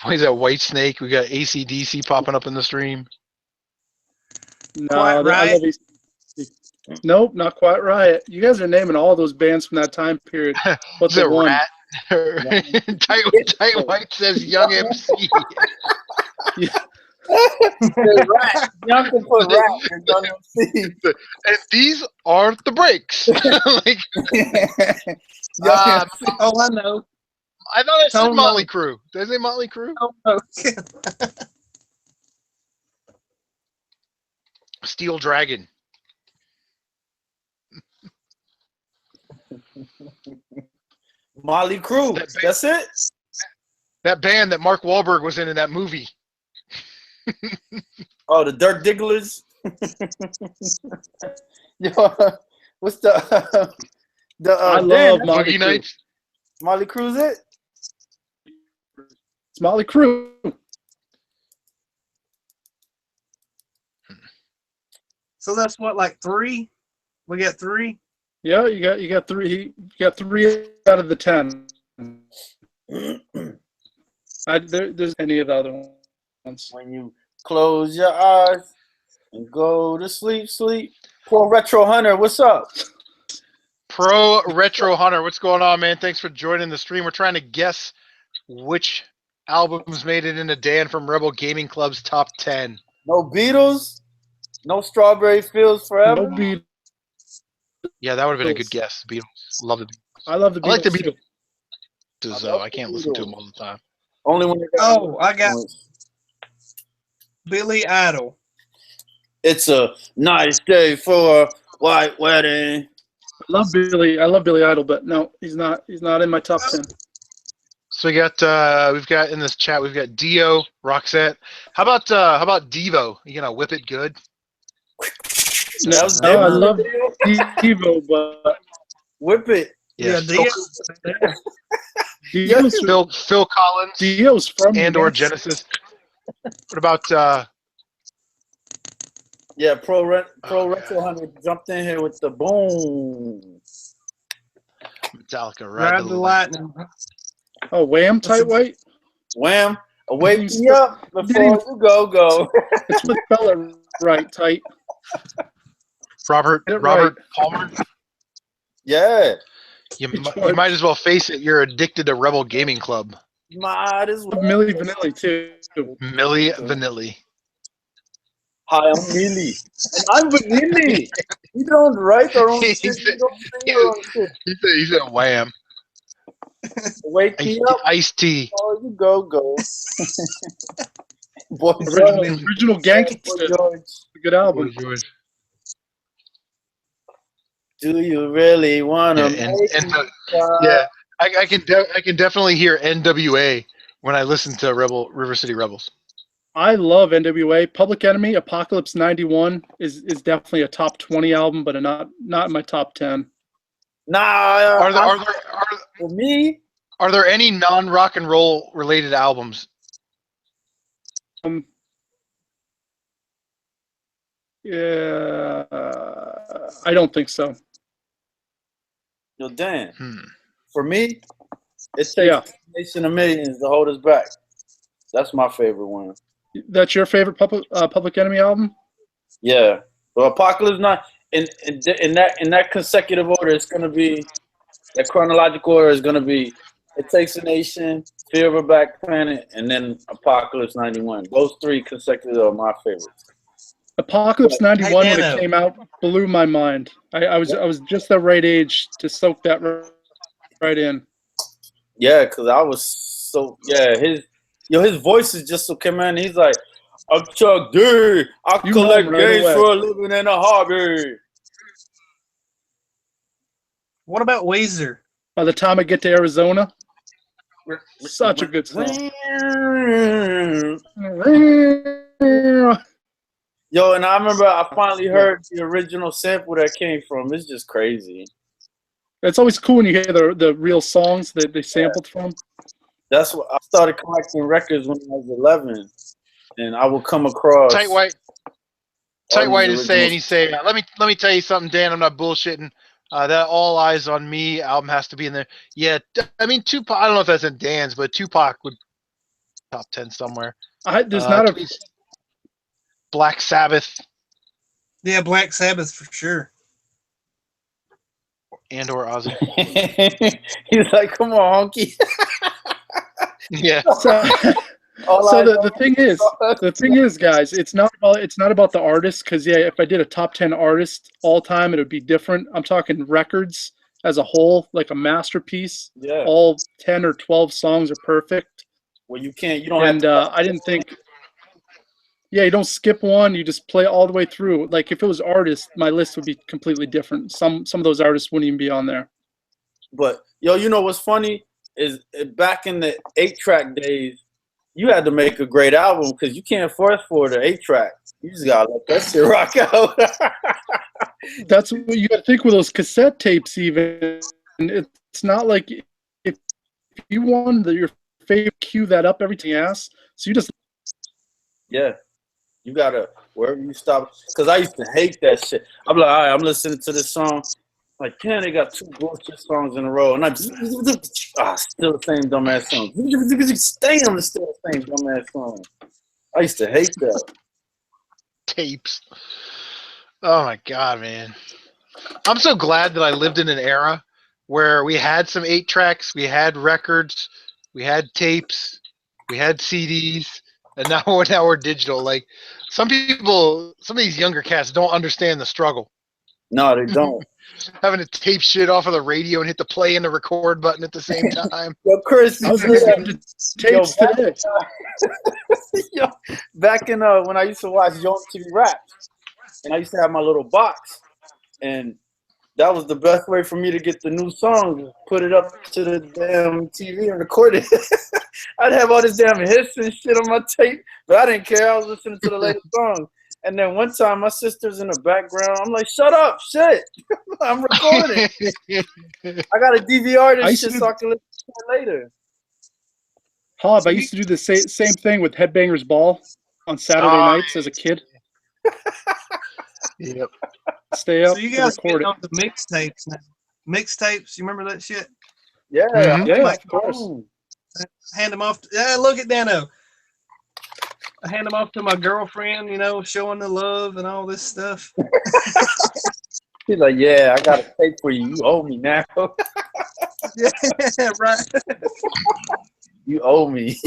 What is that? White Snake. We got AC/DC popping up in the stream. No, Quite I right. love AC/DC. Nope, not quite right. You guys are naming all those bands from that time period. But Is the it one. Rat? Tight White says Young MC. Rat. Y'all can put Rat in Young MC. And these are the breaks. Like, Young Oh, I know. I thought I said Tone Motley Loc. Crue. Did I say Motley Crue? Oh, no. Steel Dragon. Molly Crew. That's it. That band that Mark Wahlberg was in that movie. Oh, the Dirt Digglers. Yo, what's the I love Dan, Motley Boogie Crue. Nights. Molly Crew's it? It's Motley Crue. So that's what, like 3? We got 3? Yeah, you got 3. You got 3 out of the 10. There's any of the other ones. When you close your eyes and go to sleep, Poor Retro Hunter, what's up? Pro Retro Hunter, what's going on, man? Thanks for joining the stream. We're trying to guess which albums made it into Dan from Rebel Gaming Club's top 10. No Beatles? No Strawberry Fields Forever? No Beatles. Yeah, that would have been a good guess. Beatles. Love the Beatles. I love the Beatles. I like the too. Beatles. I can't listen to them all the time. Only when they Oh, I got Billy Idol. It's a nice day for a white wedding. I love Billy Idol, but no, he's not in my top 10. So we've got in this chat, we've got Dio, Roxette. How about Devo? You gonna whip it good? No, That was I different. love Devo, but Whip it. Yeah, Phil, Dio's Phil Collins from and or NES. Genesis. What about Yeah, Pro Retro Hunter jumped in here with the boom. Metallica? Ride the Lightning. Oh, Wham! Tight White. Wham! Wake me up before you go. It's what spell it right, tight. Robert Get it right. Palmer. Yeah. You might as well face it. You're addicted to Rebel Gaming Club. Might as well. Milli Vanilli too. Milli Vanilli. Hi, I'm Millie. And I'm Vanilli. We don't write our own shit. We don't sing our own shit. He said Wham. Wake me up Iced Tea. before you go. Boy, Original Gangsta. George. Good album. Do you really want to Yeah, I can definitely hear NWA when I listen to River City Rebels. I love NWA. Public Enemy, Apocalypse 91 is definitely a top 20 album, but not in my top 10. Nah, for me, are there any non-rock and roll related albums? Yeah, I don't think so. Yo, Dan. For me, it takes Nation of Millions to hold us back. That's my favorite one. That's your favorite Public Enemy album? Yeah. Well, Apocalypse not in that consecutive order. It's gonna be that chronological order is gonna be It Takes a Nation, Fear of a Black Planet, and then Apocalypse 91. Those 3 consecutive are my favorites. Apocalypse 91 when it came out blew my mind. I was just the right age to soak that right in. Yeah, because I was so his voice is just so come in. He's like, I'm Chuck D. I You collect run right games away. for a living and a hobby. What about Weezer? By the time I get to Arizona, such a good song. Yo, and I remember I finally heard the original sample that came from. It's just crazy. It's always cool when you hear the real songs that they sampled from. That's what I started collecting records when I was 11, and I would come across. Tight White is saying, original- he's saying, let me tell you something, Dan. I'm not bullshitting. That All Eyes on Me album has to be in there. Yeah, I mean Tupac. I don't know if that's in Dan's, but Tupac would top 10 somewhere. There's not a Black Sabbath Yeah, Black Sabbath for sure. and or Ozzy. He's like, "Come on, honky." Yeah. So the thing is, guys, it's not about the artist, because if I did a top 10 artist all time, it would be different. I'm talking records as a whole, like a masterpiece. Yeah. All 10 or 12 songs are perfect. Well, you don't. And I didn't think. Yeah, you don't skip one. You just play all the way through. Like if it was artists, my list would be completely different. Some of those artists wouldn't even be on there. But yo, you know what's funny is back in the 8-track days, you had to make a great album because you can't force for the 8-track. You just gotta let that shit rock out. That's what you got to think with those cassette tapes. Even it's not like if you want your favorite, cue that up every time you ask. So you just You gotta wherever you stop. Because I used to hate that shit. I'm like, all right, I'm listening to this song. Like, damn, they got 2 bullshit songs in a row, and I'm still the same dumbass song. Damn, it's still the same dumbass song. I used to hate that. Tapes. Oh my god, man. I'm so glad that I lived in an era where we had some 8-tracks, we had records, we had tapes, we had CDs, and now we're digital. Like some people, some of these younger cats don't understand the struggle. No, they don't. Having to tape shit off of the radio and hit the play and the record button at the same time. Yo, Chris, I was listening to tapes today. Yo, back in when I used to watch Young TV Raps, and I used to have my little box, and that was the best way for me to get the new songs. Put it up to the damn TV and record it. I'd have all this damn hits and shit on my tape, but I didn't care. I was listening to the latest songs. And then one time, my sister's in the background. I'm like, "Shut up, shit! I'm recording. I got to DVR this shit so I can listen to it later." Hob, I used to do the same thing with Headbangers Ball on Saturday nights as a kid. Yep. Stay up So you guys record get it. on the mixtapes now. Mixtapes, you remember that shit? Yeah, Yeah, Like, of course. hand them off. Look at Dano. I hand them off to my girlfriend, showing the love and all this stuff. He's like, "Yeah, I got a tape for you. You owe me now. Yeah, right. You owe me."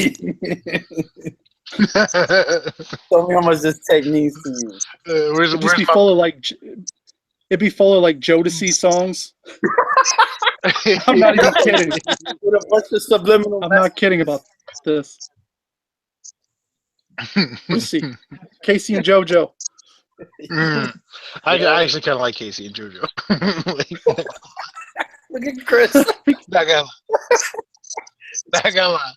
Tell me how much this tape means to you. It'd just be full of like, it'd be full of like Jodeci songs. I'm not even kidding. With a bunch of subliminal. I'm not kidding about this. Lucy, Casey and JoJo. I actually kind of like Casey and JoJo. Look at Chris. Not gonna lie.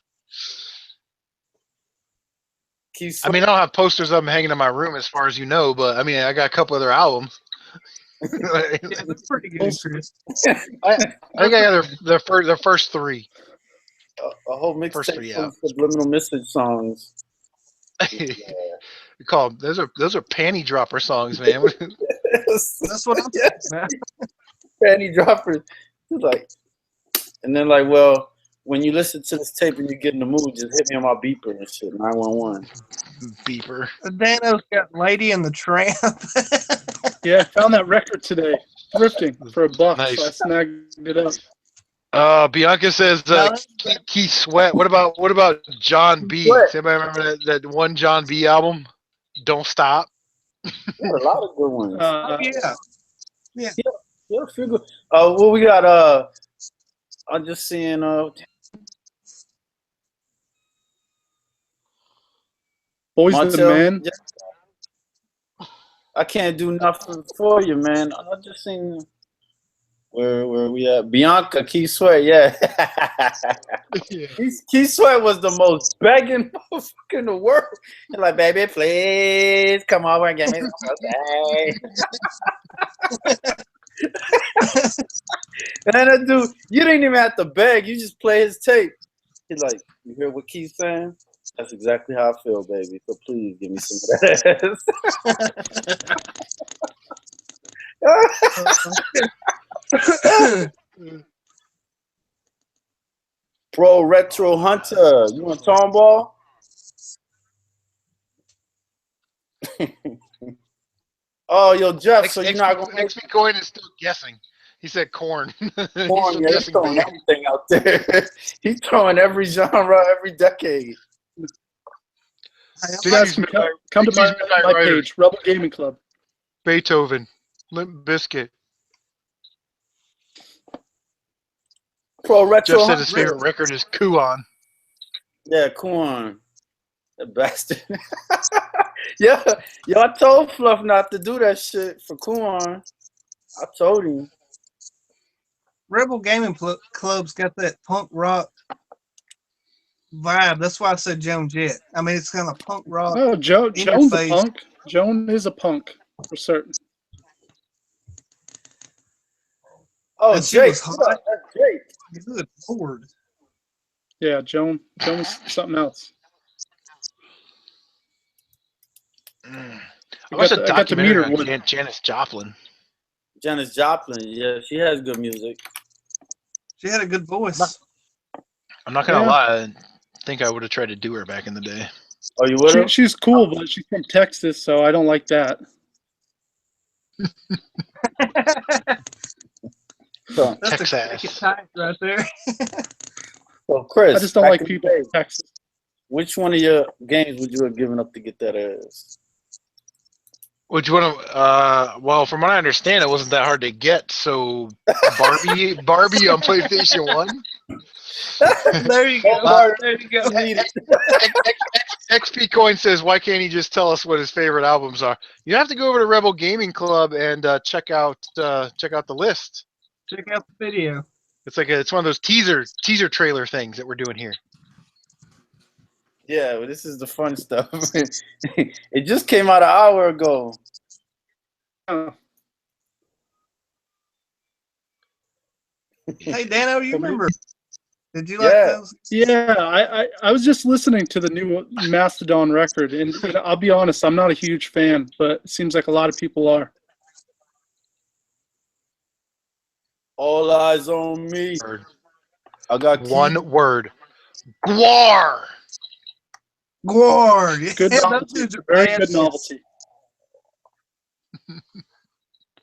I mean, I don't have posters of them hanging in my room, as far as you know, but I mean, I got a couple of their albums. That's pretty good, Chris. I think I got their first 3. A whole First mixtape 3 of subliminal message songs. We call them, those are panty dropper songs, man. That's what I'm talking about. Panty droppers. Like, and then like, well, when you listen to this tape and you get in the mood, just hit me on my beeper and shit, 911. Beeper. Dano's got Lady and the Tramp. Yeah, I found that record today, thrifting for $1. Nice. So I snagged it up. Bianca says Keith Sweat. What about John B? Does anybody remember that one John B album? Don't Stop. There a lot of good ones. Yeah. Yeah, a few good. Well, we got. I'm just seeing. Boys Montel, the Men. I can't do nothing for you, man. I just seen where we at. Bianca Keith Sweat, yeah. Keith Sweat was the most begging motherfucker in the world. He's like, baby, please come over and get me some okay. And that dude, you didn't even have to beg. You just play his tape. He's like, you hear what Keith's saying? That's exactly how I feel, baby. So please give me some of that. Pro Retro Hunter, you want Tomball? Oh, yo, Jeff, so you're not going to... XP Coin is still guessing. He said corn. Corn, yeah, he's throwing everything out there. He's throwing every genre, every decade. You guys can come to my page, Rebel Gaming Club. Beethoven, Limp Bizkit. Pro Retro. Jeff said his favorite record is Kuon. Yeah, Kuon. That bastard. Yeah, yo, I told Fluff not to do that shit for Kuon. I told him. Rebel Gaming Club's got that punk rock vibe. That's why I said Joan Jett. I mean, it's kind of punk rock. Oh, Joan's a punk. Joan is a punk for certain. Oh, and Jake. That's Jake. Good Lord. Yeah, Joan's something else. I watched a documentary on Janis Joplin. Janis Joplin, yeah, she has good music. She had a good voice. I'm not gonna lie, I think I would have tried to do her back in the day. Oh, you would have? She's cool, but she's from Texas, so I don't like that. So, Texas right there. So, Chris, I just don't like people from Texas. Which one of your games would you have given up to get that ass? Which one of well, from what I understand, it wasn't that hard to get. So Barbie on PlayStation 1. There you go. There you go. XP Coin says, "Why can't he just tell us what his favorite albums are?" You have to go over to Rebel Gaming Club and check out the list. Check out the video. It's one of those teaser trailer things that we're doing here. Yeah, well, this is the fun stuff. It just came out an hour ago. Hey, Dano, you remember? Did you like those? Yeah, I was just listening to the new Mastodon record, and I'll be honest, I'm not a huge fan, but it seems like a lot of people are. All eyes on me. I got one word. Gwar. Gwar. Yeah, good novelty. Very good novelty.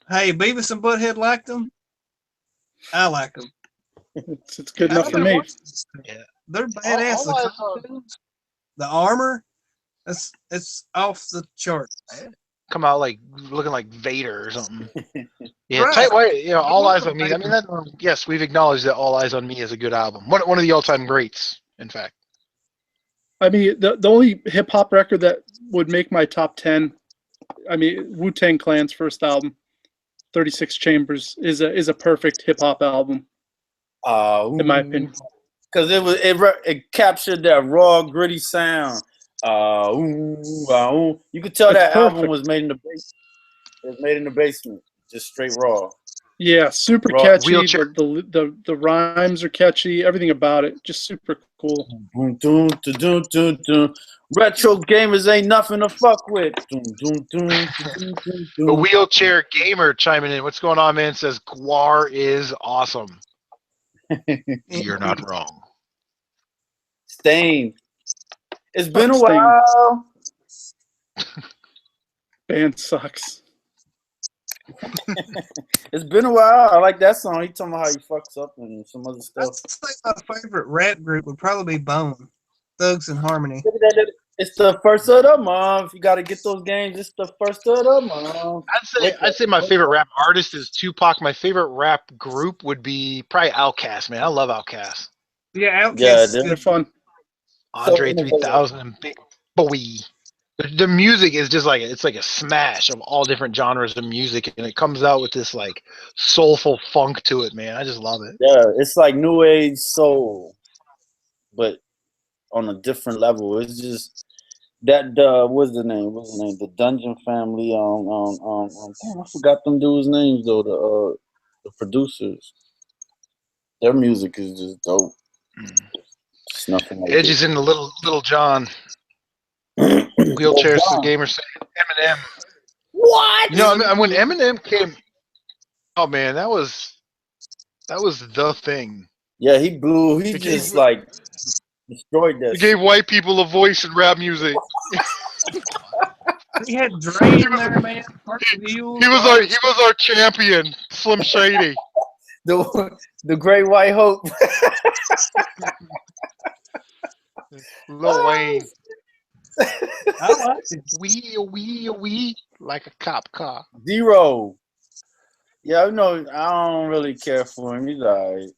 Hey, Beavis and Butthead liked them. I like them. It's good enough for me. Yeah. They're badass. The armor, it's off the chart. Come out like looking like Vader or something. Yeah, right. All Eyes on Me. I mean, yes, we've acknowledged that All Eyes on Me is a good album. One of the all-time greats, in fact. I mean, the only hip hop record that would make my top 10, I mean, Wu-Tang Clan's first album, 36 Chambers, is a perfect hip hop album. In my opinion, because it captured that raw, gritty sound. You could tell that album was made in the basement. It was made in the basement, just straight raw. Yeah, super catchy. The rhymes are catchy. Everything about it, just super cool. Retro gamers ain't nothing to fuck with. A Wheelchair Gamer chiming in. What's going on, man? Says Gwar is awesome. You're not wrong. Stain. It's been a while. Band sucks. It's been a while. I like that song. He talking about how he fucks up and some other stuff. I think my favorite rap group would probably be Bone, Thugs and Harmony. It's the first of the month. You got to get those games. It's the first of the month. I'd say my favorite rap artist is Tupac. My favorite rap group would be probably Outkast, man. I love Outkast. Yeah, Outkast. They're fun. Andre 3000 and Big Boy. The music is just like it's like a smash of all different genres of music, and it comes out with this like soulful funk to it, man. I just love it. Yeah, it's like new age soul, but on a different level. It's just that what's the name? The Dungeon Family. Damn, I forgot them dudes' names though. The producers. Their music is just dope. It's nothing like Edge is in the Little John. Wheelchairs to the gamer saying Eminem. What? You know, I mean, when Eminem came, oh man, that was the thing. Yeah, he blew. He just like destroyed that. He gave white people a voice in rap music. He had Dre in there, man. He was our champion, Slim Shady. The Great White Hope. Lil Wayne. I like it. Wee, like a cop car. Zero. Yeah, I don't really care for him. He's alright.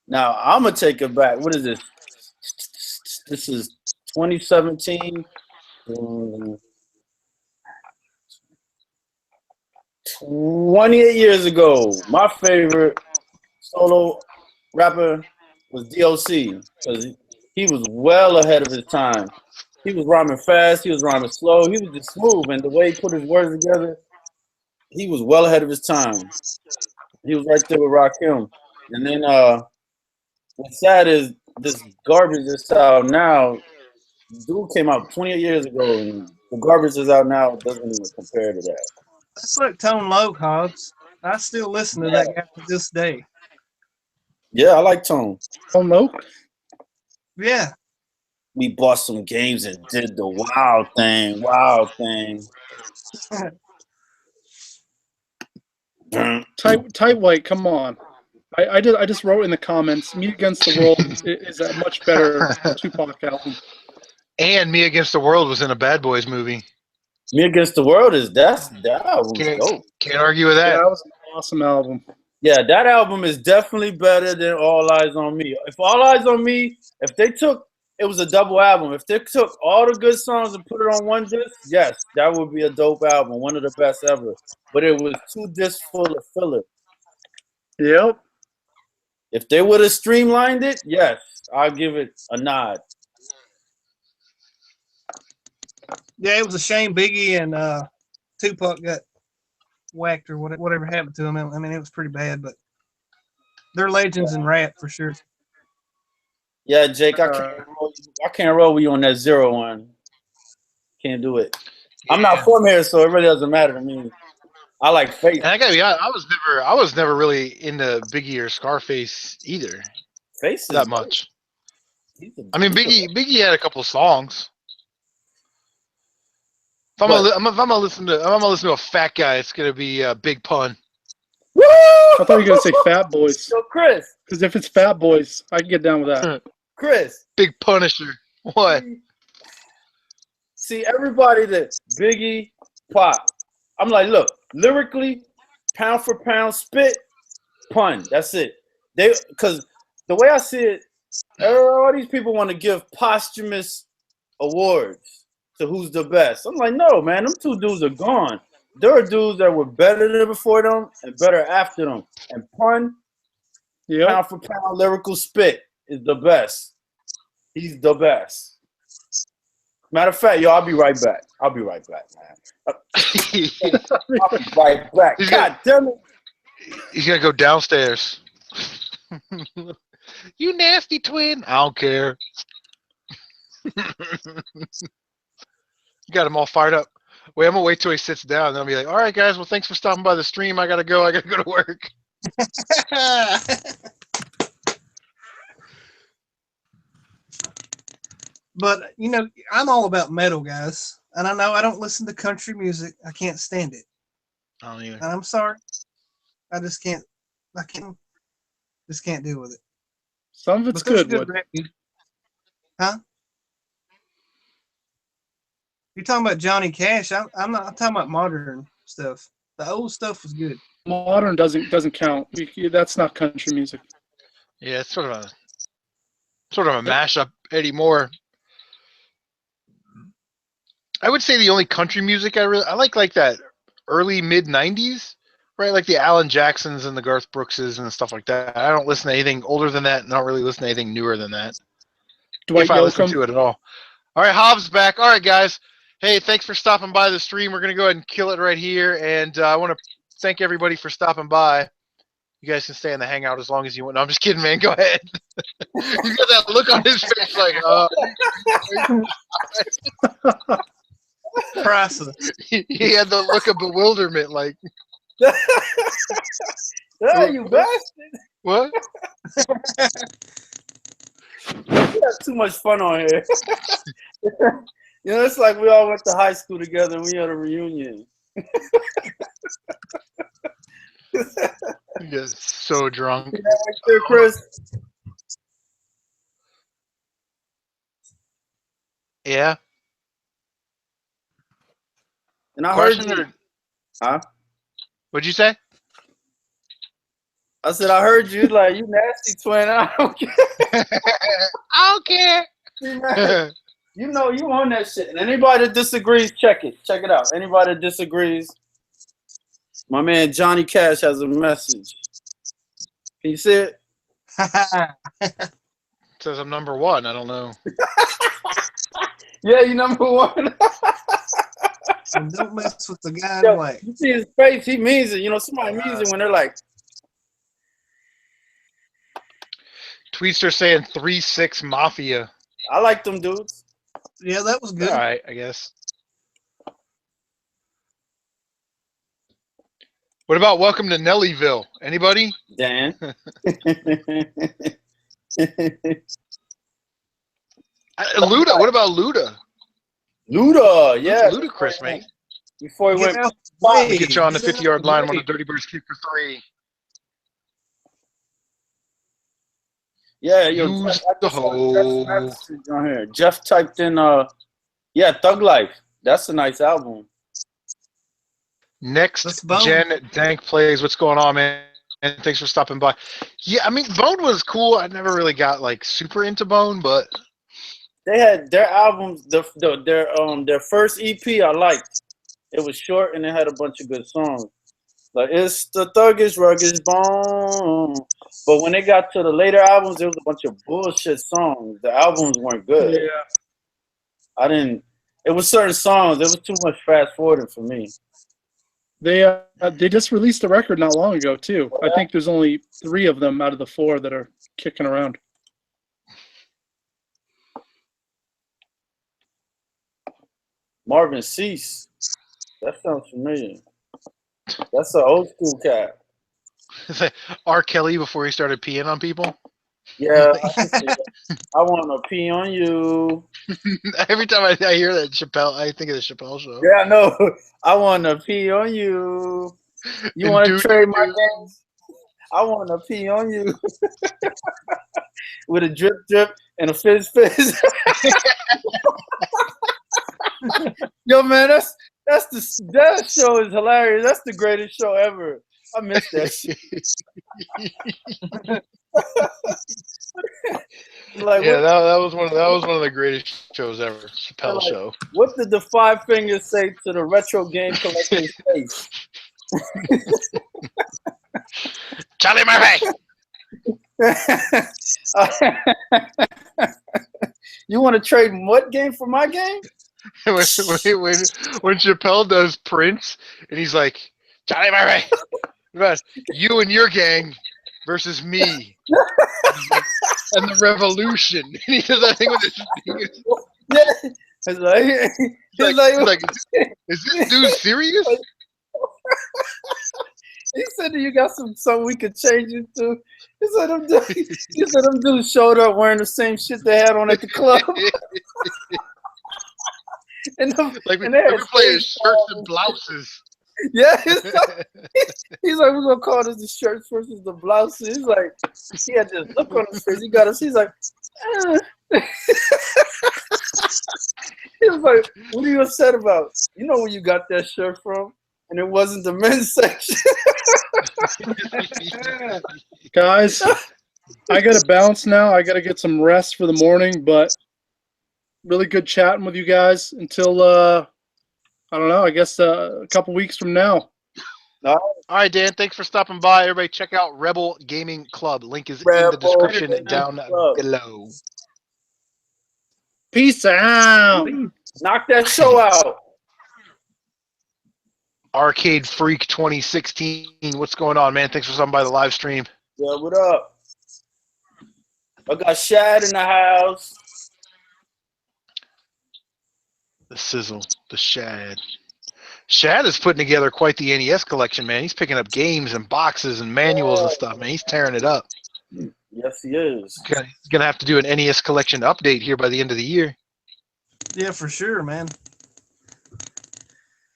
Now I'm gonna take it back. What is this? This is 2017. 28 years ago, my favorite solo rapper was DOC because he was well ahead of his time. He was rhyming fast, he was rhyming slow, he was just smooth, and the way he put his words together, he was well ahead of his time. He was right there with Rakim. And then what's sad is this garbage that's out now. Dude came out 28 years ago, and the garbage that's out now doesn't even compare to that. That's like Tone Loc, Hobbs. I still listen to that guy to this day. Yeah, I like Tone. Tone Loc? Yeah. We bought some games and did the wild thing. Tight White, come on. I just wrote in the comments, Me Against the World is a much better Tupac album. And Me Against the World was in a Bad Boys movie. Me Against the World that album is dope. Can't argue with that. Yeah, that was an awesome album. Yeah, that album is definitely better than All Eyes on Me. If All Eyes on Me, it was a double album. If they took all the good songs and put it on one disc, yes, that would be a dope album, one of the best ever. But it was 2 discs full of filler. Yep. If they would have streamlined it, yes, I'll give it a nod. Yeah, it was a shame Biggie and Tupac got whacked or whatever happened to him. I mean, it was pretty bad, but they're legends in rap for sure. Yeah, Jake, I can't roll with you on that 0 one. Can't do it. I'm not from here, so it really doesn't matter to me. I like Faith. And I gotta be honest, I was never really into Biggie or Scarface either. Faith that much. I mean, Biggie had a couple of songs. If I'm gonna listen to a fat guy, it's gonna be Big Pun. Woo! I thought you were gonna say Fat Boys. So Chris, because if it's Fat Boys, I can get down with that. Chris, Big Punisher. What? See, everybody that Biggie, Pop. I'm like, look, lyrically, pound for pound, spit, Pun. That's it. Because the way I see it, all these people want to give posthumous awards to who's the best. I'm like, no, man, them 2 dudes are gone. There are dudes that were better than before them and better after them. And Pun, pound for pound, lyrical spit is the best. He's the best. Matter of fact, yo, I'll be right back. I'll be right back, man. I'll be right back. God damn it. He's gonna go downstairs. You nasty twin. I don't care. You got him all fired up. Wait, I'm gonna wait till he sits down, and then I'll be like, all right, guys, well, thanks for stopping by the stream. I gotta go to work. But, you know, I'm all about metal, guys. And I know I don't listen to country music. I can't stand it. I don't either. And I'm sorry. I just can't deal with it. Some of it's good. Rap music. Huh? You're talking about Johnny Cash. I'm not talking about modern stuff. The old stuff was good. Modern doesn't count. That's not country music. Yeah, it's sort of a mashup. Eddie Moore I would say the only country music I like that early mid '90s, right? Like the Alan Jacksons and the Garth Brookses and stuff like that. I don't listen to anything older than that. And not really listen to anything newer than that. Dwight if I listen Yoakam. to it at all. All right, Hobbs back. All right, guys. Hey, thanks for stopping by the stream. We're gonna go ahead and kill it right here, and I want to thank everybody for stopping by. You guys can stay in the hangout as long as you want. No, I'm just kidding, man. Go ahead. He's got that look on his face like, Priceless. he had the look of bewilderment, like, Yeah, you bastard. what? We have too much fun on here. You know, it's like we all went to high school together and we had a reunion. He gets so drunk. Yeah, right there, Chris. Yeah. And I heard Question you. or, Huh? what'd you say? I said, I heard you. Like, you nasty twin. I don't care. I don't care. You know, you on that shit. And anybody that disagrees, check it. Check it out. Anybody that disagrees, my man Johnny Cash has a message. Can you see it? Says I'm number one. I don't know. Yeah, you number one. And don't mess with the guy Yo, in white. you see his face, he means it. You know, somebody means it when they're like, Tweetster saying 3-6 Mafia. I like them dudes. Yeah, that was good. All right, I guess. What about Welcome to Nellyville? Anybody? Dan. Luda. What about Luda? Luda, yeah. Ludacris, man. Before he Get went, out the way. Get you on the Get out 50-yard line. way. One of the Dirty Birds kick for 3. yeah, yo, Use Jeff, I the just saw Jeff's hoe. message on here. Jeff typed in, yeah, Thug Life. That's a nice album. Next That's Bone. Gen Dank Plays. What's going on, man? And thanks for stopping by. Yeah, I mean, Bone was cool. I never really got like super into Bone, but They had their albums, their first EP I liked. It was short and it had a bunch of good songs. Like, it's the thuggish, ruggish Bone. But when they got to the later albums, there was a bunch of bullshit songs. The albums weren't good. Yeah. It was certain songs. It was too much fast forwarding for me. They just released a record not long ago too. I think there's only 3 of them out of the 4 that are kicking around. Marvin Cease. That sounds familiar. That's an old school cat. R. Kelly before he started peeing on people. Yeah. I want to pee on you. Every time I hear that Chappelle, I think of the Chappelle Show. Yeah, I know. I want to pee on you. You want to trade my games? I want to pee on you. With a drip drip and a fizz fizz. Yo, man, that show is hilarious. That's the greatest show ever. I missed that shit. Like, yeah, that was one of the greatest shows ever. Chappelle like, Show. What did the 5 fingers say to the retro game collector's face? Charlie Murphy. You want to trade what game for my game? when Chappelle does Prince, and he's like, Charlie Murphy, about you and your gang versus me and the revolution. And he does that thing with his fingers. Yeah. It's like, is this dude serious? He said, you got something we could change it to? He said, them dudes showed up wearing the same shit they had on at the club. and they we play shirts and blouses. Yeah, he's like, we're gonna call this the shirts versus the blouses. He's like, he had this look on his face. He got us. He's like, he was like, what are you upset about? You know where you got that shirt from? And it wasn't the men's section. Guys, I gotta bounce now. I gotta get some rest for the morning, but really good chatting with you guys. Until I don't know. I guess a couple weeks from now. All right, Dan. Thanks for stopping by. Everybody, check out Rebel Gaming Club. Link is in the Rebel description Gaming down Club. below. Peace out. Knock that show out. Arcade Freak 2016. What's going on, man? Thanks for stopping by the live stream. Yeah, what up? I got Shad in the house. The sizzle, the Shad. Shad is putting together quite the NES collection, man. He's picking up games and boxes and manuals and stuff, man. He's tearing it up. Yes, he is. He's gonna have to do an NES collection update here by the end of the year. Yeah, for sure, man.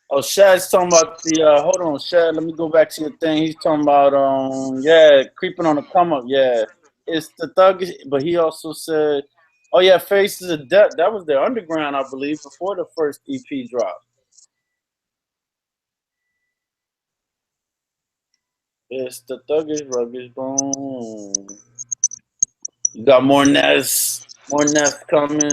Oh, Shad's talking about the hold on, Shad, let me go back to your thing. He's talking about yeah, creeping on the come up, yeah. It's the thug, but he also said, oh yeah, Faces of Death. That was their underground, I believe, before the first EP dropped. It's the Thuggish Ruggish Bone. You got more NES coming.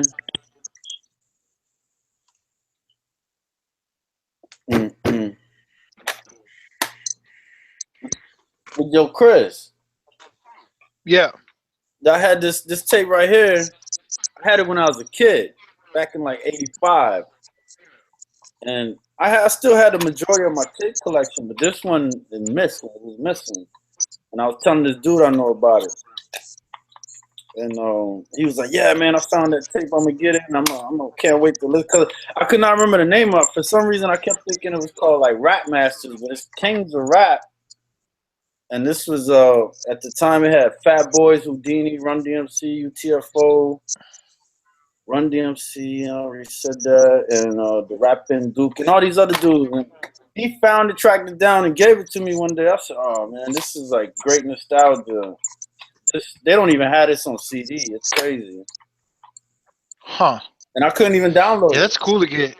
With yo, Chris. Yeah. I had this tape right here. I had it when I was a kid, back in like '85, and I still had the majority of my tape collection, but this one is missing. It was missing, and I was telling this dude I know about it, and he was like, "Yeah, man, I found that tape. I'm gonna get it, and I'm can't wait to listen." Cause I could not remember the name of it. For some reason, I kept thinking it was called like Rap Masters, but it's Kings of Rap. And this was at the time it had Fat Boys, Houdini, Run DMC, UTFO, Run DMC, I already said that, and the Rappin' Duke, and all these other dudes. And he found it, tracked it down, and gave it to me one day. I said, "Oh man, this is like great nostalgia." They don't even have this on CD. It's crazy. Huh. And I couldn't even download it. Yeah, that's cool to get.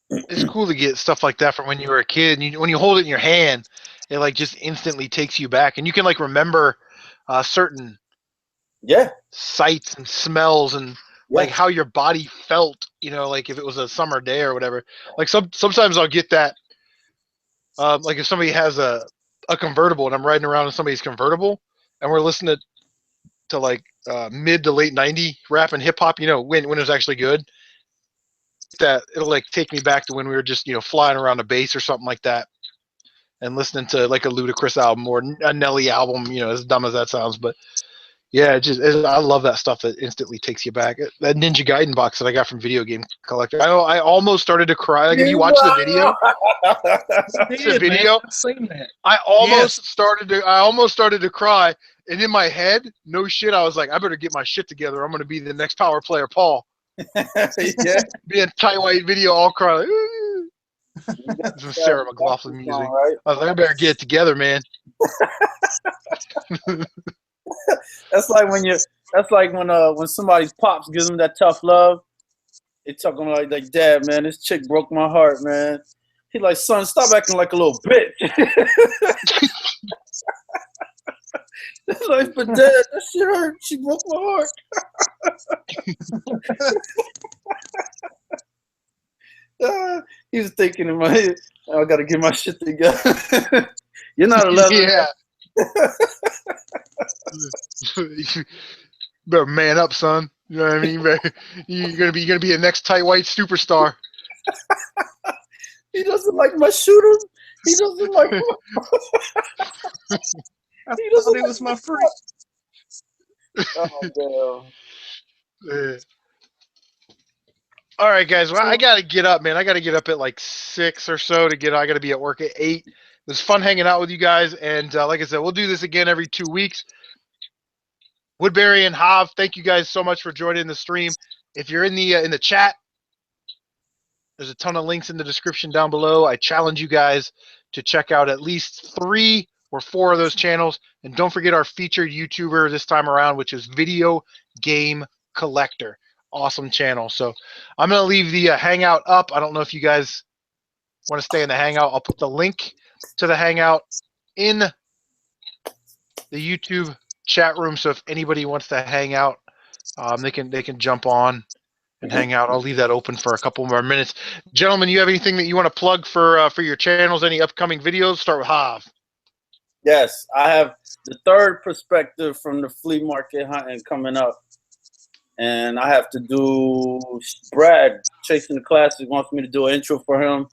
It's cool to get stuff like that from when you were a kid. And when you hold it in your hand, it like just instantly takes you back, and you can like remember certain sights and smells and like how your body felt. You know, like if it was a summer day or whatever. Like sometimes I'll get that. Like if somebody has a convertible and I'm riding around in somebody's convertible and we're listening to like mid to late '90s rap and hip hop. You know, when it was actually good. That it'll like take me back to when we were just flying around a base or something like that and listening to like a Ludacris album or a Nelly album, as dumb as that sounds, but yeah, I love that stuff that instantly takes you back. That Ninja Gaiden box that I got from Video Game Collector, I almost started to cry. Like if you watch the video, Man, I've seen that. I almost started to cry, and in my head, no shit, I was like, I better get my shit together. I'm going to be the next power player, Paul. Yeah, be a tight white video, all cry. Like, some Sarah McLachlan music. Right? I was like, I better get it together, man. That's like when somebody's pops gives them that tough love. They talking like, Dad, man, this chick broke my heart, man. He's like, son, stop acting like a little bitch. It's like, but Dad, that shit hurt. She broke my heart. He was thinking in my head, I gotta get my shit together. You're not 11. Yeah. Better man up, son. You know what I mean? You're gonna be the next tight white superstar. He doesn't like my shooter. He doesn't like. I thought it was my friend. Oh, damn. All right, guys. Well, I got to get up, man. I got to get up at like 6 or so I got to be at work at 8. It was fun hanging out with you guys. And like I said, we'll do this again every 2 weeks. Woodbarion, Hav, thank you guys so much for joining the stream. If you're in the chat, there's a ton of links in the description down below. I challenge you guys to check out at least 3 or 4 of those channels. And don't forget our featured YouTuber this time around, which is Video Game Collector. Awesome channel. So I'm going to leave the Hangout up. I don't know if you guys want to stay in the Hangout. I'll put the link to the Hangout in the YouTube chat room. So if anybody wants to hang out, they can jump on and hang out. I'll leave that open for a couple more minutes. Gentlemen, you have anything that you want to plug for your channels? Any upcoming videos? Start with Hav. Yes, I have the third perspective from the flea market hunting coming up. And I have to do Brad, Chasing the Classic, wants me to do an intro for him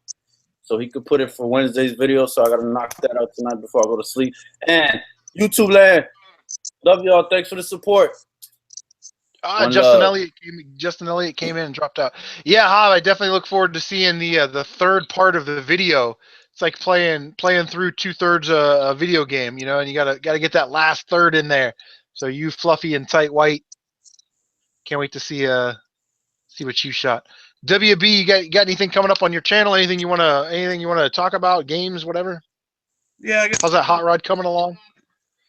so he could put it for Wednesday's video. So I got to knock that out tonight before I go to sleep. And YouTube land, love y'all. Thanks for the support. Justin Elliott came in and dropped out. Yeah, Hav, I definitely look forward to seeing the third part of the video. It's like playing through 2/3 a video game, you know, and you gotta get that last third in there. So you, Fluffy and Tight White, can't wait to see what you shot. WB, you got anything coming up on your channel? Anything you wanna talk about? Games, whatever. Yeah. How's that hot rod coming along?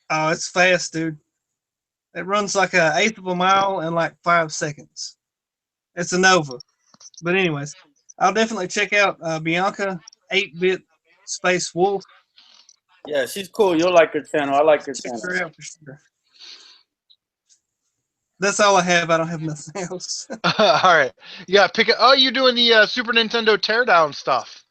Oh, it's fast, dude. It runs like an eighth of a mile in like 5 seconds. It's a Nova. But anyways, I'll definitely check out Bianca 8-bit Space Wolf. Yeah, she's cool. You'll like her channel. I like her Check channel. her out for sure. That's all I have. I don't have nothing else. All right. Yeah, oh, you're doing the Super Nintendo teardown stuff.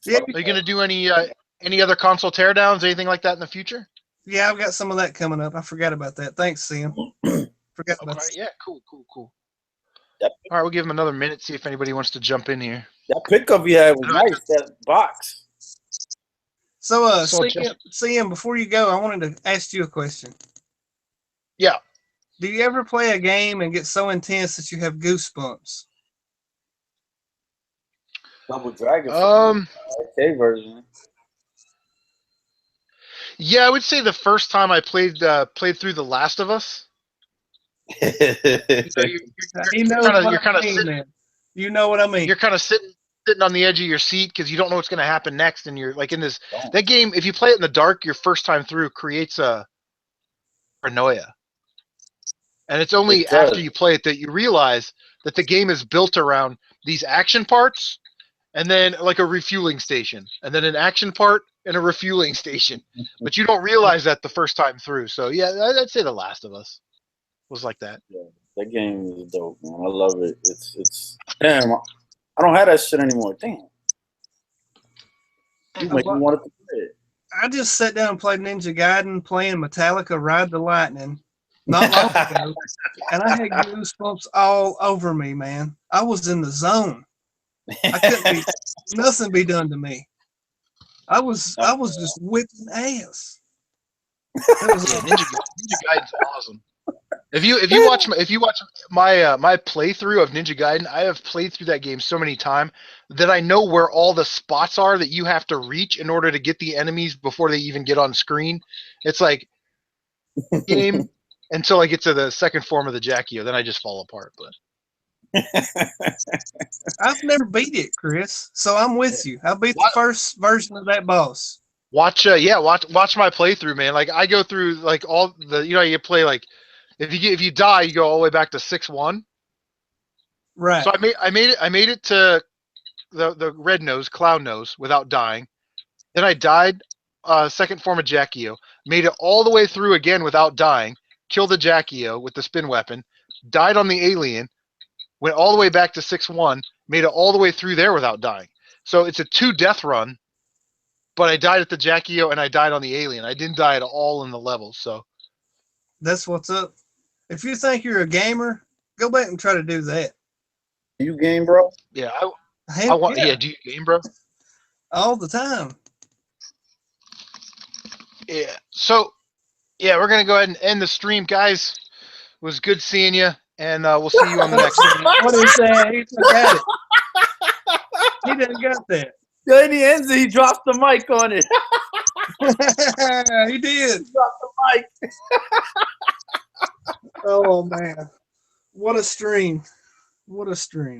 Yeah. Are you gonna do any other console teardowns, anything like that in the future? Yeah, I've got some of that coming up. I forgot about that. Thanks, Sam. Forgot about that. Yeah, cool. Yep. All right, we'll give him another minute, see if anybody wants to jump in here. That pickup you had was nice, that box. So, CM, before you go, I wanted to ask you a question. Yeah. Do you ever play a game and get so intense that you have goosebumps? Double Dragon. Okay, version. Yeah, I would say the first time I played through The Last of Us. You're kind of sitting. You know what I mean. You're kind of sitting on the edge of your seat because you don't know what's going to happen next, and you're like in this that game. If you play it in the dark, your first time through creates a paranoia, and it's only after you play it that you realize that the game is built around these action parts, and then like a refueling station, and then an action part and a refueling station. But you don't realize that the first time through. So yeah, I'd say The Last of Us was like that. Yeah, that game is dope, man. I love it. It's damn. I don't have that shit anymore. Damn. You make me want to play it. I just sat down and played Ninja Gaiden, playing Metallica Ride the Lightning not long ago, and I had goosebumps all over me, man. I was in the zone. I couldn't nothing be done to me. I was just whipping ass. Ninja Gaiden's awesome. If you watch my playthrough of Ninja Gaiden, I have played through that game so many times that I know where all the spots are that you have to reach in order to get the enemies before they even get on screen. It's like game until I get to the second form of the Jackio, then I just fall apart. But I've never beat it, Chris, so I'm with you. I beat the first version of that boss. Watch my playthrough, man. Like I go through like all the you play like if you die, you go all the way back to 6-1. Right. So I made it to the red nose, clown nose without dying. Then I died second form of Jackio, made it all the way through again without dying, killed the Jackio with the spin weapon, died on the alien, went all the way back to 6-1, made it all the way through there without dying. So it's a 2-death run, but I died at the Jackio and I died on the alien. I didn't die at all in the levels, so that's what's up. If you think you're a gamer, go back and try to do that. Do you game, bro? Yeah, I want. Yeah, do you game, bro? All the time. Yeah. So, yeah, we're gonna go ahead and end the stream, guys. It was good seeing you, and we'll see you on the next one. What is that? He forgot it. He didn't got that. Yeah, in the end, he dropped the mic on it. He did. He dropped the mic. Oh man, what a stream! What a stream!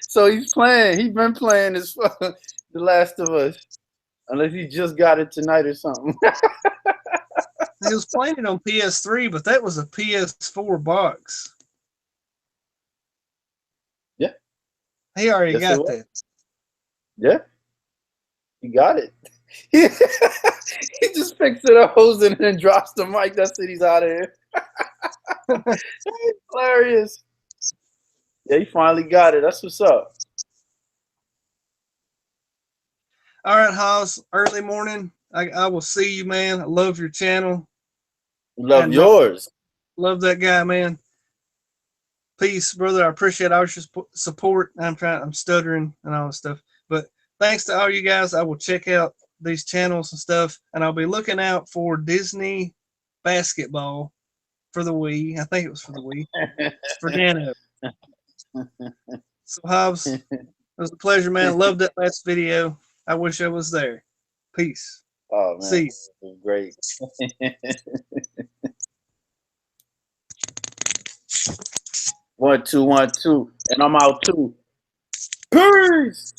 So he's playing. He's been playing this The Last of Us, unless he just got it tonight or something. He was playing it on PS3, but that was a PS4 box. Yeah, he already got that. Yeah, he got it. He just picks it up, holds it, and then drops the mic. That's it. He's out of here. Hilarious. Yeah, he finally got it. That's what's up. All right, Haas. Early morning. I will see you, man. I love your channel. Love And yours. love that guy, man. Peace, brother. I appreciate all your support. I'm stuttering and all this stuff, but thanks to all you guys. I will check out these channels and stuff, and I'll be looking out for Disney basketball for the Wii. I think it was for the Wii. For Dano. So Hobbs, it was a pleasure, man. Loved that last video. I wish I was there. Peace. Oh man, See you. it was great. One, two, and I'm out too. Peace.